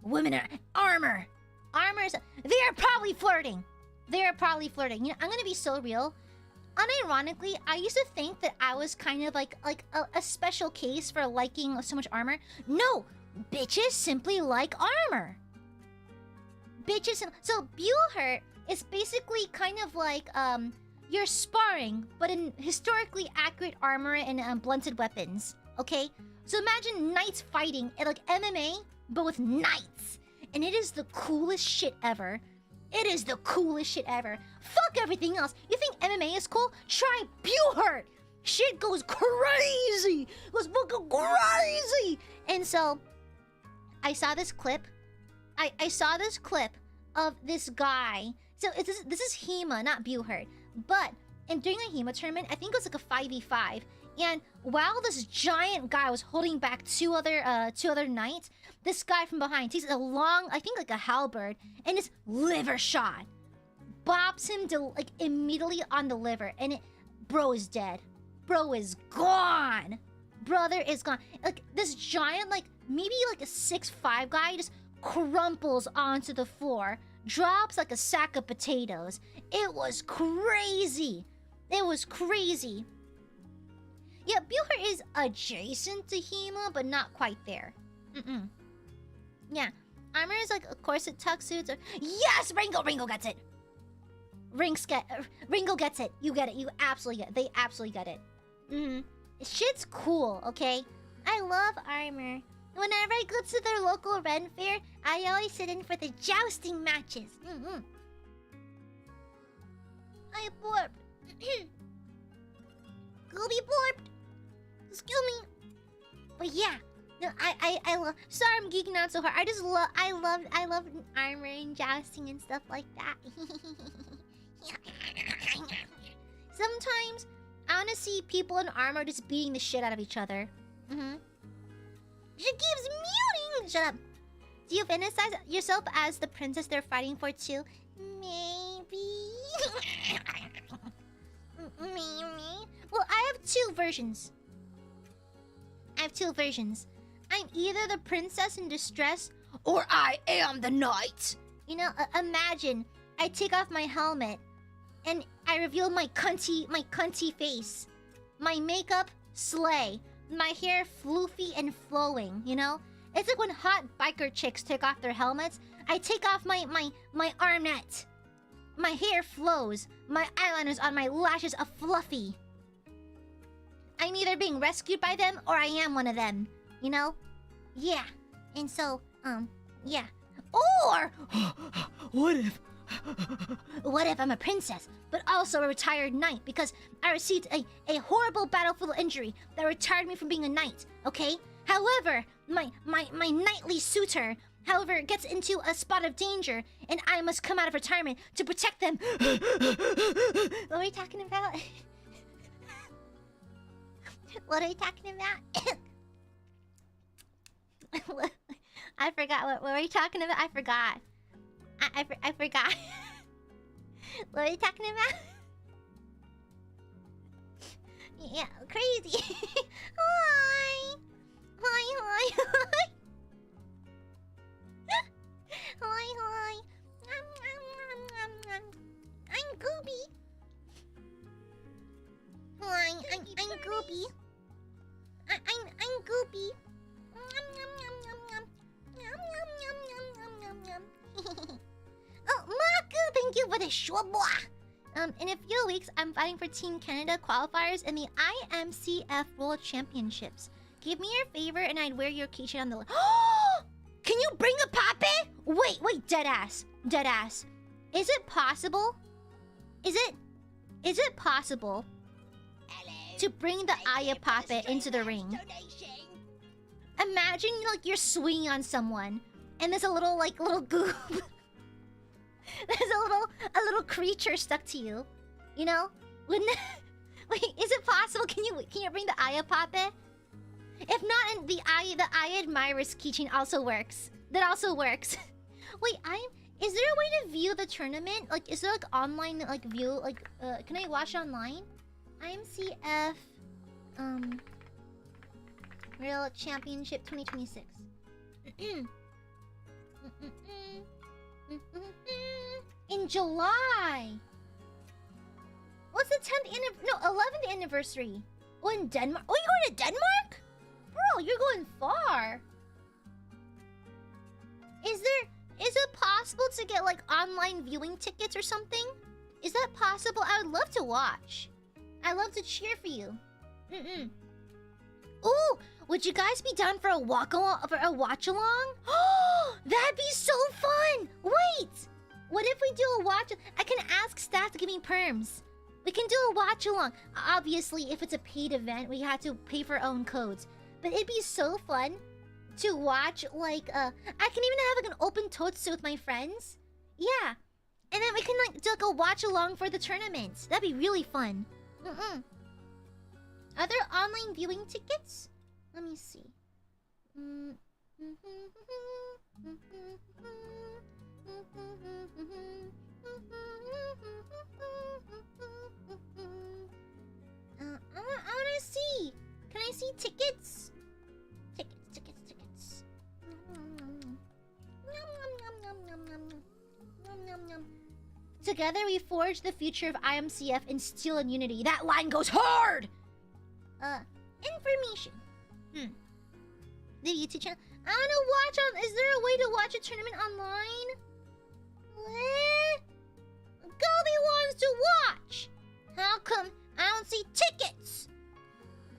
Women are armor. Armors. They are probably flirting. You know, I'm gonna be so real. Unironically, I used to think that I was kind of like a special case for liking so much armor. No, bitches simply like armor. So Buhurt is basically kind of like you're sparring, but in historically accurate armor and blunted weapons. Okay, so imagine knights fighting at like MMA, but with knights, and it is the coolest shit ever. Fuck everything else. You think MMA is cool? Try Buhurt. Shit goes crazy. And so, I saw this clip. I saw this clip of this guy. So this is HEMA, not Buhurt. But during a HEMA tournament, I think it was like a 5v5. And while this giant guy was holding back two other knights, this guy from behind takes a long, I think like a halberd, and his liver shot bops him to like immediately on the liver, and bro is dead. Bro is gone. Brother is gone. Like this giant, like maybe like a 6'5" guy just crumples onto the floor, drops like a sack of potatoes. It was crazy. Yeah, Buhurt is adjacent to HEMA, but not quite there. Yeah, armor is like a corset tuck suits. Yes, Ringo gets it. Ringo gets it. You get it. You absolutely get it. They absolutely get it. Shit's cool, okay? I love armor. Whenever I go to their local Ren fair, I always sit in for the jousting matches. I burped. Gooby burped. Excuse me. But yeah, no, I love. Sorry, I'm geeking out so hard. I love armor and jousting and stuff like that. Sometimes I wanna see people in armor just beating the shit out of each other. She keeps muting. Shut up. Do you fantasize yourself as the princess they're fighting for too? Maybe. Maybe. Well, I have two versions. I'm either the princess in distress, or I am the knight. You know, imagine I take off my helmet, and I reveal my cunty face. My makeup, slay. My hair, floofy and flowing, you know? It's like when hot biker chicks take off their helmets. I take off my armnet. My hair flows. My eyeliner's on my lashes are fluffy. I'm either being rescued by them or I am one of them. You know? Yeah. And so, yeah. Or what if I'm a princess, but also a retired knight because I received a horrible battlefield injury that retired me from being a knight, okay? However, my knightly suitor, however, gets into a spot of danger and I must come out of retirement to protect them. What are we talking about? What are we talking about? I forgot. What were we talking about? I forgot. I forgot. What are we talking about? Yeah, crazy. Hi. Hi. Hi. I'm Gooby. Hi, I'm Gooby. I'm Gooby. Oh, Maku, thank you for the shwabwa. In a few weeks, I'm fighting for Team Canada qualifiers in the IMCF World Championships. Give me your favor and I'd wear your keychain on the... Can you bring a puppet? Wait, deadass. Is it possible? Is it possible to bring the Aya puppet into the ring? Imagine like you're swinging on someone and there's a little goob. There's a little creature stuck to you. You know? Wait, is it possible? Can you bring the Aya puppet? If not, and the Aiadmirers keychain also works. That also works. Wait, is there a way to view the tournament? Like, is there like online view? Like, can I watch online? IMCF Real Championship 2026. In July. What's the 11th anniversary? Oh, in Denmark. Oh, you going to Denmark? Bro, you're going far. Is it possible to get like online viewing tickets or something? Is that possible? I would love to watch. I love to cheer for you. Ooh, would you guys be down for a watch along? Oh, that'd be so fun. Wait, what if we do a watch? I can ask staff to give me perms. We can do a watch along. Obviously, if it's a paid event, we have to pay for our own codes. But it'd be so fun to watch, like, I can even have like an open totsu with my friends. Yeah. And then we can like do like a watch along for the tournaments. That'd be really fun. Are there online viewing tickets? Let me see. I wanna see. Can I see tickets? Tickets. Together we forge the future of IMCF in steel and unity. That line goes hard! Information. The YouTube channel. I wanna watch on... Is there a way to watch a tournament online? What? Goldie wants to watch! How come I don't see tickets?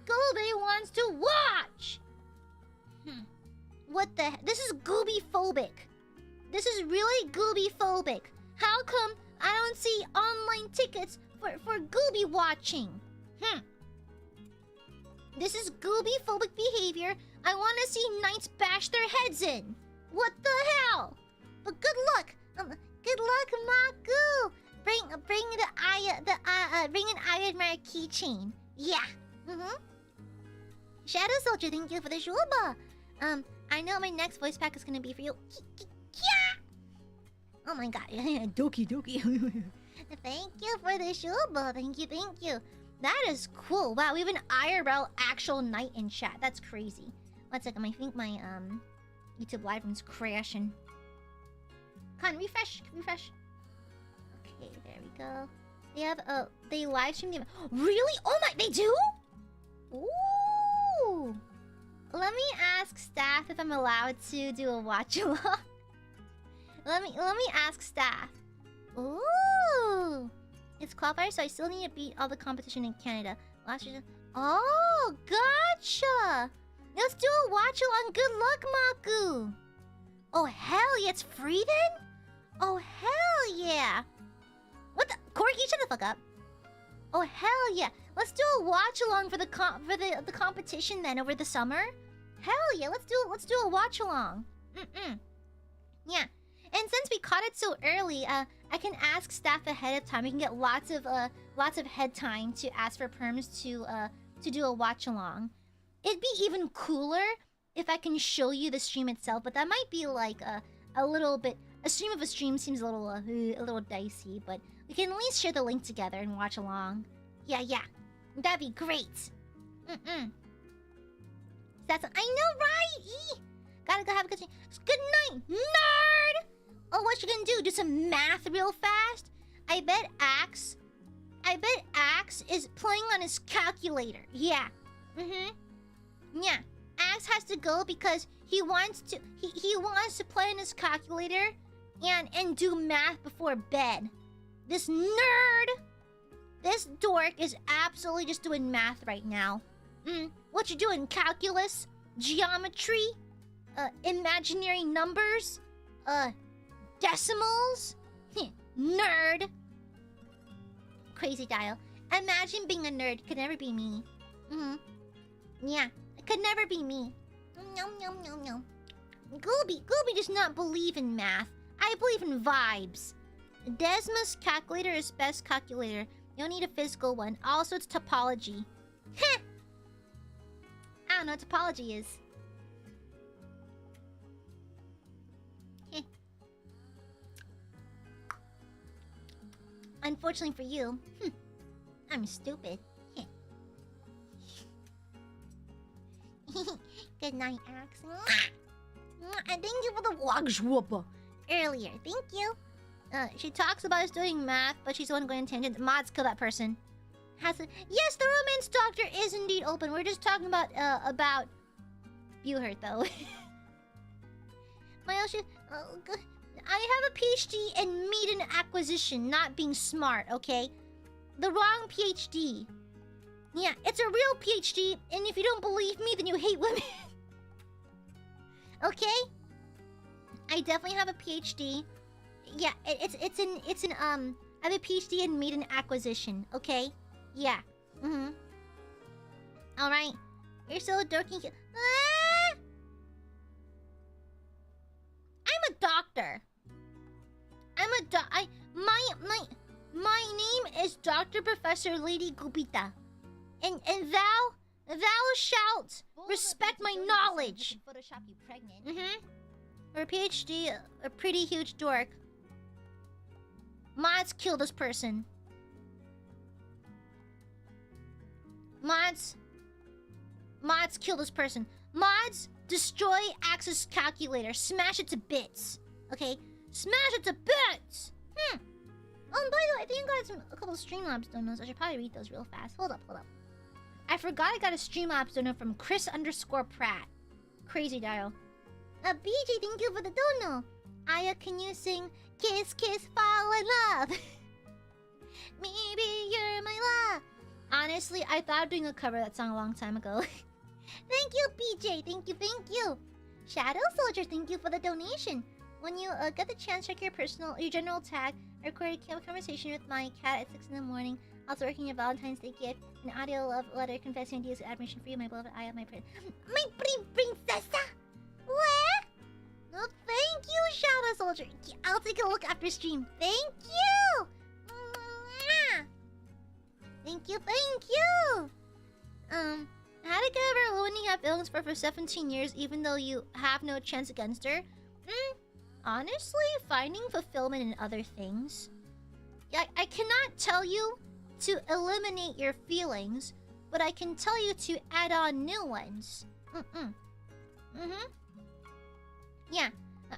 Goldie wants to watch! What the heck? This is Gooby-phobic. This is really Gooby phobic. How come I don't see online tickets for Gooby watching? This is Gooby phobic behavior. I want to see knights bash their heads in. What the hell? But good luck. Good luck, Maku. Bring an Aiadmire keychain. Yeah. Shadow Soldier, thank you for the shuba. I know my next voice pack is gonna be for you. Oh my god. Doki doki. Thank you for the shuba. Thank you. That is cool. Wow, we have an IRL actual night in chat. That's crazy. One second, I think my YouTube live room's crashing. Come on, refresh. Okay, there we go. They have they live stream the... Really? Oh my, they do? Ooh. Let me ask staff if I'm allowed to do a watch along. Let me ask staff. Ooh. It's qualifier, so I still need to beat all the competition in Canada. Last year. Oh, gotcha. Let's do a watch along. Good luck, Maku. Oh hell yeah, it's free then? Oh hell yeah. What the Corky, shut the fuck up. Oh hell yeah. Let's do a watch along for the competition then over the summer. Hell yeah, let's do a watch along. Yeah. And since we caught it so early, I can ask staff ahead of time. We can get lots of head time to ask for perms to do a watch along. It'd be even cooler if I can show you the stream itself, but that might be like a little bit. A stream of a stream seems a little dicey, but we can at least share the link together and watch along. Yeah, that'd be great. That's I know, right? Gotta go have a good stream. Good night, nerd. Oh, what you gonna do? Do some math real fast? I bet Axe is playing on his calculator. Yeah. Yeah. Axe has to go because he wants to play on his calculator and do math before bed. This nerd, this dork is absolutely just doing math right now. What you doing? Calculus, geometry, imaginary numbers, decimals? Nerd. Crazy dial. Imagine being a nerd. Could never be me. Yeah, it could never be me. Nom. Gooby does not believe in math. I believe in vibes. Desma's calculator is best calculator. You don't need a physical one. Also, it's topology. Heh. I don't know what topology is. Heh. Unfortunately for you, I'm stupid. Heh. Good night, Axe. And thank you for the vlog earlier. Thank you. She talks about us doing math, but she's the one going on tangent. Mods, kill that person. Yes, the romance doctor is indeed open. We're just talking about Buhurt, though. I have a PhD in meat acquisition, not being smart, okay? The wrong PhD. Yeah, it's a real PhD, and if you don't believe me, then you hate women. Okay? I definitely have a PhD. Yeah, I have a PhD in meat acquisition, okay? Yeah. Alright. You're so dorky. I'm a doctor. My name is Dr. Professor Lady Gupita. And thou shalt respect my knowledge. Photoshop you pregnant. Her PhD, a pretty huge dork. Mods, kill this person. Mods, kill this person. Mods, destroy Axe's calculator. Smash it to bits. Okay? Smash it to bits! Oh, by the way, I think I got a couple of Streamlabs donos. I should probably read those real fast. Hold up. I forgot I got a Streamlabs dono from Chris_Pratt. Crazy dial. BJ, thank you for the dono. Aya, can you sing Kiss, Kiss, Fall in Love? Maybe you're my love. Honestly, I thought of doing a cover of that song a long time ago. Thank you, BJ. Thank you. Shadow Soldier, thank you for the donation. When you get the chance, check your general tag. I recorded a conversation with my cat at 6 in the morning. Also working your Valentine's Day gift, an audio love letter confessing ideas of admiration for you, my beloved Aya, my prince. My princessa! What? No, thank you, Shadow Soldier. I'll take a look after stream. Thank you! Mwah. Thank you, thank you! How to get over a woman you have feelings for 17 years even though you have no chance against her? Honestly, finding fulfillment in other things. I cannot tell you to eliminate your feelings, but I can tell you to add on new ones. Yeah,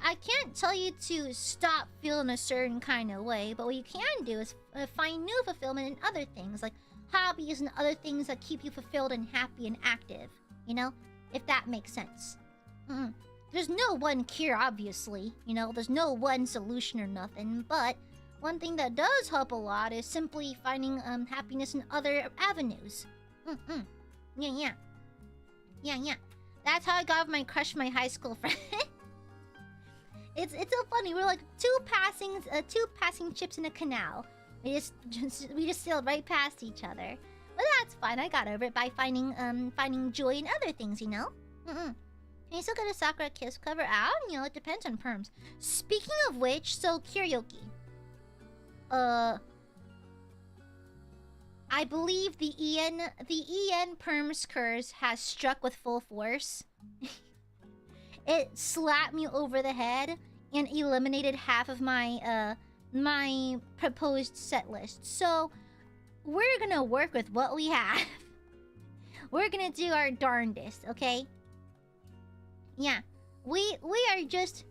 I can't tell you to stop feeling a certain kind of way, but what you can do is find new fulfillment in other things, like hobbies and other things that keep you fulfilled and happy and active. You know, if that makes sense. There's no one cure, obviously. You know, there's no one solution or nothing, but one thing that does help a lot is simply finding happiness in other avenues. Yeah. That's how I got my crush, my high school friend. It's so funny. We're like two passing ships in a canal. We just sailed right past each other. But that's fine. I got over it by finding joy in other things, you know. Can you still get a Sakura Kiss cover out? You know, it depends on perms. Speaking of which, so karaoke. I believe the EN perms curse has struck with full force. It slapped me over the head and eliminated half of my my proposed set list. So we're gonna work with what we have. We're gonna do our darndest, okay? Yeah, we are just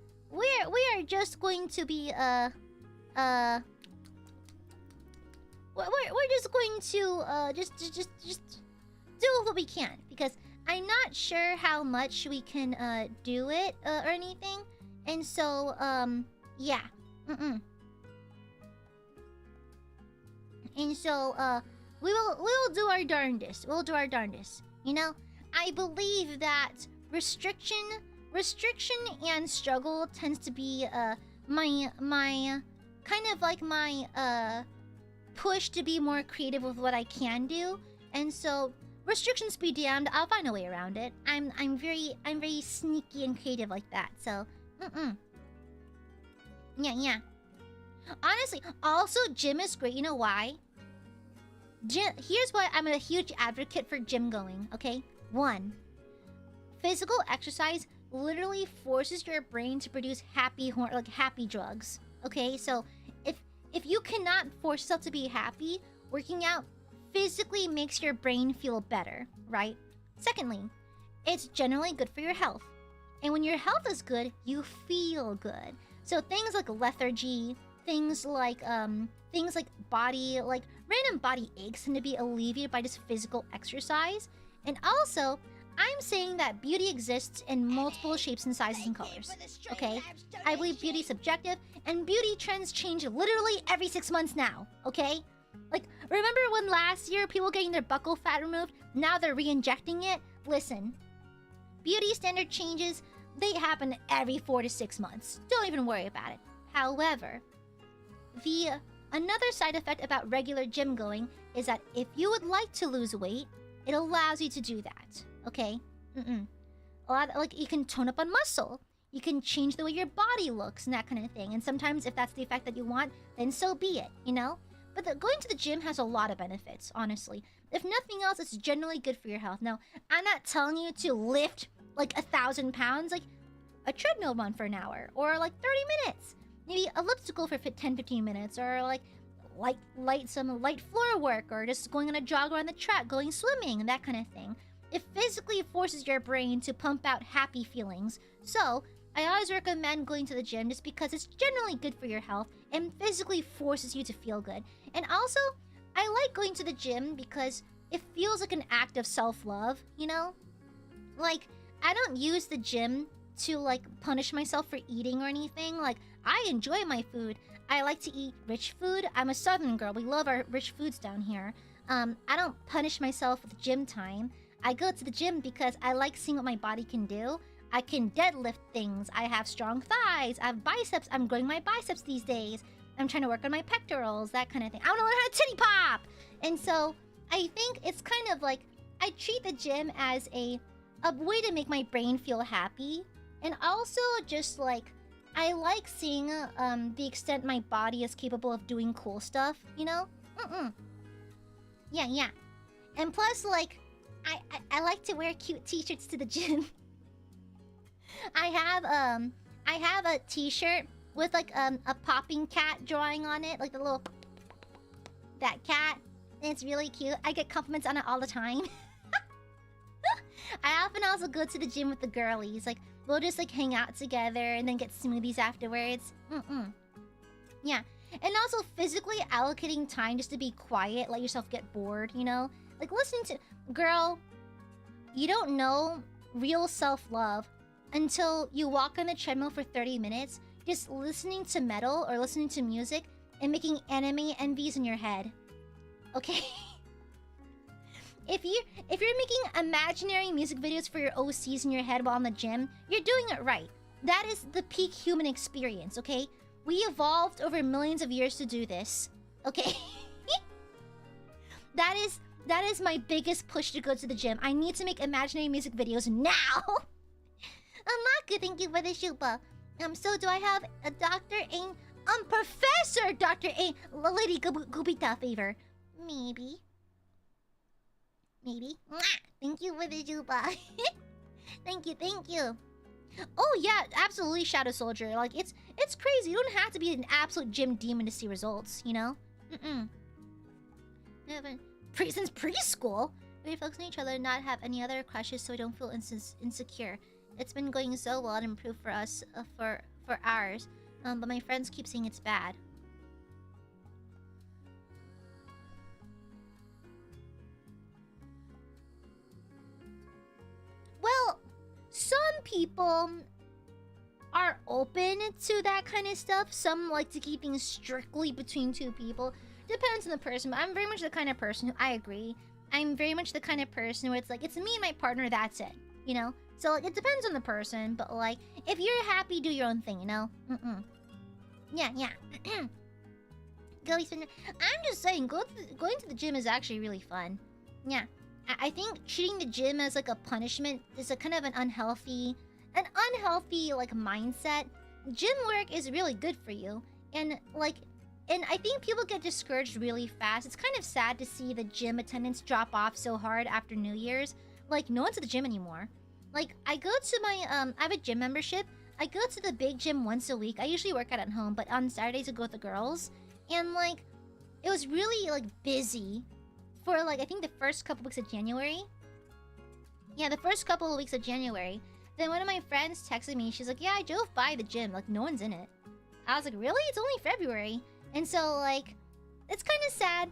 going to be we're just going to just do what we can, because I'm not sure how much we can do it or anything, and so yeah, and so we will do our darndest. We'll do our darndest. You know, I believe that restriction and struggle tends to be my kind of like my push to be more creative with what I can do. And so restrictions be damned, I'll find a way around it. I'm very sneaky and creative like that. So yeah. Honestly, also gym is great. You know why? Here's why I'm a huge advocate for gym going, okay? 1, physical exercise literally forces your brain to produce happy drugs. Okay, so if you cannot force yourself to be happy, working out physically makes your brain feel better, right? Secondly, it's generally good for your health. And when your health is good, you feel good. So things like lethargy, things like body, like random body aches tend to be alleviated by just physical exercise. And also, I'm saying that beauty exists in multiple shapes and sizes and colors, okay? I believe beauty is subjective, and beauty trends change literally every 6 months now, okay? Like, remember when last year people getting their buccal fat removed? Now they're re-injecting it? Listen, beauty standard changes, they happen every 4 to 6 months. Don't even worry about it. However, another side effect about regular gym going is that if you would like to lose weight, it allows you to do that. Okay? A lot, like, you can tone up on muscle. You can change the way your body looks and that kind of thing. And sometimes if that's the effect that you want, then so be it, you know? But going to the gym has a lot of benefits, honestly. If nothing else, it's generally good for your health. Now, I'm not telling you to lift, like, 1,000 pounds. Like, a treadmill run for an hour. Or, like, 30 minutes. Maybe elliptical for 10-15 minutes. Or, like, some light floor work. Or just going on a jog around the track, going swimming, that kind of thing. It physically forces your brain to pump out happy feelings. So, I always recommend going to the gym just because it's generally good for your health and physically forces you to feel good. And also, I like going to the gym because it feels like an act of self-love, you know? Like, I don't use the gym to, like, punish myself for eating or anything. Like, I enjoy my food. I like to eat rich food. I'm a southern girl. We love our rich foods down here. I don't punish myself with gym time. I go to the gym because I like seeing what my body can do. I can deadlift things. I have strong thighs. I have biceps. I'm growing my biceps these days. I'm trying to work on my pectorals, that kind of thing. I want to learn how to titty pop. And so I think it's kind of like I treat the gym as a way to make my brain feel happy. And also just like I like seeing the extent my body is capable of doing cool stuff, you know? Yeah. And plus, like, I like to wear cute t-shirts to the gym. I have a t-shirt with like a popping cat drawing on it, like the little that cat. And it's really cute. I get compliments on it all the time. I often also go to the gym with the girlies. Like, we'll just like hang out together and then get smoothies afterwards. Yeah. And also physically allocating time just to be quiet, let yourself get bored, you know? Like listening to... Girl, you don't know real self-love until you walk on the treadmill for 30 minutes just listening to metal or listening to music and making anime envies in your head. Okay? If you're making imaginary music videos for your OCs in your head while in the gym, you're doing it right. That is the peak human experience, okay? We evolved over millions of years to do this, okay? That is my biggest push to go to the gym. I need to make imaginary music videos now. Amaka, thank you for the shupa. So do I have a Dr. A... Professor Dr. A... Lady Gubita favor? Maybe. Mwah! Thank you for the shupa. Thank you. Oh yeah, absolutely, Shadow Soldier. Like, it's crazy. You don't have to be an absolute gym demon to see results, you know? Since preschool, we focus on each other and not have any other crushes so we don't feel insecure. It's been going so well and improved for us for ours. But my friends keep saying it's bad. Well, some people are open to that kind of stuff. Some like to keep things strictly between two people. Depends on the person, but I'm very much the kind of person who... I agree. I'm very much the kind of person where it's like, it's me and my partner, that's it. You know? So, like, it depends on the person, but, like, if you're happy, do your own thing, you know? Yeah. I'm just saying, going to the gym is actually really fun. Yeah. I think treating the gym as, like, a punishment is a kind of an unhealthy, like, mindset. Gym work is really good for you. And, like... And I think people get discouraged really fast. It's kind of sad to see the gym attendance drop off so hard after New Year's. Like, no one's at the gym anymore. Like, I go to my, I have a gym membership. I go to the big gym once a week. I usually work out at home, but on Saturdays I go with the girls. And, like, it was really, like, busy for, like, I think the first couple weeks of January. Yeah, the first couple of weeks of January. Then one of my friends texted me. She's like, yeah, I drove by the gym. Like, no one's in it. I was like, really? It's only February. And so, like, it's kind of sad.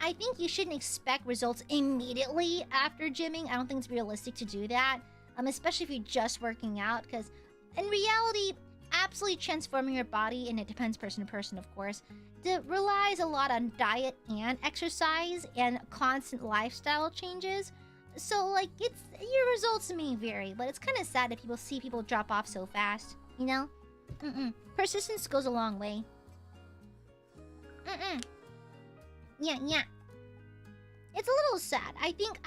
I think you shouldn't expect results immediately after gymming. I don't think it's realistic to do that. Especially if you're just working out. Because, in reality, absolutely transforming your body, and it depends person to person, of course, relies a lot on diet and exercise and constant lifestyle changes. So, like, your results may vary. But it's kind of sad if people see people drop off so fast. You know? Persistence goes a long way. Yeah. It's a little sad. I think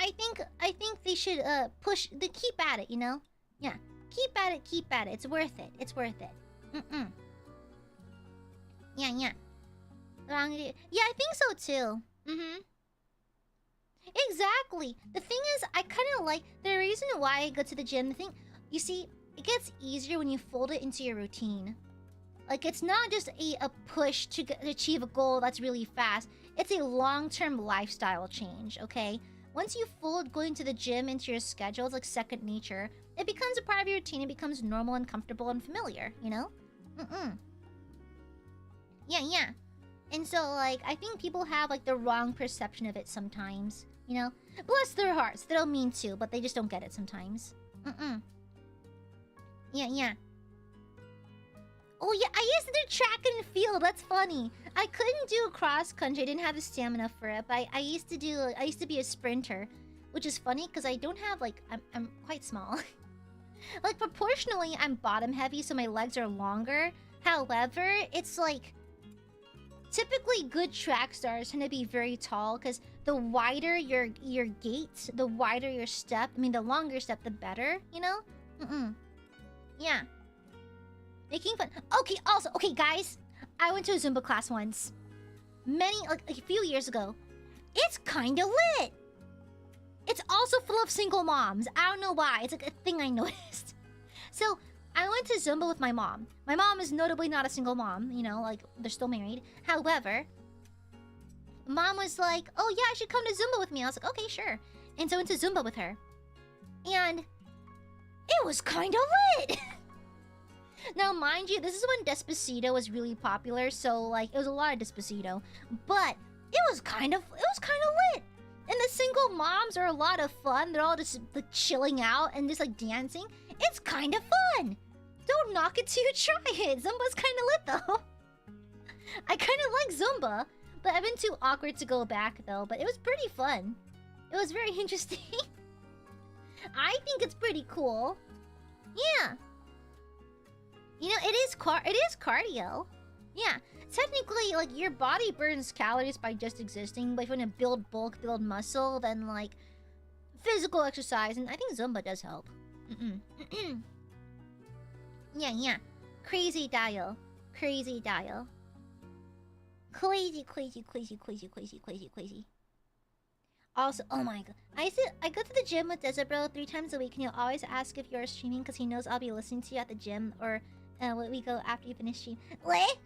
they should keep at it, you know? Yeah. Keep at it. It's worth it. Yeah. Yeah, I think so too. Exactly. The thing is, I kind of like the reason why I go to the gym. The thing, you see, it gets easier when you fold it into your routine. Like, it's not just a push to achieve a goal that's really fast. It's a long-term lifestyle change, okay? Once you fold going to the gym into your schedule, it's like second nature. It becomes a part of your routine. It becomes normal and comfortable and familiar, you know? Yeah. And so, like, I think people have, like, the wrong perception of it sometimes, you know? Bless their hearts. They don't mean to, but they just don't get it sometimes. Yeah. Oh yeah, I used to do track and field. That's funny. I couldn't do cross country. I didn't have the stamina for it. But I used to be a sprinter, which is funny because I don't have, like, I'm quite small. Like, proportionally, I'm bottom heavy, so my legs are longer. However, it's like... Typically, good track stars tend to be very tall, because the wider your gait, the wider your step, I mean, the longer step, the better, you know? Yeah. Making fun. Okay, also, okay, guys. I went to a Zumba class once. Like a few years ago. It's kinda lit. It's also full of single moms. I don't know why. It's like a thing I noticed. So, I went to Zumba with my mom. My mom is notably not a single mom, you know, like, they're still married. However, mom was like, oh yeah, I should come to Zumba with me. I was like, okay, sure. And so I went to Zumba with her. And it was kinda lit. Now, mind you, this is when Despacito was really popular, so, like, it was a lot of Despacito. But it was kind of lit. And the single moms are a lot of fun. They're all just, like, chilling out and just, like, dancing. It's kind of fun. Don't knock it till you try it. Zumba's kind of lit, though. I kind of like Zumba, but I've been too awkward to go back, though. But it was pretty fun. It was very interesting. I think it's pretty cool. Yeah. You know, it is cardio. Yeah. Technically, like, your body burns calories by just existing, but if you want to build bulk, build muscle, then, like, physical exercise, and I think Zumba does help. Yeah. Crazy dial. Crazy dial. Crazy. Also, oh my god. I go to the gym with Desabro 3 times a week, and he'll always ask if you're streaming because he knows I'll be listening to you at the gym, or we go after you finish stream. What?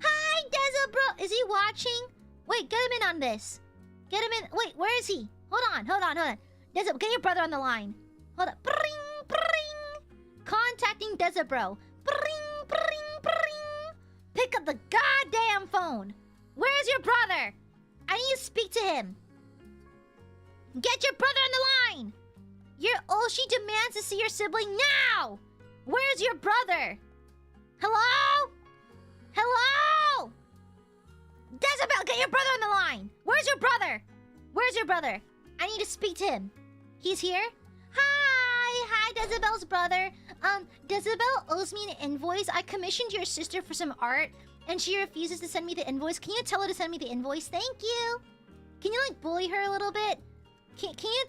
Hi, Desabro! Is he watching? Wait, get him in on this. Get him in. Wait, where is he? Hold on. Desabro, get your brother on the line. Hold up. Bring. Contacting Desabro. Bring. Pick up the goddamn phone. Where's your brother? I need to speak to him. Get your brother on the line. She demands to see your sibling now. Where's your brother? Hello? Desabel, get your brother on the line. Where's your brother? I need to speak to him. He's here? Hi, Desabel's brother. Desabel owes me an invoice. I commissioned your sister for some art, and she refuses to send me the invoice. Can you tell her to send me the invoice? Thank you. Can you, like, bully her a little bit? Can you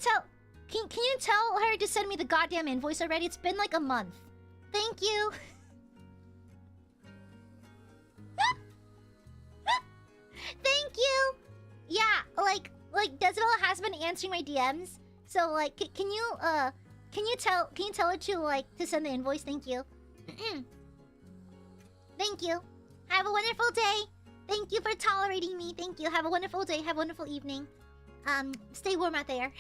tell her to send me the goddamn invoice already? It's been like a month. Thank you. Thank you. Yeah, like Desabel has been answering my DMs. So, like, can you tell her to, like, to send the invoice? Thank you. Thank you. Have a wonderful day. Thank you for tolerating me. Thank you. Have a wonderful day. Have a wonderful evening. Stay warm out there.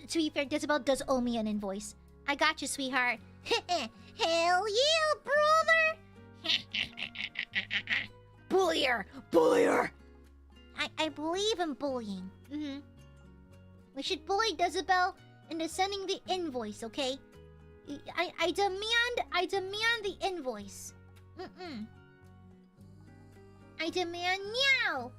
To be fair, Desabel does owe me an invoice. I got you, sweetheart. Hell yeah, brother! Bullier! I believe in bullying. We should bully Desabel into sending the invoice, okay? I demand the invoice. I demand meow.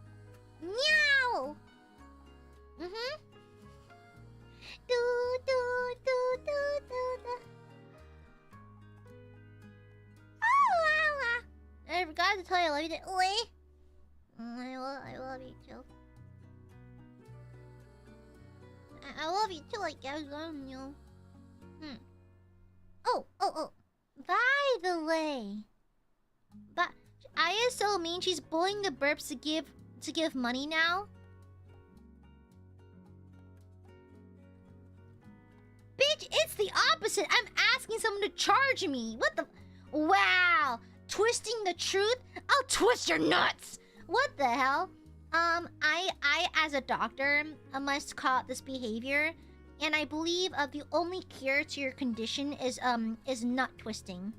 I forgot to tell you I love you. I love you too. I love you too, like I was on you. Oh. By the way, but Aya is so mean. She's bullying the burps to give money now. Bitch, it's the opposite. I'm asking someone to charge me. What the? Wow. Twisting the truth? I'll twist your nuts. What the hell? I as a doctor must call out this behavior, and I believe the only cure to your condition is nut twisting.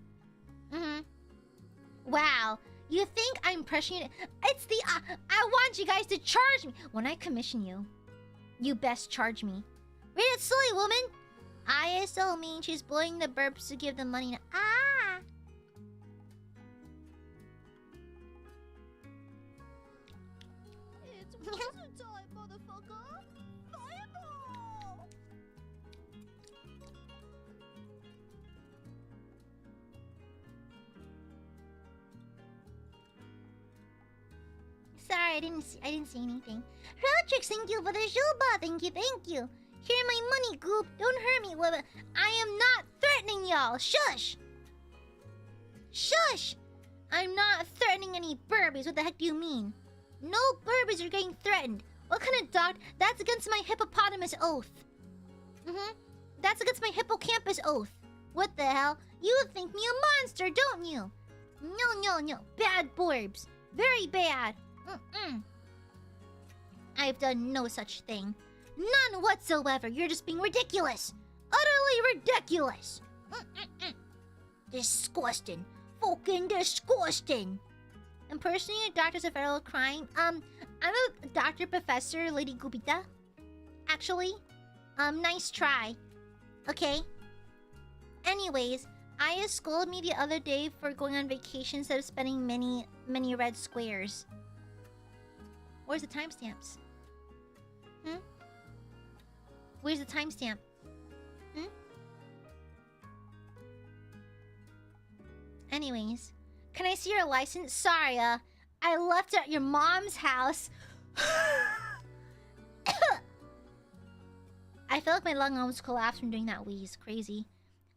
Wow. You think I'm pressuring it? It's the I want you guys to charge me. When I commission you, you best charge me. Read it slowly, woman. I is so mean. She's bullying the burps to give them money now. It's time, motherfucker. sorry, I didn't see anything. Rodrix, thank you for the Shuba. Thank you. Here my money, Goop. Don't hurt me. I am not threatening y'all. Shush. I'm not threatening any Burbies. What the heck do you mean? No Burbies are getting threatened. What kind of dog? That's against my hippopotamus oath. That's against my hippocampus oath. What the hell? You think me a monster, don't you? No. Bad Borbs. Very bad. I've done no such thing. None whatsoever. You're just being ridiculous. Utterly ridiculous. Disgusting. Fucking disgusting. Impersonating a doctor is a federal crime. I'm a doctor professor, Lady Gupita. Actually, nice try. Okay. Anyways, Aya scolded me the other day for going on vacation instead of spending many red squares. Where's the timestamps? Where's the timestamp? Anyways, can I see your license? Sorry, I left it at your mom's house. I feel like my lung almost collapsed from doing that wheeze. Crazy.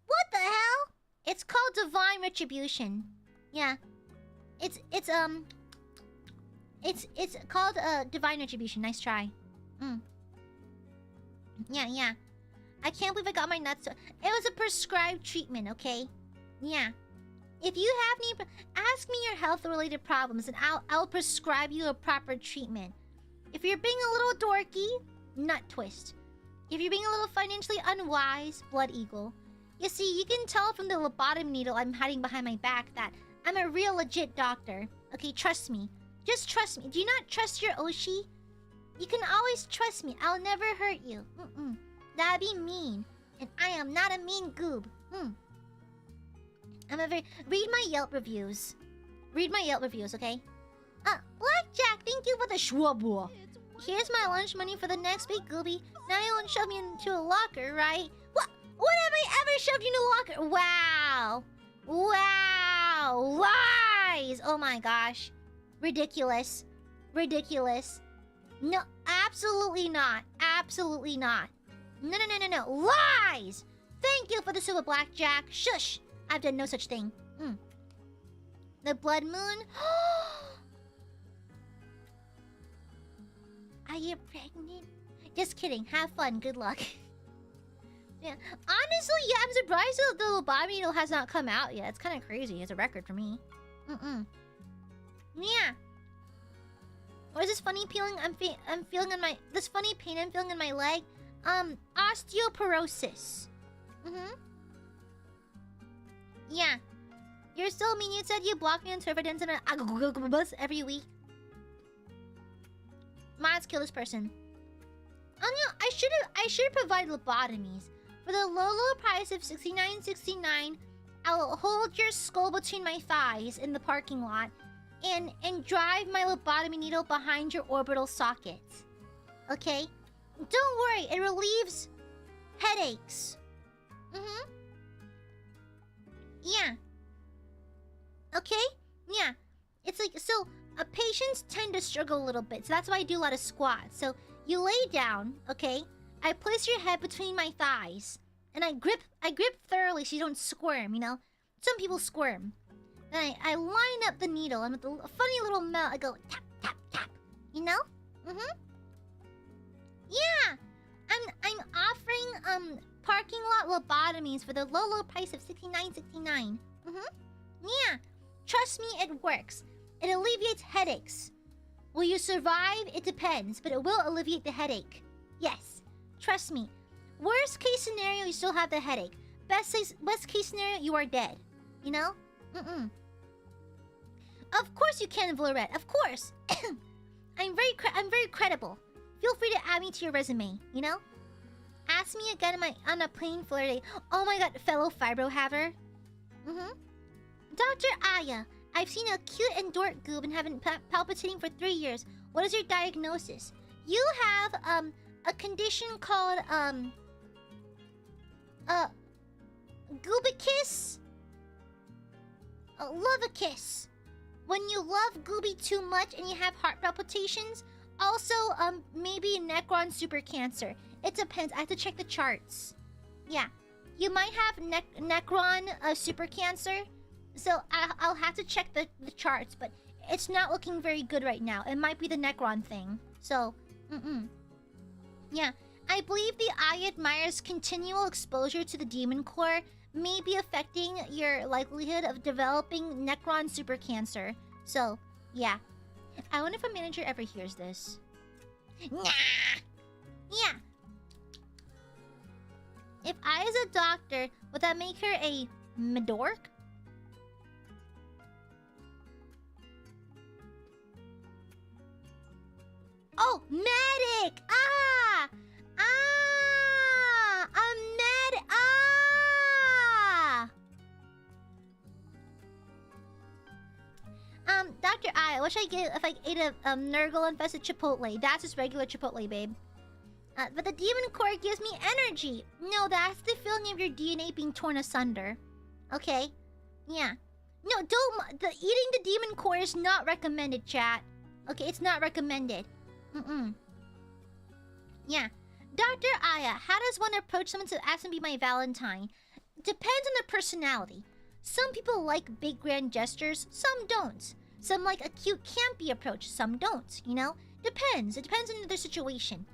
What the hell? It's called divine retribution. Yeah. It's called divine retribution. Nice try. Yeah. I can't believe I got my nuts. It was a prescribed treatment, okay? Yeah. If you have any, ask me your health-related problems, and I'll prescribe you a proper treatment. If you're being a little dorky, nut twist. If you're being a little financially unwise, blood eagle. You see, you can tell from the lobotomy needle I'm hiding behind my back that I'm a real legit doctor. Okay, trust me. Just trust me. Do you not trust your Oshi? You can always trust me. I'll never hurt you. That'd be mean. And I am not a mean goob. Read my Yelp reviews. Okay? Blackjack, thank you for the schwabwa. Here's my lunch money for the next week, Gooby. Now you won't shove me into a locker, right? What have I ever shoved you into a locker? Wow! Lies! Oh my gosh. Ridiculous. No, absolutely not. No. Lies! Thank you for the super blackjack. Shush! I've done no such thing. The blood moon? Are you pregnant? Just kidding. Have fun. Good luck. Yeah. Honestly, yeah, I'm surprised that the lobotomy needle has not come out yet. It's kind of crazy. It's a record for me. Yeah. What is this funny feeling I'm feeling on my... This funny pain I'm feeling in my leg? Osteoporosis. Yeah. You're still mean. You said you block me on server dance and bus every week. Mods, kill this person. No, I should have provided lobotomies. For the low price of $69.69, I'll hold your skull between my thighs in the parking lot and drive my lobotomy needle behind your orbital sockets. Okay? Don't worry, it relieves headaches. Yeah. Okay? Yeah. It's like, so patients tend to struggle a little bit, so that's why I do a lot of squats. So you lay down, okay? I place your head between my thighs, and I grip thoroughly so you don't squirm, you know? Some people squirm. Then I line up the needle, and with a funny little mouth, I go tap, tap, tap. You know? Yeah! I'm offering, parking lot lobotomies for the low price of $69.69. Yeah. Trust me, it works. It alleviates headaches. Will you survive? It depends, but it will alleviate the headache. Yes. Trust me. Worst case scenario, you still have the headache. Best case scenario, you are dead. You know? Of course you can, Vlorette. Of course. I'm very credible. Feel free to add me to your resume, you know? Ask me again on a plain flare day. Oh my god, fellow fibro haver. Dr. Aya, I've seen a cute and dork goob and have been palpitating for 3 years. What is your diagnosis? You have, a condition called, goobicus? Lovicus. when you love Gooby too much and you have heart palpitations, also maybe Necron super cancer. It depends. I have to check the charts. Yeah, you might have Necron super cancer, so I'll have to check the charts, but it's not looking very good right now. It might be the Necron thing. So, yeah, I believe the Aiadmirers' continual exposure to the demon core may be affecting your likelihood of developing Necron super cancer. So, yeah. I wonder if a manager ever hears this. Nah! Yeah. If I was a doctor, would that make her a Midork? Oh, medic! Ah! Ah! A med... Ah! Dr. I, what should I get if I ate a Nurgle-infested Chipotle? That's just regular Chipotle, babe. But the demon core gives me energy. No, that's the feeling of your DNA being torn asunder. Okay. Yeah. No, don't... eating the demon core is not recommended, chat. Okay, it's not recommended. Yeah. Dr. Aya, how does one approach someone to ask them to be my Valentine? Depends on their personality. Some people like big grand gestures, some don't. Some like a cute campy approach, some don't, you know? Depends. It depends on their situation.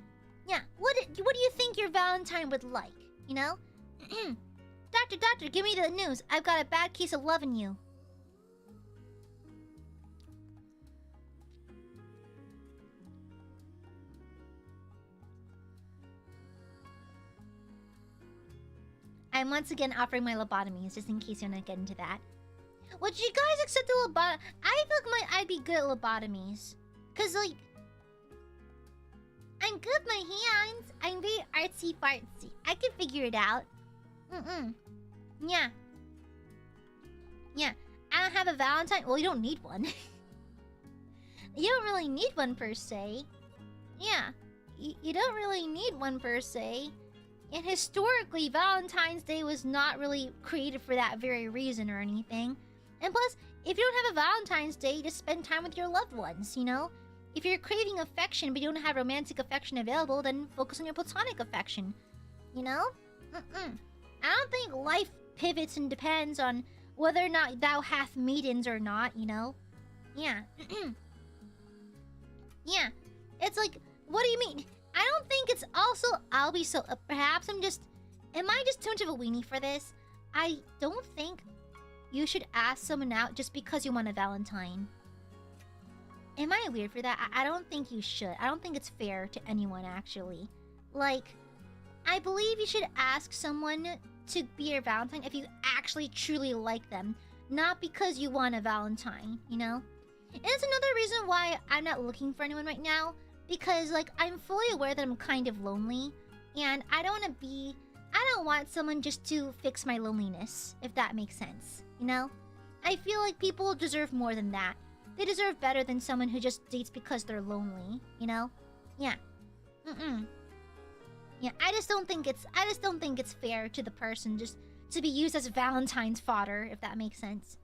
Yeah, what do you think your Valentine would like, you know? Doctor, give me the news. I've got a bad case of loving you. I'm once again offering my lobotomies, just in case you want to get into that. Would you guys accept a lobotomy? I feel like I'd be good at lobotomies. Cause like... I'm good with my hands. I'm very artsy-fartsy. I can figure it out. Yeah. Yeah. I don't have a Valentine. Well, you don't need one. You don't really need one per se. Yeah. You don't really need one per se. And historically, Valentine's Day was not really created for that very reason or anything. And plus, if you don't have a Valentine's Day, just spend time with your loved ones, you know? If you're craving affection but you don't have romantic affection available, then focus on your platonic affection. You know? I don't think life pivots and depends on whether or not thou hath maidens or not, you know? Yeah. Yeah. It's like, what do you mean? I don't think it's also... I'll be so... perhaps I'm just... Am I just too much of a weenie for this? I don't think you should ask someone out just because you want a Valentine. Am I weird for that? I don't think you should. I don't think it's fair to anyone, actually. Like, I believe you should ask someone to be your Valentine if you actually truly like them. Not because you want a Valentine, you know? And it's another reason why I'm not looking for anyone right now. Because, like, I'm fully aware that I'm kind of lonely. And I don't want to be... I don't want someone just to fix my loneliness, if that makes sense, you know? I feel like people deserve more than that. They deserve better than someone who just dates because they're lonely, you know? Yeah. Yeah, I just don't think it's fair to the person just to be used as Valentine's fodder, if that makes sense.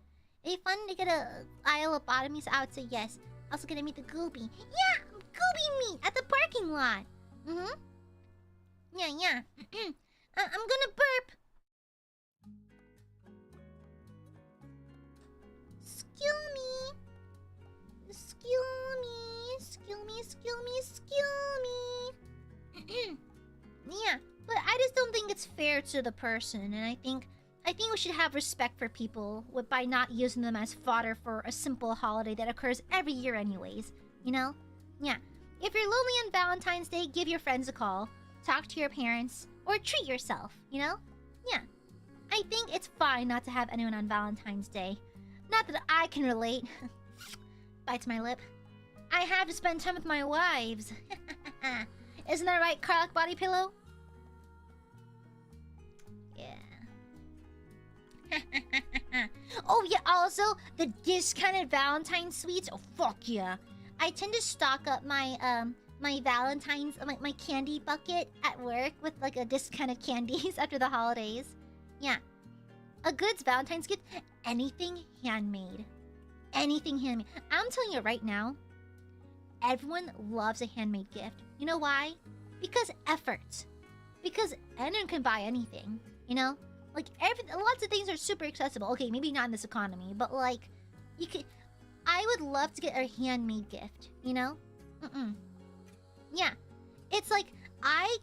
It'd be fun to get a aisle lobotomy, so I would say yes. Also gonna meet the Gooby. Yeah, Gooby meet at the parking lot. Yeah. I'm gonna burp. Yeah, but I just don't think it's fair to the person, and I think we should have respect for people by not using them as fodder for a simple holiday that occurs every year anyways, you know? Yeah. If you're lonely on Valentine's Day, give your friends a call, talk to your parents, or treat yourself, you know? Yeah. I think it's fine not to have anyone on Valentine's Day. Not that I can relate. Bites my lip. I have to spend time with my wives. Isn't that right, Carlic Body Pillow? Yeah. Oh yeah, also, the discounted Valentine's sweets. Oh, fuck yeah. I tend to stock up my, my Valentine's, my candy bucket at work with, like, a discounted candies after the holidays. Yeah. A goods Valentine's gift, anything handmade. anything handmade. I'm telling you right now, everyone loves a handmade gift. You know why? Because effort. Because anyone can buy anything, you know? Like, lots of things are super accessible. Okay, maybe not in this economy, but like, you could... I would love to get a handmade gift, you know? Yeah. It's like, I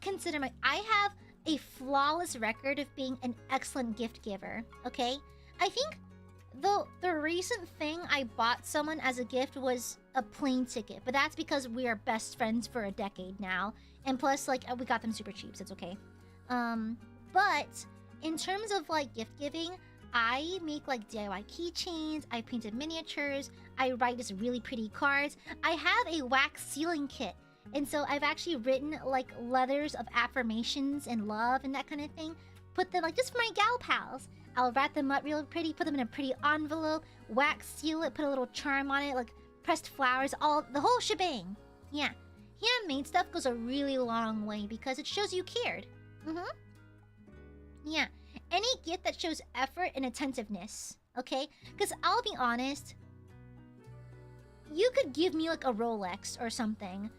have a flawless record of being an excellent gift giver, okay? I think the recent thing I bought someone as a gift was a plane ticket, but that's because we are best friends for a decade now. And plus, like, we got them super cheap, so it's okay. But in terms of, like, gift giving, I make, like, DIY keychains, I painted miniatures, I write just really pretty cards. I have a wax sealing kit. And so I've actually written, like, letters of affirmations and love and that kind of thing. Put them, like, just for my gal pals. I'll wrap them up real pretty, put them in a pretty envelope, wax seal it, put a little charm on it, like, pressed flowers, the whole shebang. Yeah. Handmade stuff goes a really long way because it shows you cared. Yeah. Any gift that shows effort and attentiveness, okay? Because I'll be honest, you could give me, like, a Rolex or something,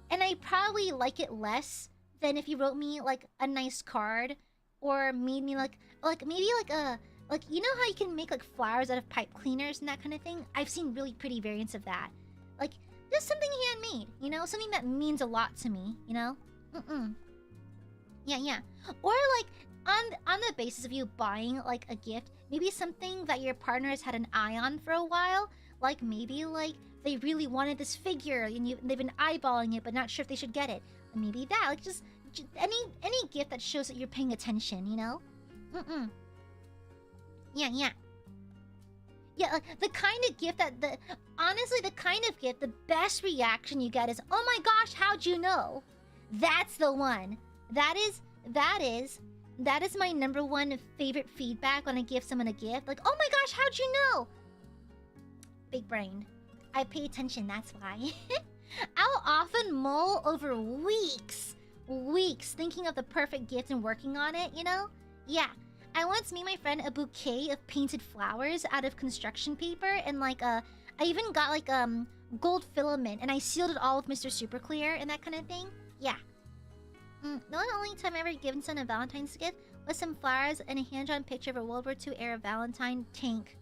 and I probably like it less than if you wrote me, like, a nice card or made me, like maybe, like, you know how you can make, like, flowers out of pipe cleaners and that kind of thing? I've seen really pretty variants of that. Like, just something handmade, you know? Something that means a lot to me, you know? Yeah. Or, like, on the basis of you buying, like, a gift, maybe something that your partner has had an eye on for a while. Like, maybe, like, they really wanted this figure and they've been eyeballing it but not sure if they should get it. Maybe that, like, just any gift that shows that you're paying attention, you know? Yeah, like, the kind of gift honestly, the kind of gift, the best reaction you get is, oh my gosh, how'd you know? That's the one. That is my number one favorite feedback when I give someone a gift. Like, oh my gosh, how'd you know? Big brain. I pay attention, that's why. I'll often mull over weeks thinking of the perfect gift and working on it, you know? Yeah. I once made my friend a bouquet of painted flowers out of construction paper, and, like, I even got, like, gold filament, and I sealed it all with Mr. Super Clear and that kind of thing. Yeah. The only time I ever given someone a Valentine's gift was some flowers and a hand-drawn picture of a World War II era Valentine tank.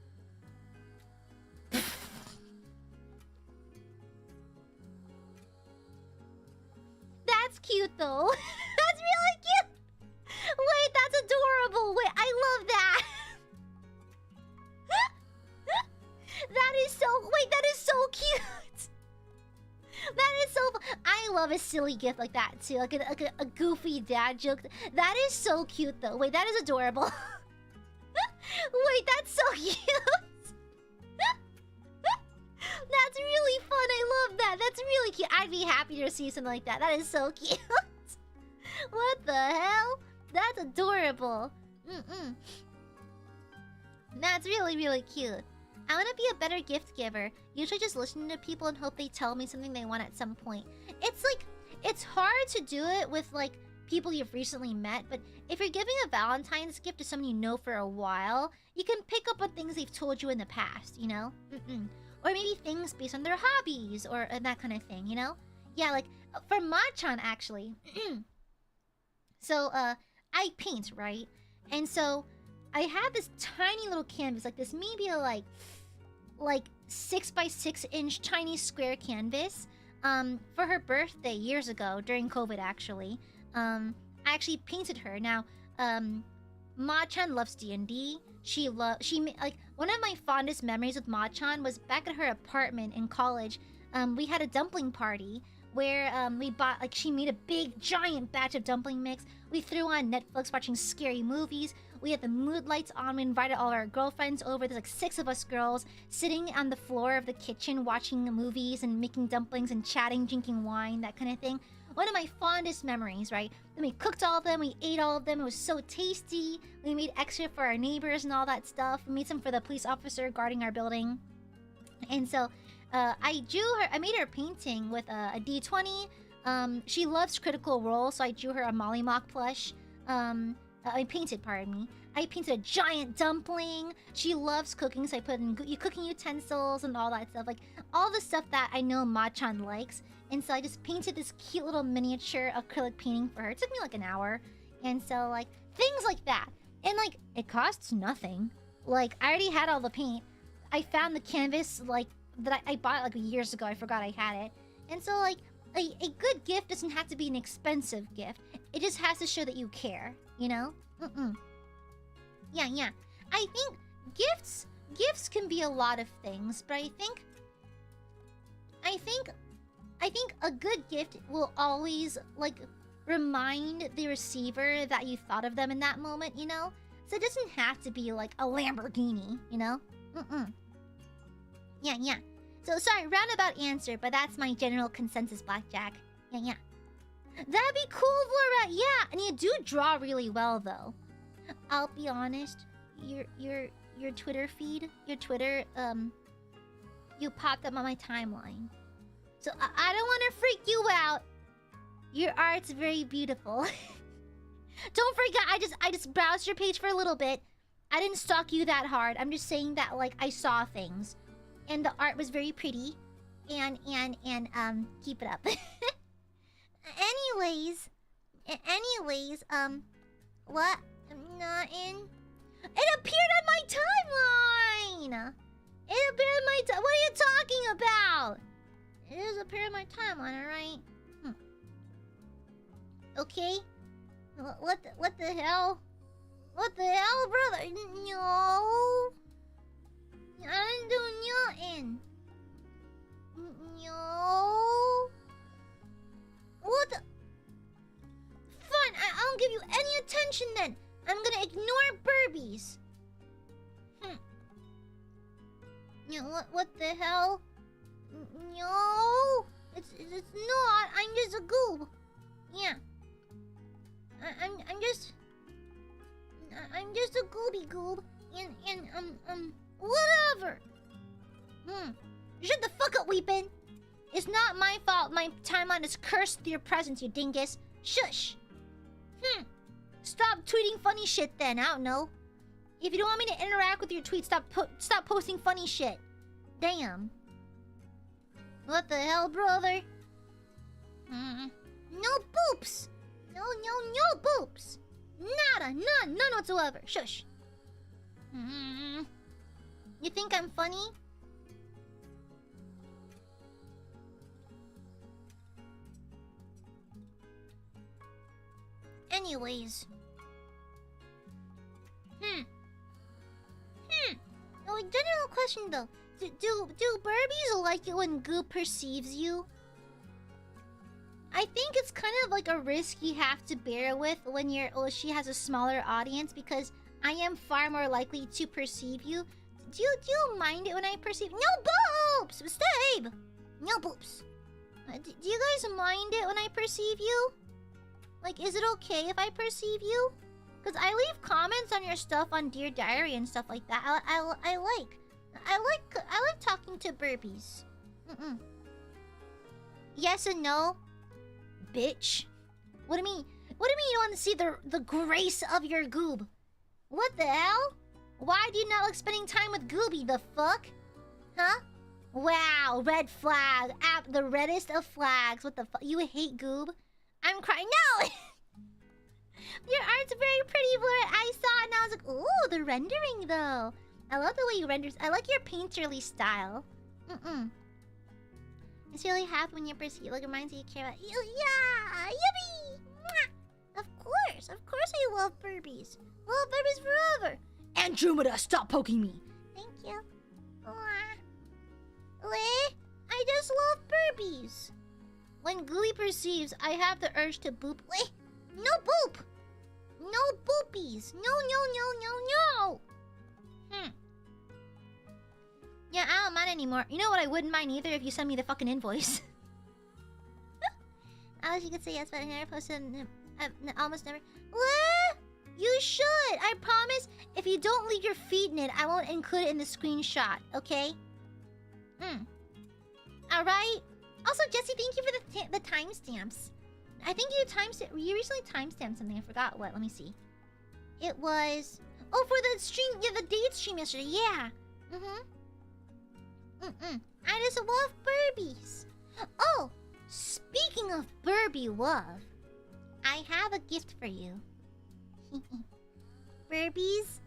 That's cute, though. That's really cute. Wait, that's adorable. Wait, I love that. That is so cute. That is so... I love a silly gift like that, too. Like a goofy dad joke. That is so cute, though. Wait, that is adorable. Wait, that's so cute. That's really fun. I love that. That's really cute. I'd be happy to see something like that. That is so cute. What the hell? That's adorable. That's really, really cute. I want to be a better gift giver. Usually just listen to people and hope they tell me something they want at some point. It's like, it's hard to do it with, like, people you've recently met, but if you're giving a Valentine's gift to someone you know for a while, you can pick up on things they've told you in the past, you know? Or maybe things based on their hobbies or that kind of thing, you know? Yeah, like, for Machan, actually. So, I paint, right? And so, I had this tiny little canvas, like this maybe like 6 by 6 inch tiny square canvas for her birthday years ago during COVID, actually. I actually painted her. Now, Ma-chan loves D&D. Like, one of my fondest memories with Ma-chan was back at her apartment in college. We had a dumpling party where we bought, like, she made a big giant batch of dumpling mix. We threw on Netflix watching scary movies. We had the mood lights on. We invited all our girlfriends over. There's like 6 of us girls sitting on the floor of the kitchen watching the movies and making dumplings and chatting, drinking wine, that kind of thing. One of my fondest memories, right? Then we cooked all of them. We ate all of them. It was so tasty. We made extra for our neighbors and all that stuff. We made some for the police officer guarding our building. And so I made her a painting with a D20. She loves Critical Role, so I drew her a Molly Mock plush. I painted, pardon me. I painted a giant dumpling. She loves cooking, so I put in cooking utensils and all that stuff. Like, all the stuff that I know Machan likes. And so I just painted this cute little miniature acrylic painting for her. It took me like an hour. And so, like, things like that. And, like, it costs nothing. Like, I already had all the paint. I found the canvas, like, that I bought, like, years ago. I forgot I had it. And so, like, a good gift doesn't have to be an expensive gift. It just has to show that you care, you know? Yeah. I think gifts can be a lot of things, but I think a good gift will always, like, remind the receiver that you thought of them in that moment, you know? So it doesn't have to be, like, a Lamborghini, you know? Yeah. So, sorry, roundabout answer, but that's my general consensus, Blackjack. Yeah. That'd be cool, Vora! Yeah, and you do draw really well, though. I'll be honest, your Twitter feed, you popped up on my timeline. So I don't want to freak you out. Your art's very beautiful. Don't forget, I just browsed your page for a little bit. I didn't stalk you that hard. I'm just saying that, like, I saw things, and the art was very pretty, and keep it up. Anyways, what? I'm not in. It appeared on my timeline. It appeared on my What are you talking about? It does appear on my timeline, alright? Okay. What the hell? What the hell, brother? No. I didn't do nothing. No. What the? Fine, I don't give you any attention then. I'm gonna ignore burbies. Yeah, what the hell? No, it's not. I'm just a goob. Yeah. I'm just a gooby goob. And whatever. Shut the fuck up, Weepin. It's not my fault. My timeline is cursed with your presence, you dingus. Shush. Stop tweeting funny shit then. I don't know. If you don't want me to interact with your tweets, stop posting funny shit. Damn. What the hell, brother? No boops. No boops. None whatsoever. Shush. You think I'm funny? Anyways. No, a general question though. Do Burbies like it when Goop perceives you? I think it's kind of like a risk you have to bear with when she has a smaller audience, because I am far more likely to perceive you. Do you mind it when I perceive? No boobs! Stay! No boobs. Do you guys mind it when I perceive you? Like, is it okay if I perceive you? Because I leave comments on your stuff on Dear Diary and stuff like that. I like talking to burbies. Yes and no, bitch. What do you mean? What do you mean you don't want to see the grace of your goob? What the hell? Why do you not like spending time with Gooby? The fuck? Huh? Wow, red flag. The reddest of flags. What the fuck? You hate Goob? I'm crying. No! Your art's very pretty, Blur. I saw it and I was like, ooh, the rendering though. I love the way you renders. I like your painterly style. It's really happy when you perceive. Like, it reminds you care about you. Yeah! Yippee! Mwah! Of course I love burbies. Love burbies forever. Andromeda, stop poking me. Thank you. I just love burbies. When Gooey perceives, I have the urge to boop. No boop! No boopies! No! Yeah, I don't mind anymore. You know what I wouldn't mind either? If you send me the fucking invoice. I wish you could say yes, but I never posted. Almost never. What? You should! I promise, if you don't leave your feet in it, I won't include it in the screenshot, okay? Alright? Also, Jesse, thank you for the timestamps. I think you recently timestamped something. I forgot what. Let me see. It was... Oh, for the stream, yeah, the date stream yesterday, yeah. I just love Burbies. Oh, speaking of Burby love, I have a gift for you. Burbies,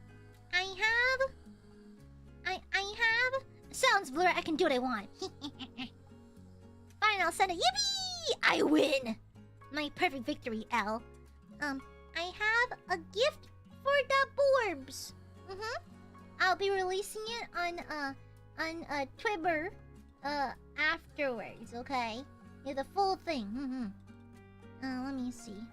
I have... Sounds blurry, I can do what I want. Fine, I'll send it. Yippee! I win! My perfect victory, L. I have a gift for the Borbs. I'll be releasing it on Twitter afterwards, okay? Yeah, the full thing. Let me see.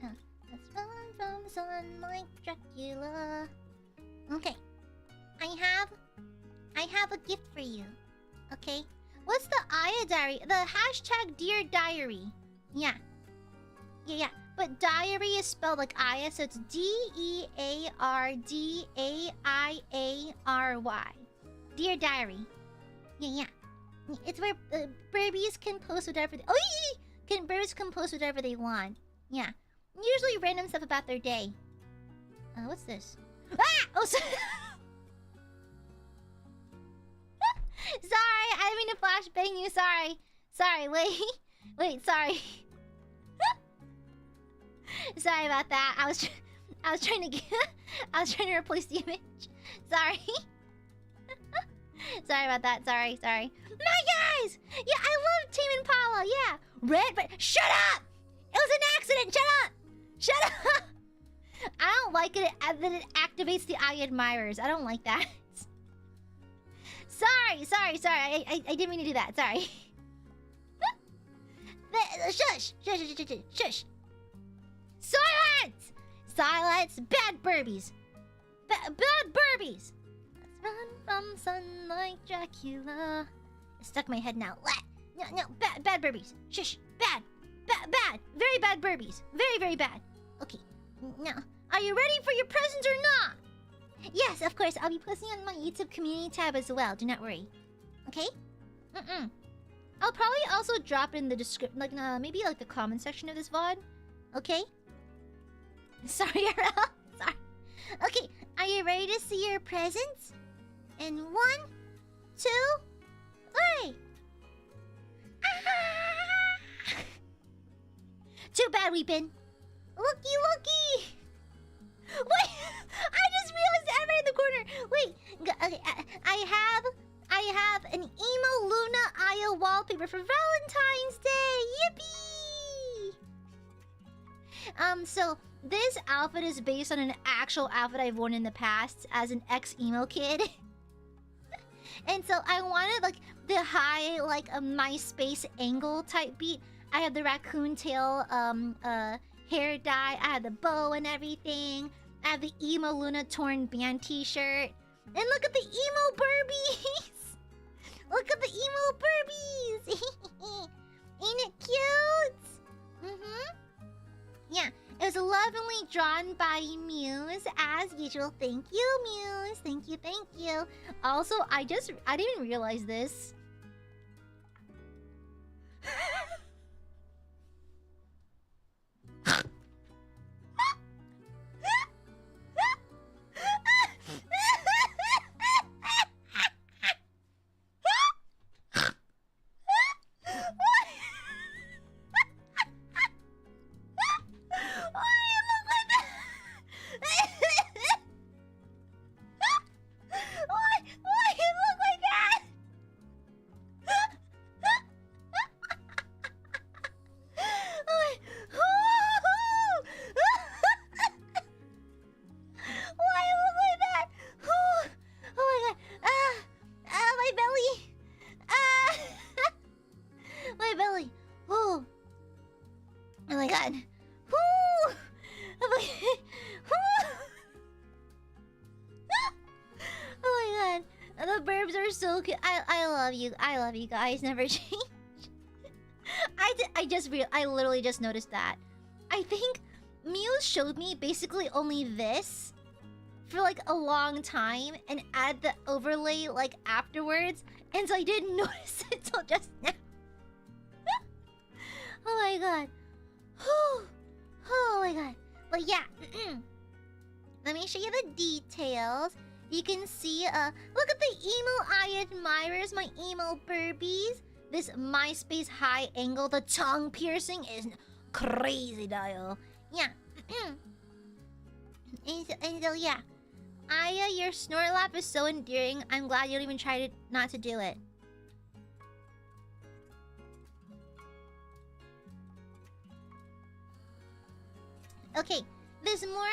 Let's run from the sun like Dracula. Okay. I have a gift for you. Okay? What's the Aya diary? The hashtag Dear Diary. Yeah. But diary is spelled like Aya, so it's DEARDAIARY. Dear Diary. Yeah. It's where Burbies can post whatever birds can post whatever they want. Yeah. Usually random stuff about their day. What's this? Ah! Oh, sorry. Sorry, I didn't mean to flashbang you. Sorry, wait, sorry. Sorry about that. I was trying to replace the image. Sorry. Sorry about that. Sorry. My guys! Yeah, I love Tame Impala. Yeah. Red. Shut up! It was an accident. Shut up! I don't like it that it activates the Aiadmirers. I don't like that. Sorry. I didn't mean to do that. Sorry. Shush. Silence! Bad Burbies! Bad Burbies! Let's run from sun like Dracula. It stuck in my head now. No, bad Burbies. Shush! Bad! Very bad Burbies. Very bad. Okay. Now, are you ready for your presents or not? Yes, of course. I'll be posting on my YouTube community tab as well. Do not worry. Okay? I'll probably also drop in the description, like, maybe like the comment section of this VOD. Okay? Sorry, RL. Sorry. Okay, are you ready to see your presents? In 1, 2, 3. Ah! Too bad we've been. Looky! Wait, I just realized Amare in the corner. Wait, okay, I have an emo Luna Aya wallpaper for Valentine's Day. Yippee! So this outfit is based on an actual outfit I've worn in the past as an ex-emo kid. And so I wanted like the high, like a MySpace angle type beat. I have the raccoon tail hair dye. I have the bow and everything. I have the emo Luna torn band t-shirt. And look at the emo Burbies! Look at the emo Burbies! Ain't it cute? Yeah, it was lovingly drawn by Muse, as usual. Thank you, Muse. Thank you. Also, I didn't even realize this. I love you guys. Never change. I literally just noticed that. I think Muse showed me basically only this for like a long time and add the overlay like afterwards, and so I didn't notice it till just now. Oh my god. Oh my god. But yeah, let me show you the details. You can see, look at the emo Aiadmirers, my emo burbies. This MySpace high angle, the tongue piercing is crazy dial. Yeah. and so yeah. Aya, your Snorlap is so endearing. I'm glad you don't even try to not to do it. Okay, there's more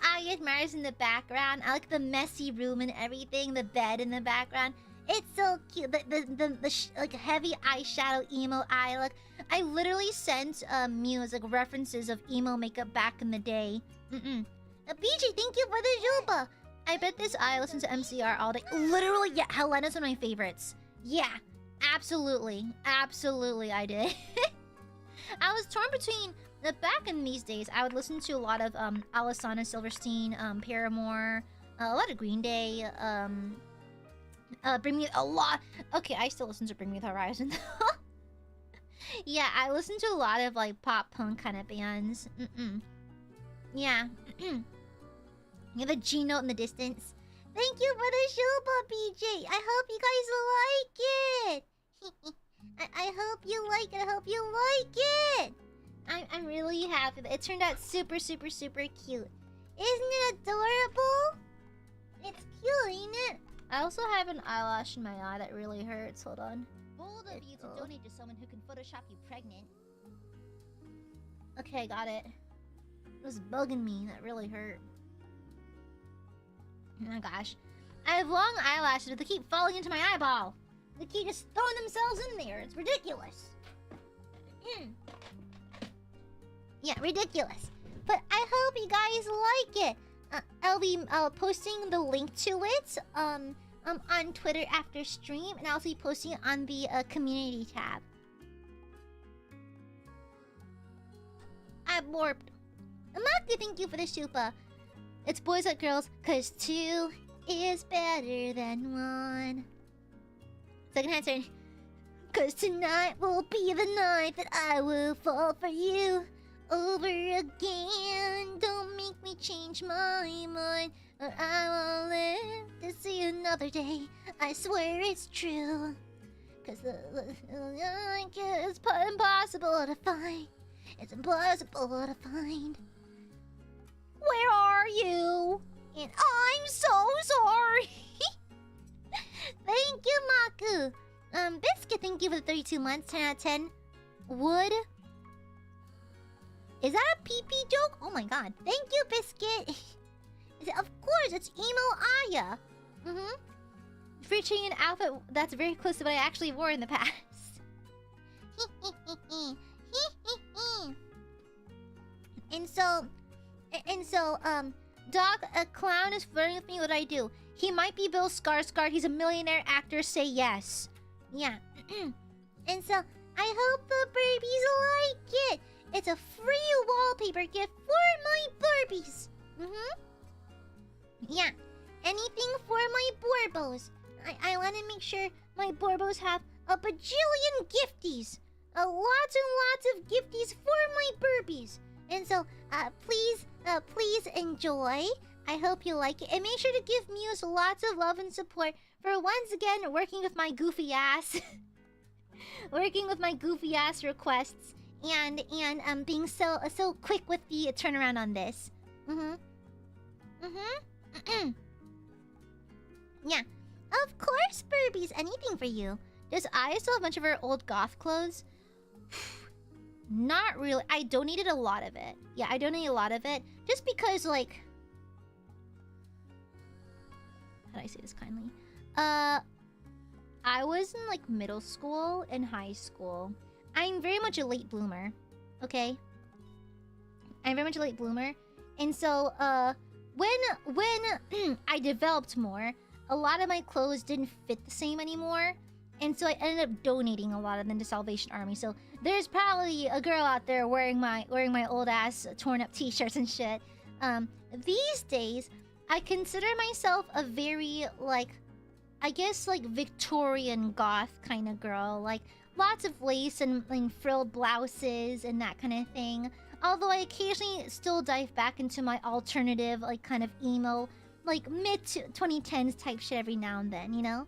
Aiadmirers in the background. I like the messy room and everything. The bed in the background. It's so cute. The like heavy eyeshadow emo eye look. I literally sent Muse like references of emo makeup back in the day. BJ, thank you for the Juba. I bet this eye listens to MCR all day. Literally, yeah. Helena's one of my favorites. Yeah, absolutely, absolutely, I did. I was torn between. Back in these days, I would listen to a lot of Alessandra Silverstein, Paramore, a lot of Green Day, Bring Me a lot. Okay, I still listen to Bring Me the Horizon. Yeah, I listen to a lot of like pop punk kind of bands. Yeah. You have a G note in the distance. Thank you for the Shuba, BJ. I hope you guys like it. I hope you like it. I hope you like it. I'm really happy. It turned out super, super, super cute. Isn't it adorable? It's cute, ain't it? I also have an eyelash in my eye that really hurts. Hold on. Bold of you to donate to someone who can Photoshop you pregnant. Okay, got it. It was bugging me. That really hurt. Oh my gosh. I have long eyelashes, but they keep falling into my eyeball. They keep just throwing themselves in there. It's ridiculous. Yeah, ridiculous. But I hope you guys like it. I'll be posting the link to it on Twitter after stream, and I'll also be posting it on the community tab. I warped. Amaku, thank you for the super. It's boys like girls, cause two is better than one. Second hand turn. Cause tonight will be the night that I will fall for you over again. Don't make me change my mind, or I will live to see another day. I swear it's true. Cause it's impossible to find. It's impossible to find. Where are you? And I'm so sorry. Thank you, Maku. Biscuit, thank you for the 32 months. 10 out of 10. Wood. Is that a pee-pee joke? Oh my god. Thank you, Biscuit. Of course, it's emo Aya. Featuring an outfit that's very close to what I actually wore in the past. And so, Doc, a clown is flirting with me. What do I do? He might be Bill Skarsgård. He's a millionaire actor. Say yes. Yeah. And so, I hope the babies like it. It's a free wallpaper gift for my Barbies. Yeah. Anything for my Borbos. I want to make sure my Borbos have a bajillion gifties. Lots and lots of gifties for my Burbies. And so, please enjoy. I hope you like it. And make sure to give Muse lots of love and support for once again working with my goofy ass. Working with my goofy ass requests. And being so quick with the turnaround on this. Yeah. Of course, Burbies. Anything for you. Does Aya still have a bunch of her old goth clothes? Not really. I donated a lot of it. Yeah, I donated a lot of it. Just because, like... How do I say this kindly? I was in, like, middle school and high school. I'm very much a late bloomer. Okay? I'm very much a late bloomer. And so, when I developed more, a lot of my clothes didn't fit the same anymore. And so I ended up donating a lot of them to Salvation Army. So there's probably a girl out there wearing my old ass torn up t-shirts and shit. These days, I consider myself a very, like, I guess, like, Victorian goth kind of girl. Like, lots of lace and frilled blouses and that kind of thing. Although I occasionally still dive back into my alternative, like, kind of emo, like, mid-2010s type shit every now and then, you know?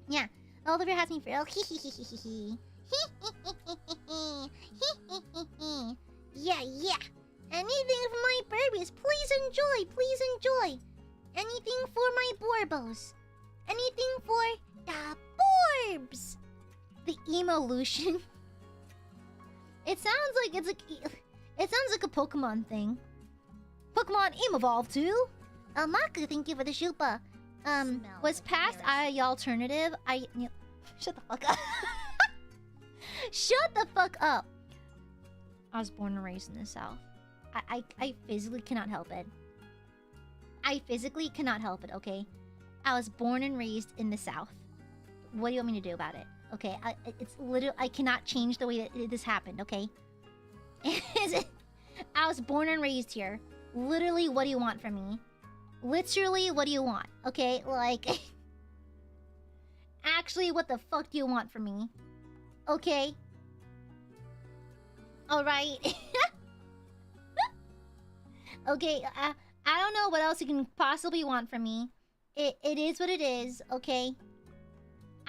Yeah. Oliver has me for real. Yeah, yeah. Anything for my Burbies. Please enjoy. Please enjoy. Anything for my Borbos. Anything for the Borbs. The Emolution. It sounds like it's like... It sounds like a Pokemon thing. Pokemon Evolve too. Maku, thank you for the Shupa. Was past AiaAmareLIVE. Shut the fuck up. Shut the fuck up. I was born and raised in the South. I physically cannot help it. I physically cannot help it, okay? I was born and raised in the South. What do you want me to do about it? Okay, it's literally... I cannot change the way that this happened, okay? I was born and raised here. Literally, what do you want from me? Literally, what do you want? Okay, like... Actually, what the fuck do you want from me? Okay? Alright. Okay, I don't know what else you can possibly want from me. It is what it is, okay?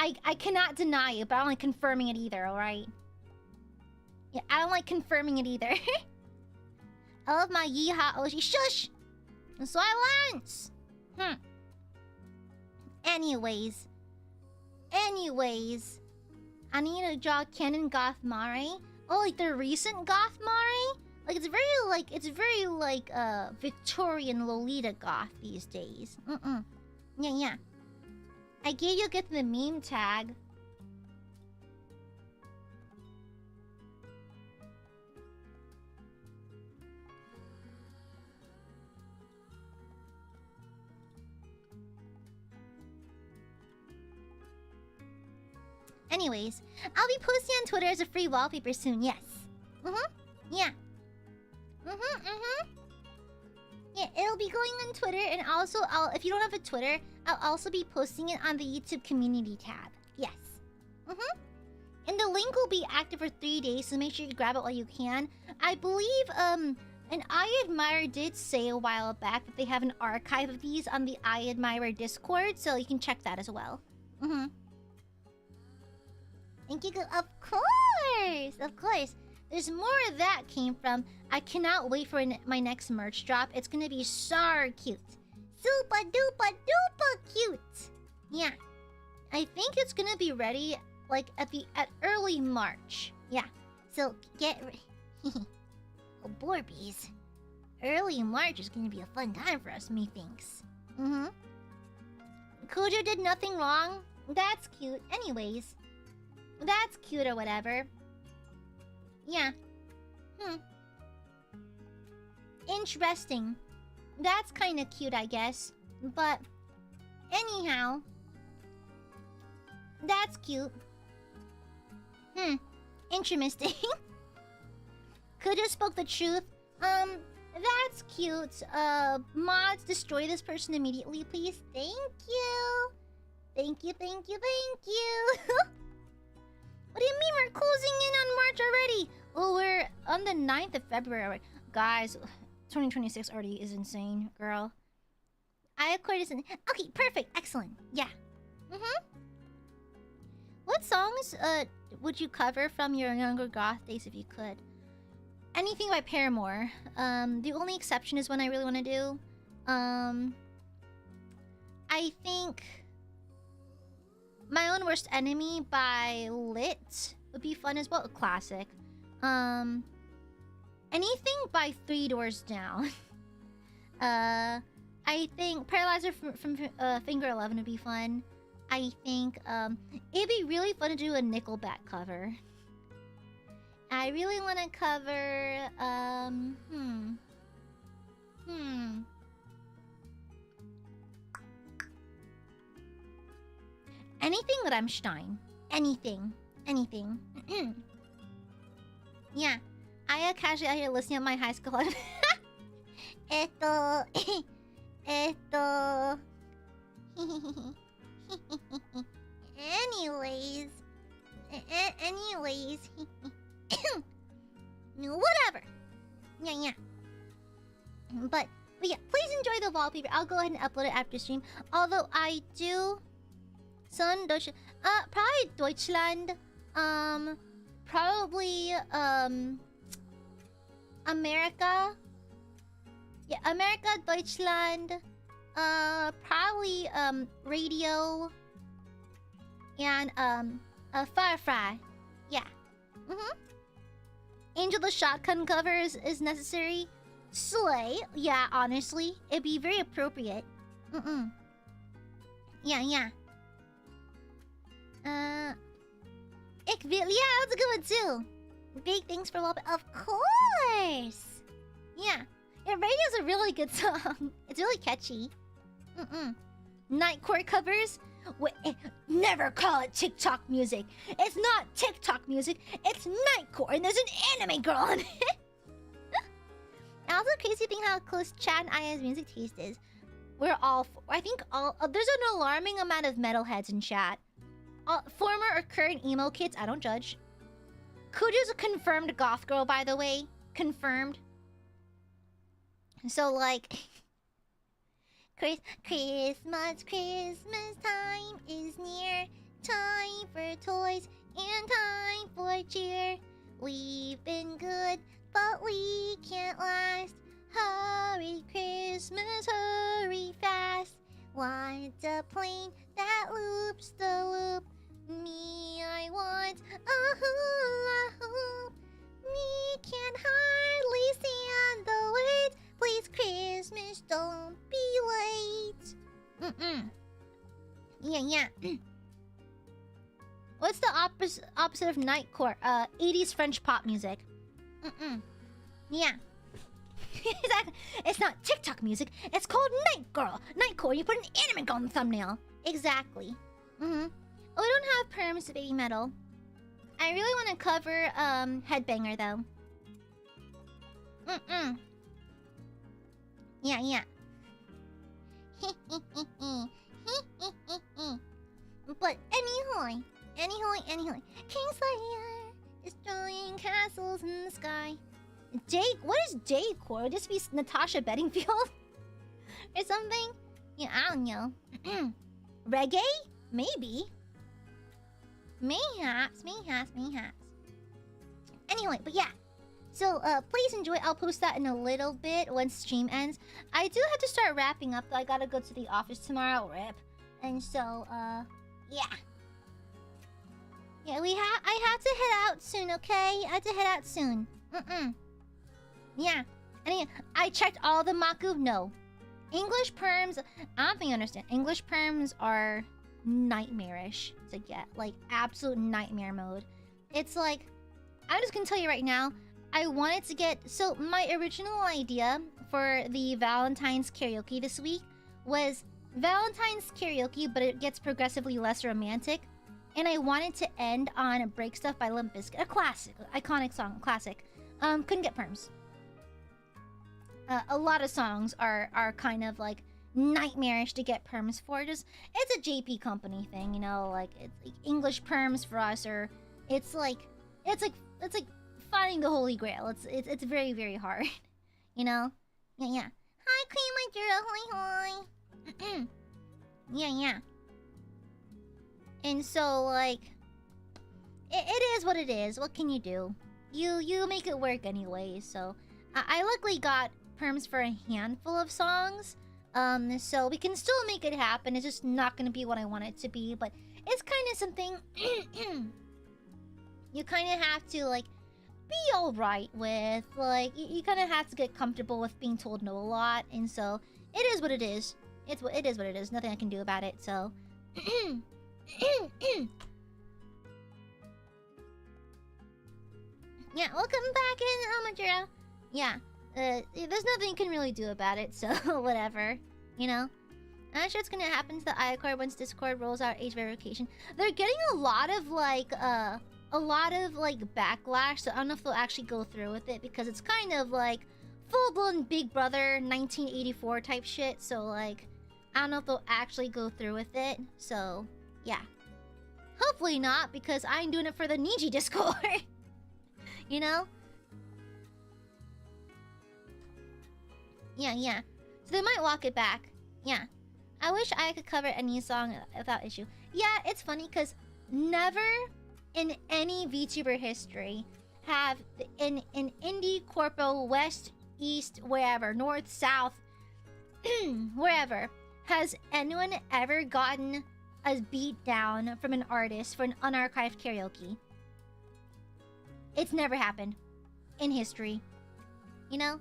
I cannot deny it, but I don't like confirming it either, alright? Yeah, I don't like confirming it either. I love my yeehaw Oshi. Shush! Silence! Anyways. I need to draw canon goth Mare. Oh, like the recent goth Mare? Like it's very like Victorian Lolita goth these days. Yeah. I gave you a gift in the meme tag. Anyways, I'll be posting on Twitter as a free wallpaper soon, yes. Yeah. Yeah, it'll be going on Twitter, and also, if you don't have a Twitter, I'll also be posting it on the YouTube community tab. Yes. And the link will be active for 3 days, so make sure you grab it while you can. I believe, an Aiadmirer did say a while back that they have an archive of these on the Aiadmirer Discord, so you can check that as well. Thank you. Of course. There's more where that came from. I cannot wait for my next merch drop. It's gonna be so cute. Super duper duper cute. Yeah. I think it's gonna be ready like at early March. Yeah. So get ready. Oh, Borbies. Early March is gonna be a fun time for us, methinks. Kujo did nothing wrong. That's cute. Anyways. That's cute or whatever. Yeah. Interesting. That's kind of cute, I guess. But anyhow, that's cute. Interesting. Could have spoke the truth. That's cute. Mods, destroy this person immediately, please. Thank you. Thank you. What do you mean we're closing in on March already? Oh, we're on the 9th of February. Guys, 2026 already is insane, girl. IAAmareLIVE is in... Okay, perfect. Excellent. Yeah. What songs would you cover from your younger goth days if you could? Anything by Paramore. The only exception is one I really want to do. I think... My Own Worst Enemy by Lit would be fun as well. A classic. Anything by 3 Doors Down. I think Paralyzer from Finger 11 would be fun. I think it'd be really fun to do a Nickelback cover. I really want to cover anything Rammstein. Anything. Yeah. I casually out here listening to my high school. Anyways. Whatever. Yeah. But yeah, please enjoy the wallpaper. I'll go ahead and upload it after stream. Although I do... probably Deutschland. Probably, America. Yeah, America, Deutschland. Probably, radio. And, Firefly. Yeah. Angel the Shotgun cover is necessary. Slay. Yeah, honestly. It'd be very appropriate. Yeah. Ik wil... Yeah, that's a good one too. Big thanks for wallpaper. Of course! Yeah. Radio's a really good song. It's really catchy. Nightcore covers? Wait, never call it TikTok music. It's not TikTok music. It's Nightcore, and there's an anime girl on it. Also, crazy thing how close Chad and Aya's music taste is. We're all... I think all... there's an alarming amount of metalheads in chat. Former or current emo kids, I don't judge. Kuja's a confirmed goth girl, by the way. Confirmed. So, like... Christmas time is near. Time for toys and time for cheer. We've been good, but we can't last. Hurry, Christmas, hurry fast. Want a plane that loops the loop. Me, I want a hula hoop. Me can't hardly stand the wait. Please, Christmas, don't be late. Yeah. What's the opposite of nightcore? 80s French pop music. Yeah. Exactly. It's not TikTok music. It's called Night Girl. Nightcore. You put an anime girl on the thumbnail. Exactly. Oh, we don't have perms to baby metal. I really want to cover Headbanger though. Yeah. But anyhow. Kingslayer destroying castles in the sky. What is Daycore? Would this be Natasha Bedingfield? Or something? Yeah, I don't know. Reggae? Maybe. Mayhaps. Anyway, but yeah. So, please enjoy. I'll post that in a little bit once stream ends. I do have to start wrapping up, though. I gotta go to the office tomorrow, rip. And so, yeah. Yeah, I have to head out soon, okay? I have to head out soon. Yeah. I checked all the Maku. No. English perms, I don't think you understand. English perms are nightmarish to get. Like, absolute nightmare mode. It's like, I'm just gonna tell you right now, I wanted to get... So, my original idea for the Valentine's karaoke this week was Valentine's karaoke, but it gets progressively less romantic. And I wanted to end on Break Stuff by Limp Bizkit. A classic. Iconic song. Classic. Couldn't get perms. A lot of songs are kind of like nightmarish to get perms for. It's a JP company thing, you know, like it's like English perms for us, or it's like finding the holy grail. It's very, very hard. You know? Yeah. Hi Queen my girl, hi. Yeah. And so like it is what it is. What can you do? You make it work anyway, so I luckily got perms for a handful of songs, so we can still make it happen. It's just not gonna be what I want it to be, but it's kind of something you kind of have to like be all right with. Like you kind of have to get comfortable with being told no a lot, and so it is what it is. It is what it is. Nothing I can do about it. So. Yeah, welcome back in, Amadura. Yeah, there's nothing you can really do about it, so whatever, you know. I'm sure it's gonna happen to the iCard once Discord rolls out age verification. They're getting a lot of backlash, so I don't know if they'll actually go through with it, because it's kind of like full-blown Big Brother 1984 type shit, so like, I don't know if they'll actually go through with it, so yeah. Hopefully not, because I'm doing it for the Niji Discord. You know? Yeah. So they might walk it back. Yeah. I wish I could cover any song without issue. Yeah, it's funny because never in any VTuber history have in indie, corpo, west, east, wherever, north, south, wherever, has anyone ever gotten a beat down from an artist for an unarchived karaoke? It's never happened in history. You know?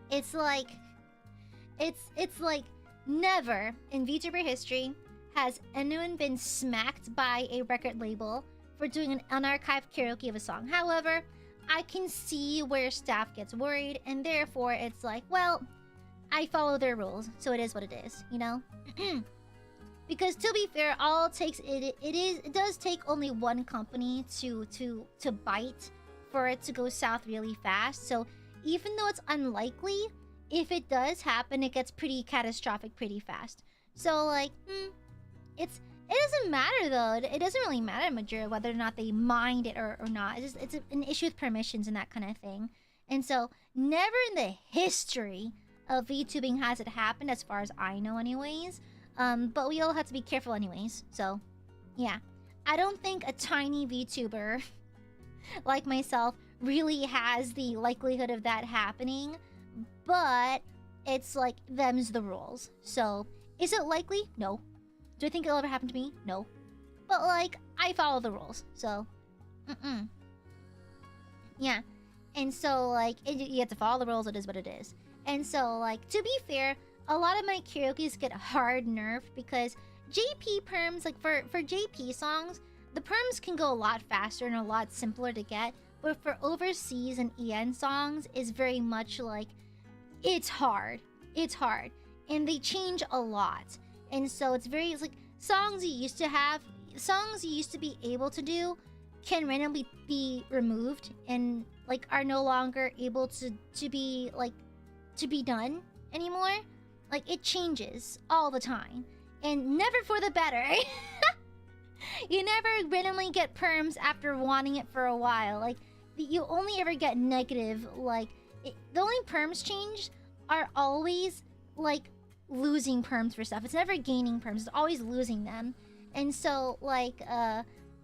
It's like never in VTuber history has anyone been smacked by a record label for doing an unarchived karaoke of a song. However, I can see where staff gets worried, and therefore it's like, well, I follow their rules, so it is what it is, you know? Because to be fair, all it takes it does take only one company to bite for it to go south really fast. So even though it's unlikely, if it does happen, it gets pretty catastrophic pretty fast. So like, it doesn't matter though. It doesn't really matter, Majora, whether or not they mind it or not. It's an issue with permissions and that kind of thing. And so never in the history of VTubing has it happened, as far as I know anyways. But we all have to be careful anyways. So yeah, I don't think a tiny VTuber like myself really has the likelihood of that happening. But it's like, them's the rules. So is it likely? No. Do I think it'll ever happen to me? No. But like, I follow the rules. So yeah. And so like, you have to follow the rules. It is what it is. And so like, to be fair, a lot of my karaoke's get hard nerfed because JP perms, like for JP songs, the perms can go a lot faster and a lot simpler to get. But for overseas and EN songs, is very much like, it's hard. It's hard. And they change a lot. And so it's like, songs you used to be able to do can randomly be removed and like are no longer able to be done anymore. Like, it changes all the time. And never for the better. You never randomly get perms after wanting it for a while. Like, you only ever get negative, like, the only perms changed are always, like, losing perms for stuff. It's never gaining perms, it's always losing them. And so, like,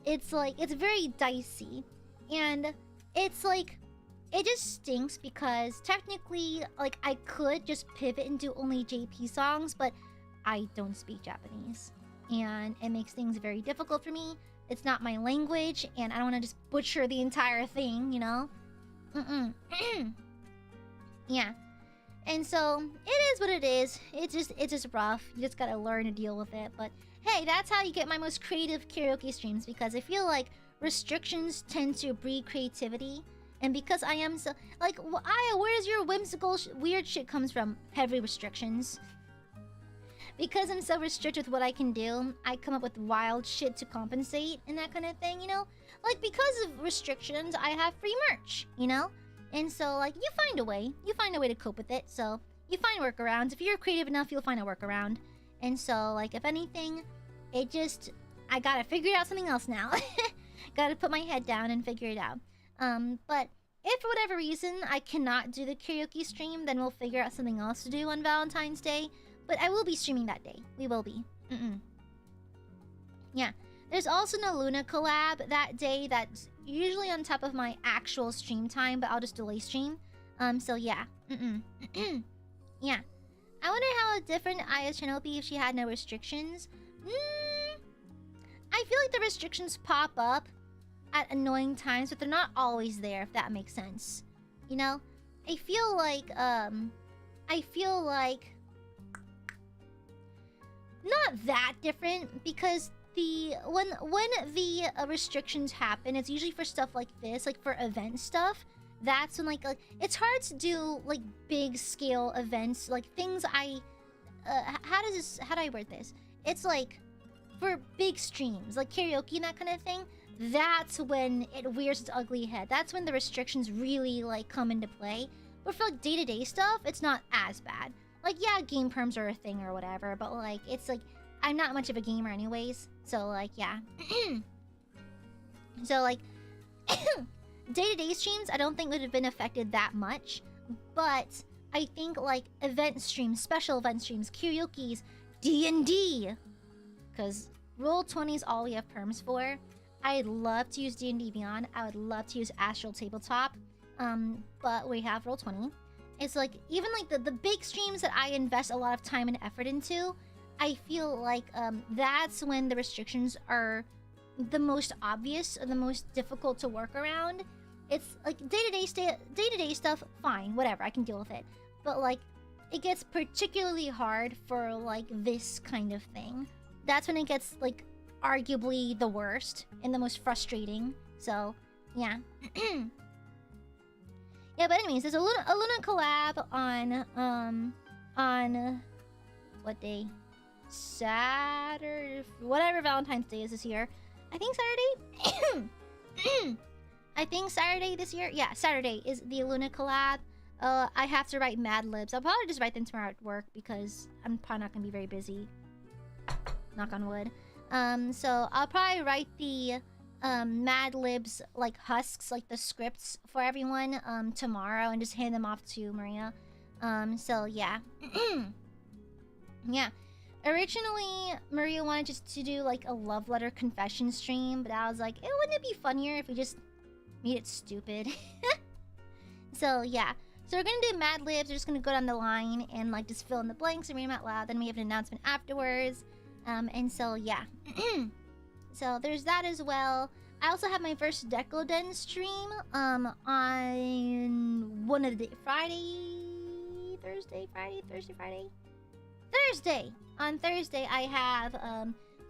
it's very dicey. And it's like, it just stinks because technically, like, I could just pivot and do only JP songs, but I don't speak Japanese. And it makes things very difficult for me. It's not my language, and I don't want to just butcher the entire thing, you know? Yeah. And so, it is what it is. It's just rough. You just gotta learn to deal with it. But hey, that's how you get my most creative karaoke streams, because I feel like restrictions tend to breed creativity. And because I am so... Like, Aya, where does your whimsical weird shit comes from? Heavy restrictions. Because I'm so restricted with what I can do, I come up with wild shit to compensate and that kind of thing, you know? Like, because of restrictions, I have free merch, you know? And so, like, you find a way. You find a way to cope with it, so... You find workarounds. If you're creative enough, you'll find a workaround. And so, like, if anything, it just... I gotta figure out something else now. Gotta put my head down and figure it out. But if for whatever reason I cannot do the karaoke stream, then we'll figure out something else to do on Valentine's Day. But I will be streaming that day. We will be. Yeah. There's also an ILUNA collab that day that's usually on top of my actual stream time, but I'll just delay stream. So yeah. Yeah. I wonder how different Aya's channel would be if she had no restrictions. I feel like the restrictions pop up at annoying times, but they're not always there, if that makes sense. You know? I feel like not that different, because when the restrictions happen, it's usually for stuff like this, like for event stuff. That's when like it's hard to do like big scale events, like things how do I word this? It's like for big streams, like karaoke and that kind of thing. That's when it rears its ugly head. That's when the restrictions really like come into play. But for like day-to-day stuff, it's not as bad. Like, yeah, game perms are a thing or whatever, but like, it's like, I'm not much of a gamer anyways. So like, yeah. So like, day-to-day streams, I don't think would have been affected that much. But I think like event streams, special event streams, karaoke's, D&D, because Roll20 is all we have perms for. I'd love to use D&D Beyond. I would love to use Astral Tabletop, but we have Roll20. It's like even like the big streams that I invest a lot of time and effort into, I feel like that's when the restrictions are the most obvious or the most difficult to work around. It's like day-to-day stuff, fine, whatever, I can deal with it. But like it gets particularly hard for like this kind of thing. That's when it gets like arguably the worst and the most frustrating. So yeah. Yeah, but anyways, there's a Luna collab on what day? Saturday, whatever Valentine's Day is this year. I think Saturday. I think Saturday this year. Yeah, Saturday is the ILUNA collab. I have to write Mad Libs. I'll probably just write them tomorrow at work because I'm probably not gonna be very busy. Knock on wood. So I'll probably write the Mad Libs like husks, like the scripts for everyone tomorrow and just hand them off to Maria. So yeah. Yeah. Originally, Maria wanted just to do like a love letter confession stream, but I was like, wouldn't it be funnier if we just made it stupid? So yeah. So we're gonna do Mad Libs. We're just gonna go down the line and like just fill in the blanks and read them out loud. Then we have an announcement afterwards. And so yeah. So there's that as well. I also have my first Decoden stream on one of the Thursday. On Thursday I have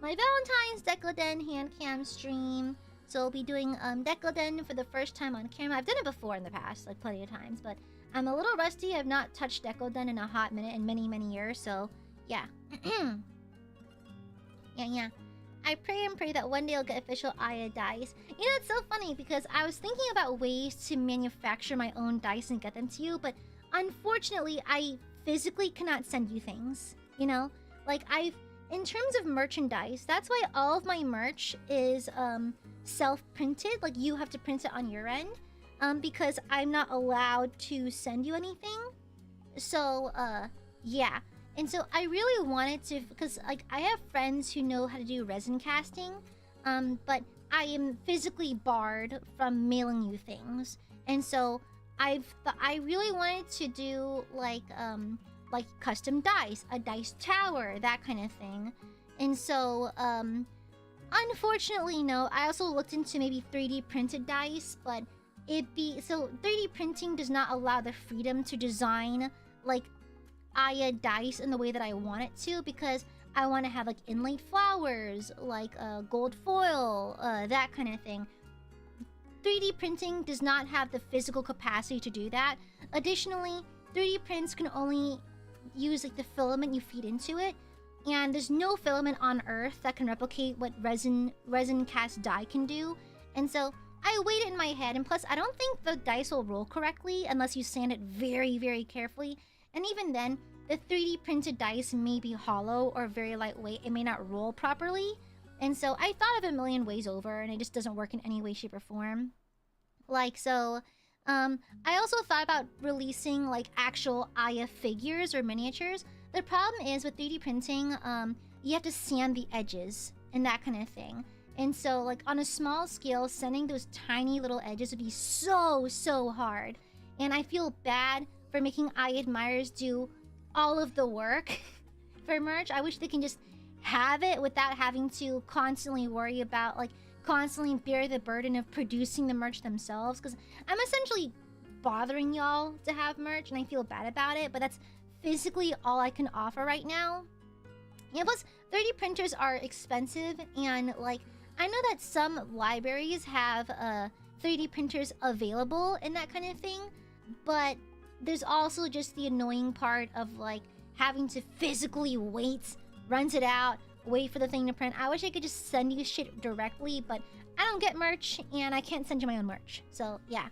my Valentine's Decoden hand cam stream. So I'll be doing Decoden for the first time on camera. I've done it before in the past, like plenty of times, but I'm a little rusty. I've not touched Decoden in a hot minute in many years, so yeah. Yeah. I pray that one day I'll get official Aya dice. You know, it's so funny because I was thinking about ways to manufacture my own dice and get them to you, but unfortunately, I physically cannot send you things. You know? Like, in terms of merchandise, that's why all of my merch is self-printed. Like, you have to print it on your end. Because I'm not allowed to send you anything. So, yeah. And so I really wanted to, because like I have friends who know how to do resin casting, but I am physically barred from mailing you things. And so I really wanted to do like custom dice, a dice tower, that kind of thing. And so unfortunately, no. I also looked into maybe 3D printed dice, but 3D printing does not allow the freedom to design like Aya dice in the way that I want it to, because I want to have like inlaid flowers, like gold foil, that kind of thing. 3D printing does not have the physical capacity to do that. Additionally, 3D prints can only use like the filament you feed into it, and there's no filament on Earth that can replicate what resin cast dye can do. And so I weighed it in my head, and plus I don't think the dice will roll correctly unless you sand it very carefully. And even then, the 3D printed dice may be hollow or very lightweight. It may not roll properly. And so I thought of a million ways over, and it just doesn't work in any way, shape, or form. Like, so, I also thought about releasing, like, actual Aya figures or miniatures. The problem is, with 3D printing, you have to sand the edges and that kind of thing. And so, like, on a small scale, sanding those tiny little edges would be so hard. And I feel bad for making Aiadmirers do all of the work for merch. I wish they can just have it without having to constantly worry about, like, constantly bear the burden of producing the merch themselves. Because I'm essentially bothering y'all to have merch, and I feel bad about it, but that's physically all I can offer right now. Yeah, plus 3D printers are expensive, and, like, I know that some libraries have 3D printers available and that kind of thing, but there's also just the annoying part of like having to physically rent it out, wait for the thing to print. I wish I could just send you shit directly, but I don't get merch and I can't send you my own merch. So yeah.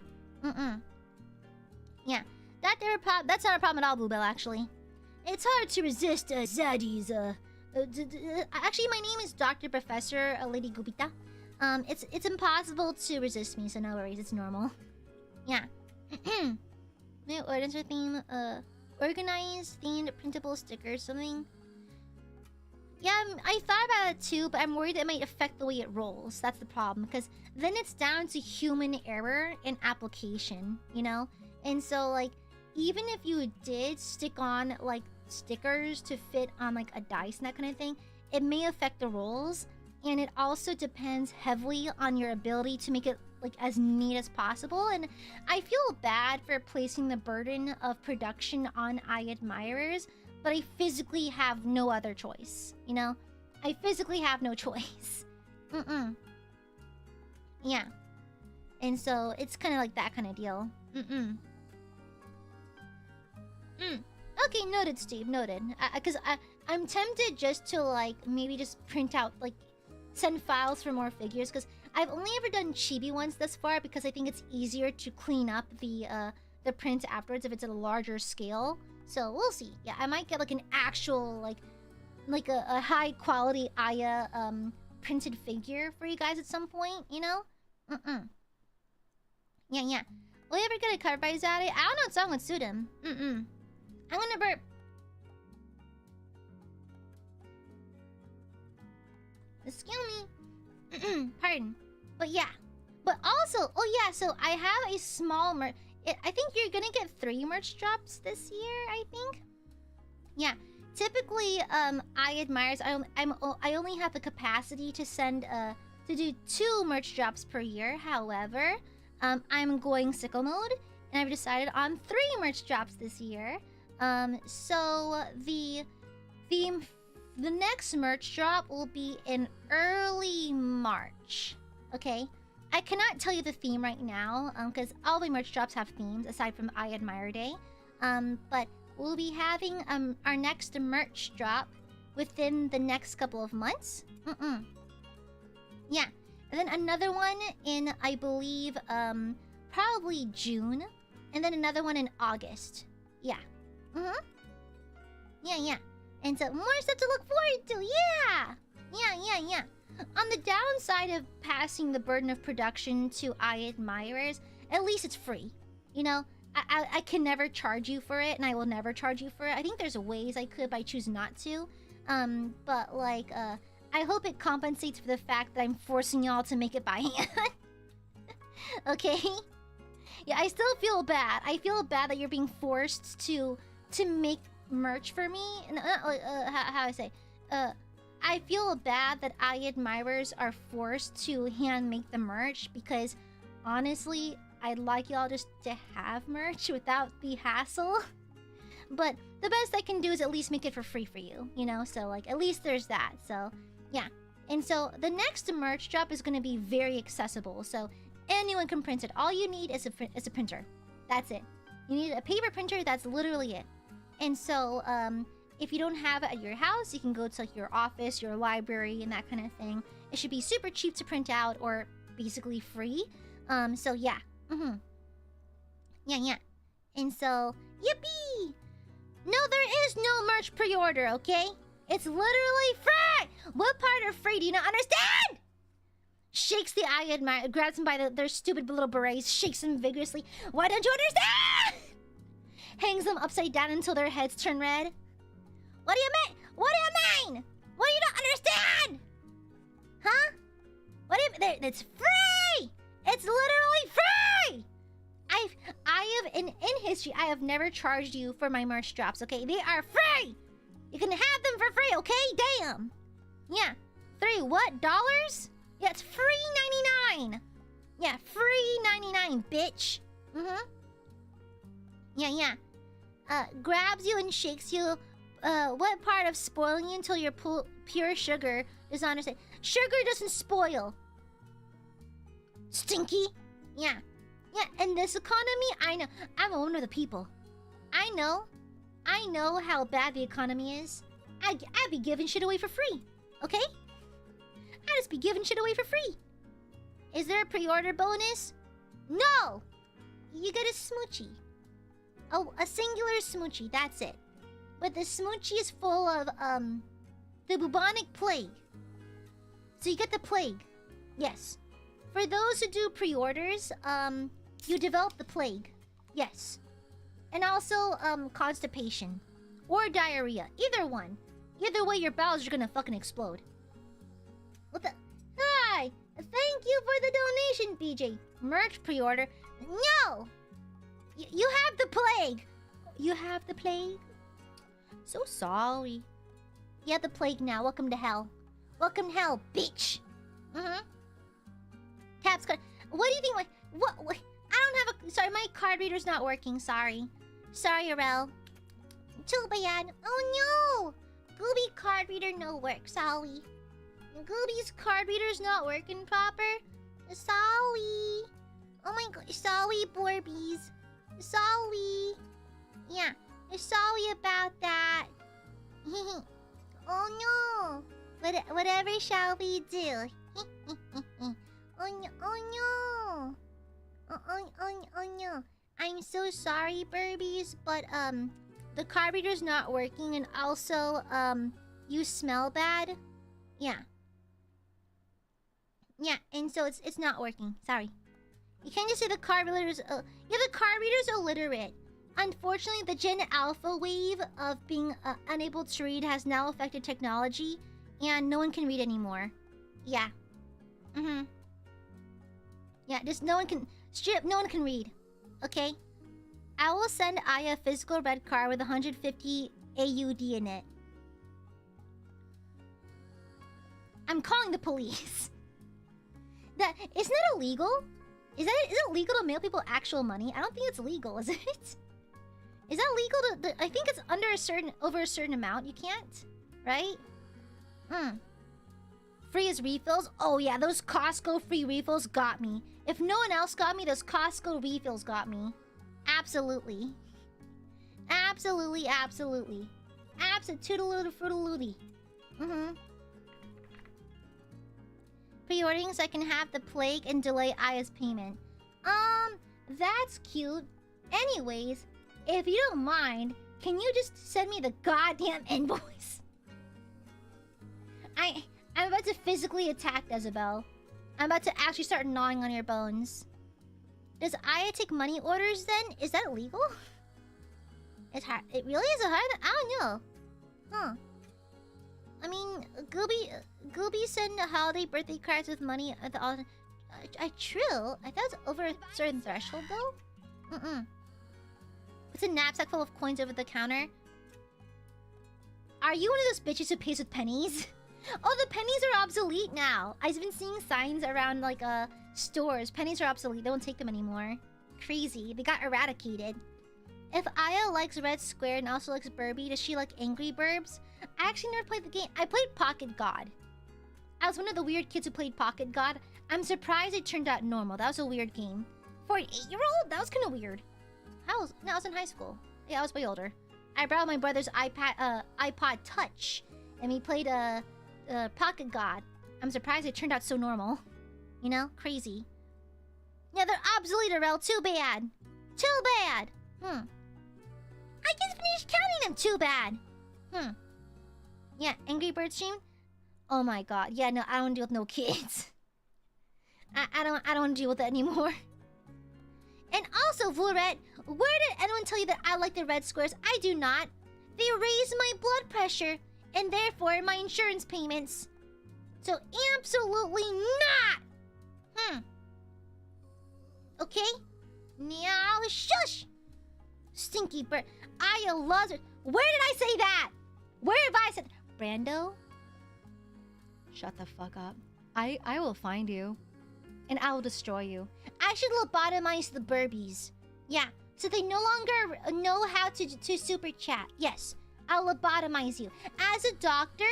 Yeah. That's not a problem at all, Bluebell, actually. It's hard to resist Zaddy's actually, my name is Dr. Professor Lady Gubita. It's impossible to resist me, so no worries, it's normal. Yeah. My orders are theme, organized, themed, printable stickers, something. Yeah, I thought about it too, but I'm worried it might affect the way it rolls. That's the problem, because then it's down to human error and application, you know? And so, like, even if you did stick on, like, stickers to fit on, like, a dice and that kind of thing, it may affect the rolls. And it also depends heavily on your ability to make it, like, as neat as possible. And I feel bad for placing the burden of production on Aiadmirers, but I physically have no other choice, you know? I physically have no choice. Yeah. And so, it's kind of like that kind of deal. Okay, noted, Steve, noted. Because I'm tempted just to, like, maybe just print out, like, send files for more figures, because I've only ever done chibi ones thus far, because I think it's easier to clean up the print afterwards if it's at a larger scale. So we'll see. Yeah, I might get like an actual like a high quality Aya printed figure for you guys at some point, you know? Yeah. Will you ever get a cover by Zaddy? I don't know what song would suit him. I'm gonna burp. Excuse me. Pardon. But yeah. But also, oh yeah, so I have a small merch. I think you're gonna get 3 merch drops this year, I think. Yeah. Typically, Aiadmirers, I only have the capacity to send to do 2 merch drops per year. However, I'm going sicko mode, and I've decided on 3 merch drops this year. So the next merch drop will be in early March. Okay. I cannot tell you the theme right now, because all my merch drops have themes aside from Aiadmire Day. But we'll be having our next merch drop within the next couple of months. Yeah, and then another one in, I believe, probably June, and then another one in August. Yeah. Yeah. And so more stuff to look forward to. Yeah. On the downside of passing the burden of production to Aiadmirers, at least it's free. You know, I can never charge you for it, and I will never charge you for it. I think there's ways I could, but I choose not to. But like, I hope it compensates for the fact that I'm forcing y'all to make it by hand. Okay? Yeah, I still feel bad. I feel bad that you're being forced to make merch for me. How I say? I feel bad that Aiadmirers are forced to hand make the merch, because honestly, I'd like y'all just to have merch without the hassle. But the best I can do is at least make it for free for you, you know? So like, at least there's that. So yeah. And so the next merch drop is going to be very accessible. So anyone can print it. All you need is a printer. That's it. You need a paper printer. That's literally it. And so, if you don't have it at your house, you can go to like your office, your library, and that kind of thing. It should be super cheap to print out, or basically free. So yeah. Yeah. And so, yippee! No, there is no merch pre-order, okay? It's literally free! What part of free do you not understand? Shakes the Aiadmire, grabs him by their stupid little berets, shakes them vigorously. Why don't you understand? Hangs them upside down until their heads turn red. What do you mean? What do you mean? What do you not understand? Huh? What do you mean? It's free! It's literally free! I have in history, I have never charged you for my merch drops, okay? They are free! You can have them for free, okay? Damn! Yeah. 3 what? Dollars? Yeah, it's free 99! Yeah, free 99, bitch! Yeah. Grabs you and shakes you. What part of spoiling you until you're pure sugar does not understand? Sugar doesn't spoil. Stinky. Yeah. In this economy, I know. I'm a woman of the people. I know how bad the economy is. I'd be giving shit away for free. Okay? I'd just be giving shit away for free. Is there a pre-order bonus? No! You get a smoochie. Oh, a singular smoochie, that's it. But the smoochie is full of, the bubonic plague. So you get the plague. Yes. For those who do pre-orders, you develop the plague. Yes. And also, constipation. Or diarrhea. Either one. Either way, your bowels are gonna fucking explode. What the... Hi! Thank you for the donation, BJ. Merch pre-order. No! You have the plague! You have the plague? So sorry. You have the plague now. Welcome to hell. Welcome to hell, bitch! Mm-hmm. Taps card. What do you think? What? I don't have a... Sorry, my card reader's not working. Sorry. Sorry, Arel. Too bad. Oh, no! Gooby card reader no work. Sorry. Gooby's card reader's not working proper. Sorry. Oh my god. Sorry, Borbies. Sorry. Yeah. Sorry about that. Oh, no. Whatever shall we do? Oh no! Oh no! Oh no! I'm so sorry, Burbies, but the carburetor's not working, and also you smell bad. Yeah. Yeah, and so it's not working. Sorry. You can't just say the carburetor's. Yeah, the carburetor's illiterate. Unfortunately, the Gen Alpha wave of being unable to read has now affected technology, and no one can read anymore. Yeah. Mm-hmm. Yeah, just no one can... Strip, no one can read. Okay? I will send Aya a physical red card with 150 AUD in it. I'm calling the police. Isn't that illegal? Is it legal to mail people actual money? I don't think it's legal, is it? Is that legal to... I think it's over a certain amount. You can't, right? Free as refills? Oh yeah, those Costco free refills got me. If no one else got me, those Costco refills got me. Absolutely. Absolutely, absolutely. Absolutely. Mm-hmm. Pre-ordering so I can have the plague and delay Aya's payment. That's cute. Anyways, if you don't mind, can you just send me the goddamn invoice? I'm about to physically attack Isabel. I'm about to actually start gnawing on your bones. Does Aya take money orders then? Is that legal? It's hard. It really is a hard... I don't know. Huh. I mean, Gooby send holiday birthday cards with money at the... True. I thought it was over a certain threshold though. It's a knapsack full of coins over the counter. Are you one of those bitches who pays with pennies? Oh, the pennies are obsolete now. I've been seeing signs around, like, stores. Pennies are obsolete. They won't take them anymore. Crazy. They got eradicated. If Aya likes Red Square and also likes Burby, does she like Angry Burbs? I actually never played the game. I played Pocket God. I was one of the weird kids who played Pocket God. I'm surprised it turned out normal. That was a weird game. For an 8-year-old? That was kind of weird. I was in high school. Yeah, I was way older. I borrowed my brother's iPod Touch. And we played, Pocket God. I'm surprised it turned out so normal. You know? Crazy. Yeah, they're obsolete, Arel. Too bad. Too bad. I just finished counting them. Too bad. Yeah, Angry Bird stream? Oh my god. Yeah, no, I don't deal with no kids. I don't want to deal with that anymore. And also, Vouret, where did anyone tell you that I like the red squares? I do not. They raise my blood pressure, and therefore my insurance payments. So absolutely not! Okay? Meow, shush! Stinky bird. Aya loves it. Where did I say that? Where have I said... Brando? Shut the fuck up. I will find you. And I will destroy you. I should lobotomize the Burbies. Yeah, so they no longer know how to super chat. Yes, I'll lobotomize you. As a doctor,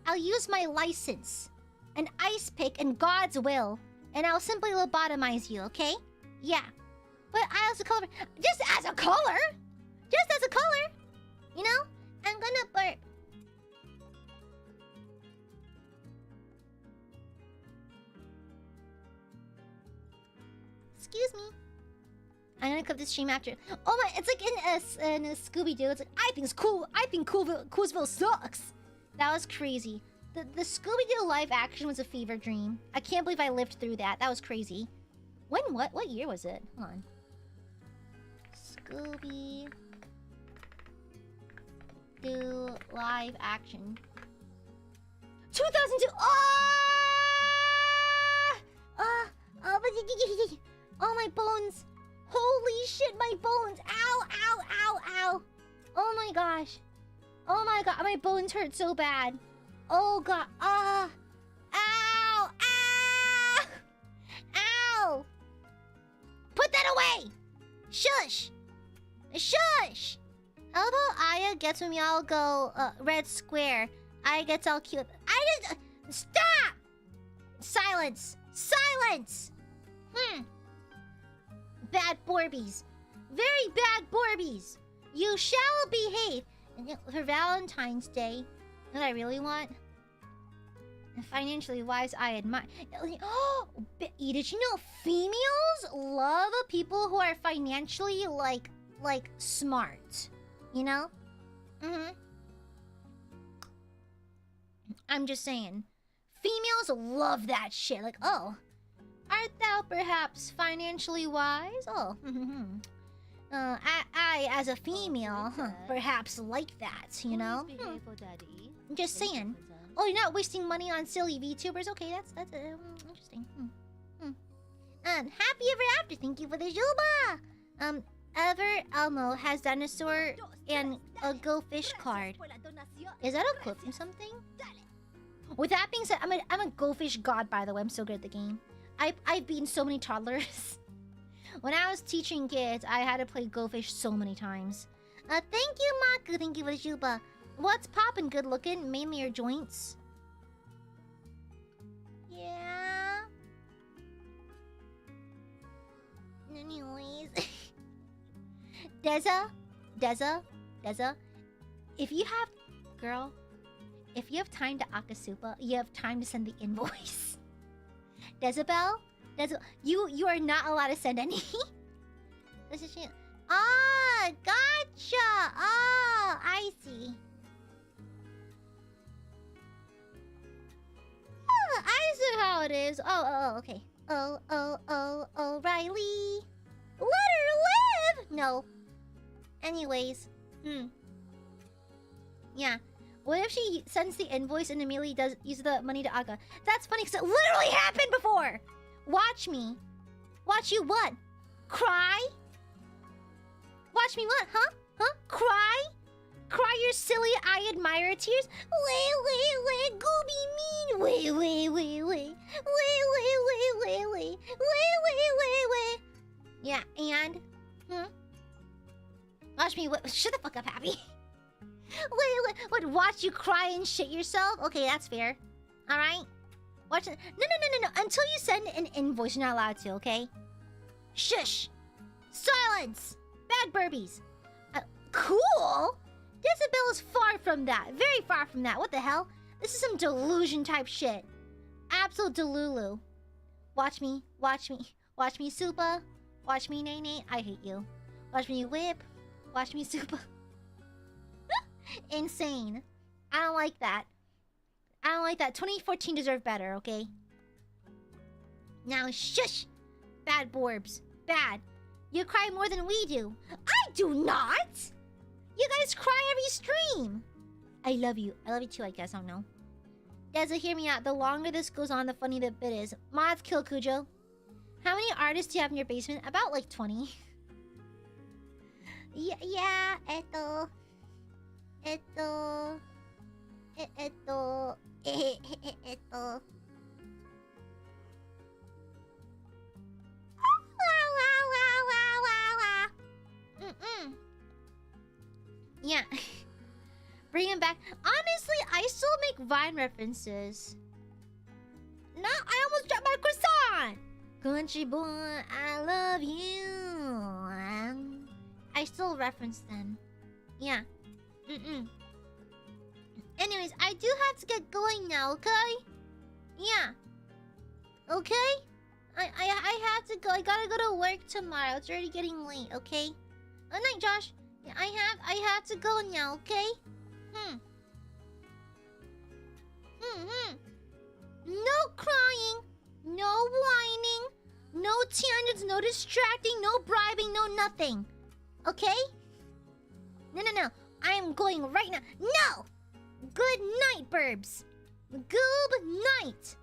I'll use my license, an ice pick, and God's will, and I'll simply lobotomize you, okay? Yeah. But I also color... Just as a color? Just as a color? You know? I'm gonna burp. Excuse me. I'm gonna clip this stream after. Oh my, it's like in a Scooby-Doo. It's like, I think it's cool. I think Coolsville sucks. That was crazy. The Scooby-Doo live action was a fever dream. I can't believe I lived through that. That was crazy. What year was it? Hold on. Gooby. Do live action. 2002. Oh, my bones. Holy shit, my bones. Ow, ow, ow, ow. Oh my gosh. Oh my god, my bones hurt so bad. Oh god. Ow. Ow. Ow. Put that away. Shush. Shush. How about Aya gets when we all go red square? Aya gets all cute. Stop! Silence! Silence! Bad Borbies. Very bad Borbies. You shall behave. And for Valentine's Day, what I really want? Financially wise, I admire. Oh, did you know females love people who are financially like smart? You know? I'm just saying. Females love that shit. Like, oh, art thou perhaps financially wise? Oh, I as a female, perhaps like that, you know? I'm just saying. Oh, you're not wasting money on silly VTubers? Okay, that's interesting. Happy ever after. Thank you for the Juba. Ever Elmo has dinosaur and a go fish card. Is that a clip from something? With that being said, I'm a go fish god, by the way. I'm so good at the game. I've beaten so many toddlers. When I was teaching kids, I had to play go fish so many times. Thank you, Maku. Thank you for the Juba. What's poppin'? Good looking? Mainly your joints. Yeah. Anyways. Deza. If you have... Girl. If you have time to Akasupa, you have time to send the invoice. Dezabel? You are not allowed to send any. Ah, gotcha. Oh, I see. Oh, I see how it is. Oh, okay. Oh, Riley. Let her live. No. Anyways. Yeah. What if she sends the invoice and immediately uses the money to Aga? That's funny because it literally happened before. Watch me. Watch you what? Cry? Watch me what? Huh? Cry? Cry your silly Aiadmirer tears? Wait, Gooby mean. Wait. Yeah, and? Watch me what? Shut the fuck up, Happy. Wait, what? Watch you cry and shit yourself? Okay, that's fair. Alright? Watch it. No. Until you send an invoice, you're not allowed to, okay? Shush! Silence! Bad burbies. Cool? Jezebel is far from that. Very far from that. What the hell? This is some delusion type shit. Absolute delulu. Watch me, Supa. Watch me, Nene. I hate you. Watch me, Whip. Watch me, Supa. Insane. I don't like that. 2014 deserved better, okay? Now, shush! Bad Borbs. Bad. You cry more than we do. I do not! You guys cry every stream. I love you. I love you too, I guess. I don't know. Deza, hear me out. The longer this goes on, the funnier the bit is. Mods kill Cujo. How many artists do you have in your basement? About like 20. Yeah, eto. Yeah. Bring him back. Honestly, I still make Vine references. No, I almost dropped my croissant. Country boy, I love you. I still reference them. Yeah. Anyways, I do have to get going now, okay? Yeah. Okay? I have to go. I gotta go to work tomorrow. It's already getting late, okay? Good night, Josh. Yeah, I have to go now, okay? No crying, no whining, no tangents, no distracting, no bribing, no nothing. Okay? No, no, no. I am going right now. No! Good night, Burbs. Good night.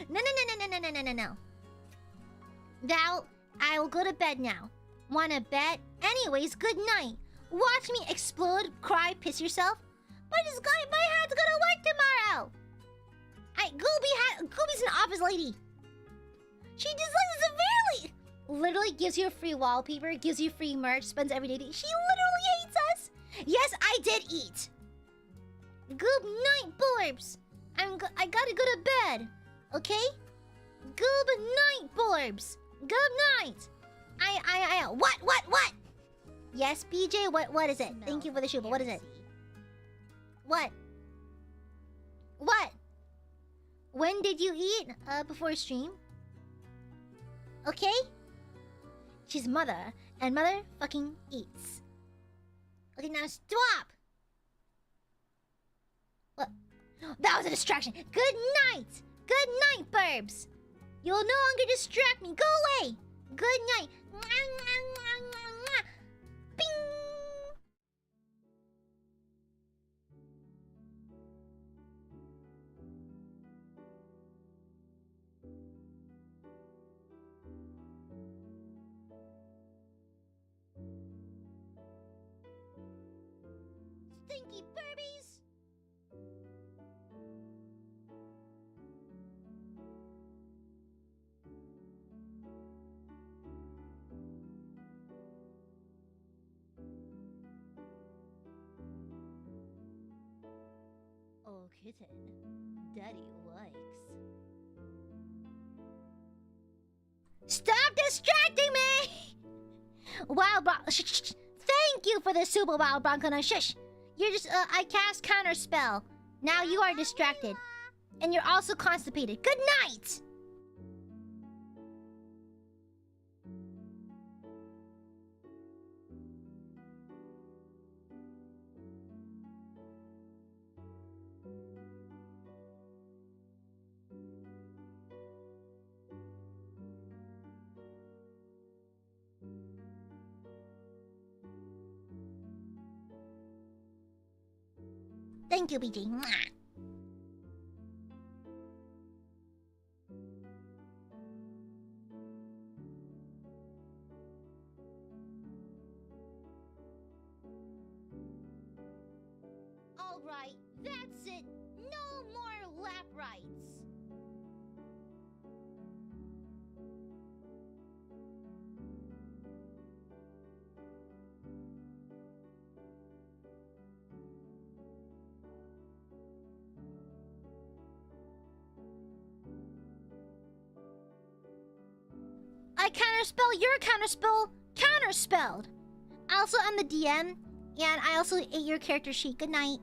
No, no, no, no, no, no, no, no, no. Val, I will go to bed now. Wanna bet? Anyways, good night. Watch me explode, cry, piss yourself. But my hat's gonna work tomorrow. Gooby's an office lady. She dislikes severely. Literally gives you a free wallpaper, gives you free merch, spends every day. She literally hates us. Yes, I did eat. Good night, Burbs. I gotta go to bed. Okay? Good night, Burbs. Good night. What? Yes, BJ, what is it? Thank you for the shoe, but what is it? What? When did you eat? Before stream? Okay? She's mother, and mother fucking eats. Okay, now stop! What? That was a distraction. Good night! Good night, Burbs! You'll no longer distract me. Go away! Good night. Bing! Stinky Burbies! Oh, kitten. Daddy likes. Stop distracting me! Wow, thank you for the super wild Bronco. Now, shush. You're just, I cast counter spell. Now you are distracted. And you're also constipated. Good night! Thank you, BJ. Mwah. Alright, that's it. No more lap rides. I counterspell your counterspell counterspelled. Also, I'm the DM, and I also ate your character sheet. Good night.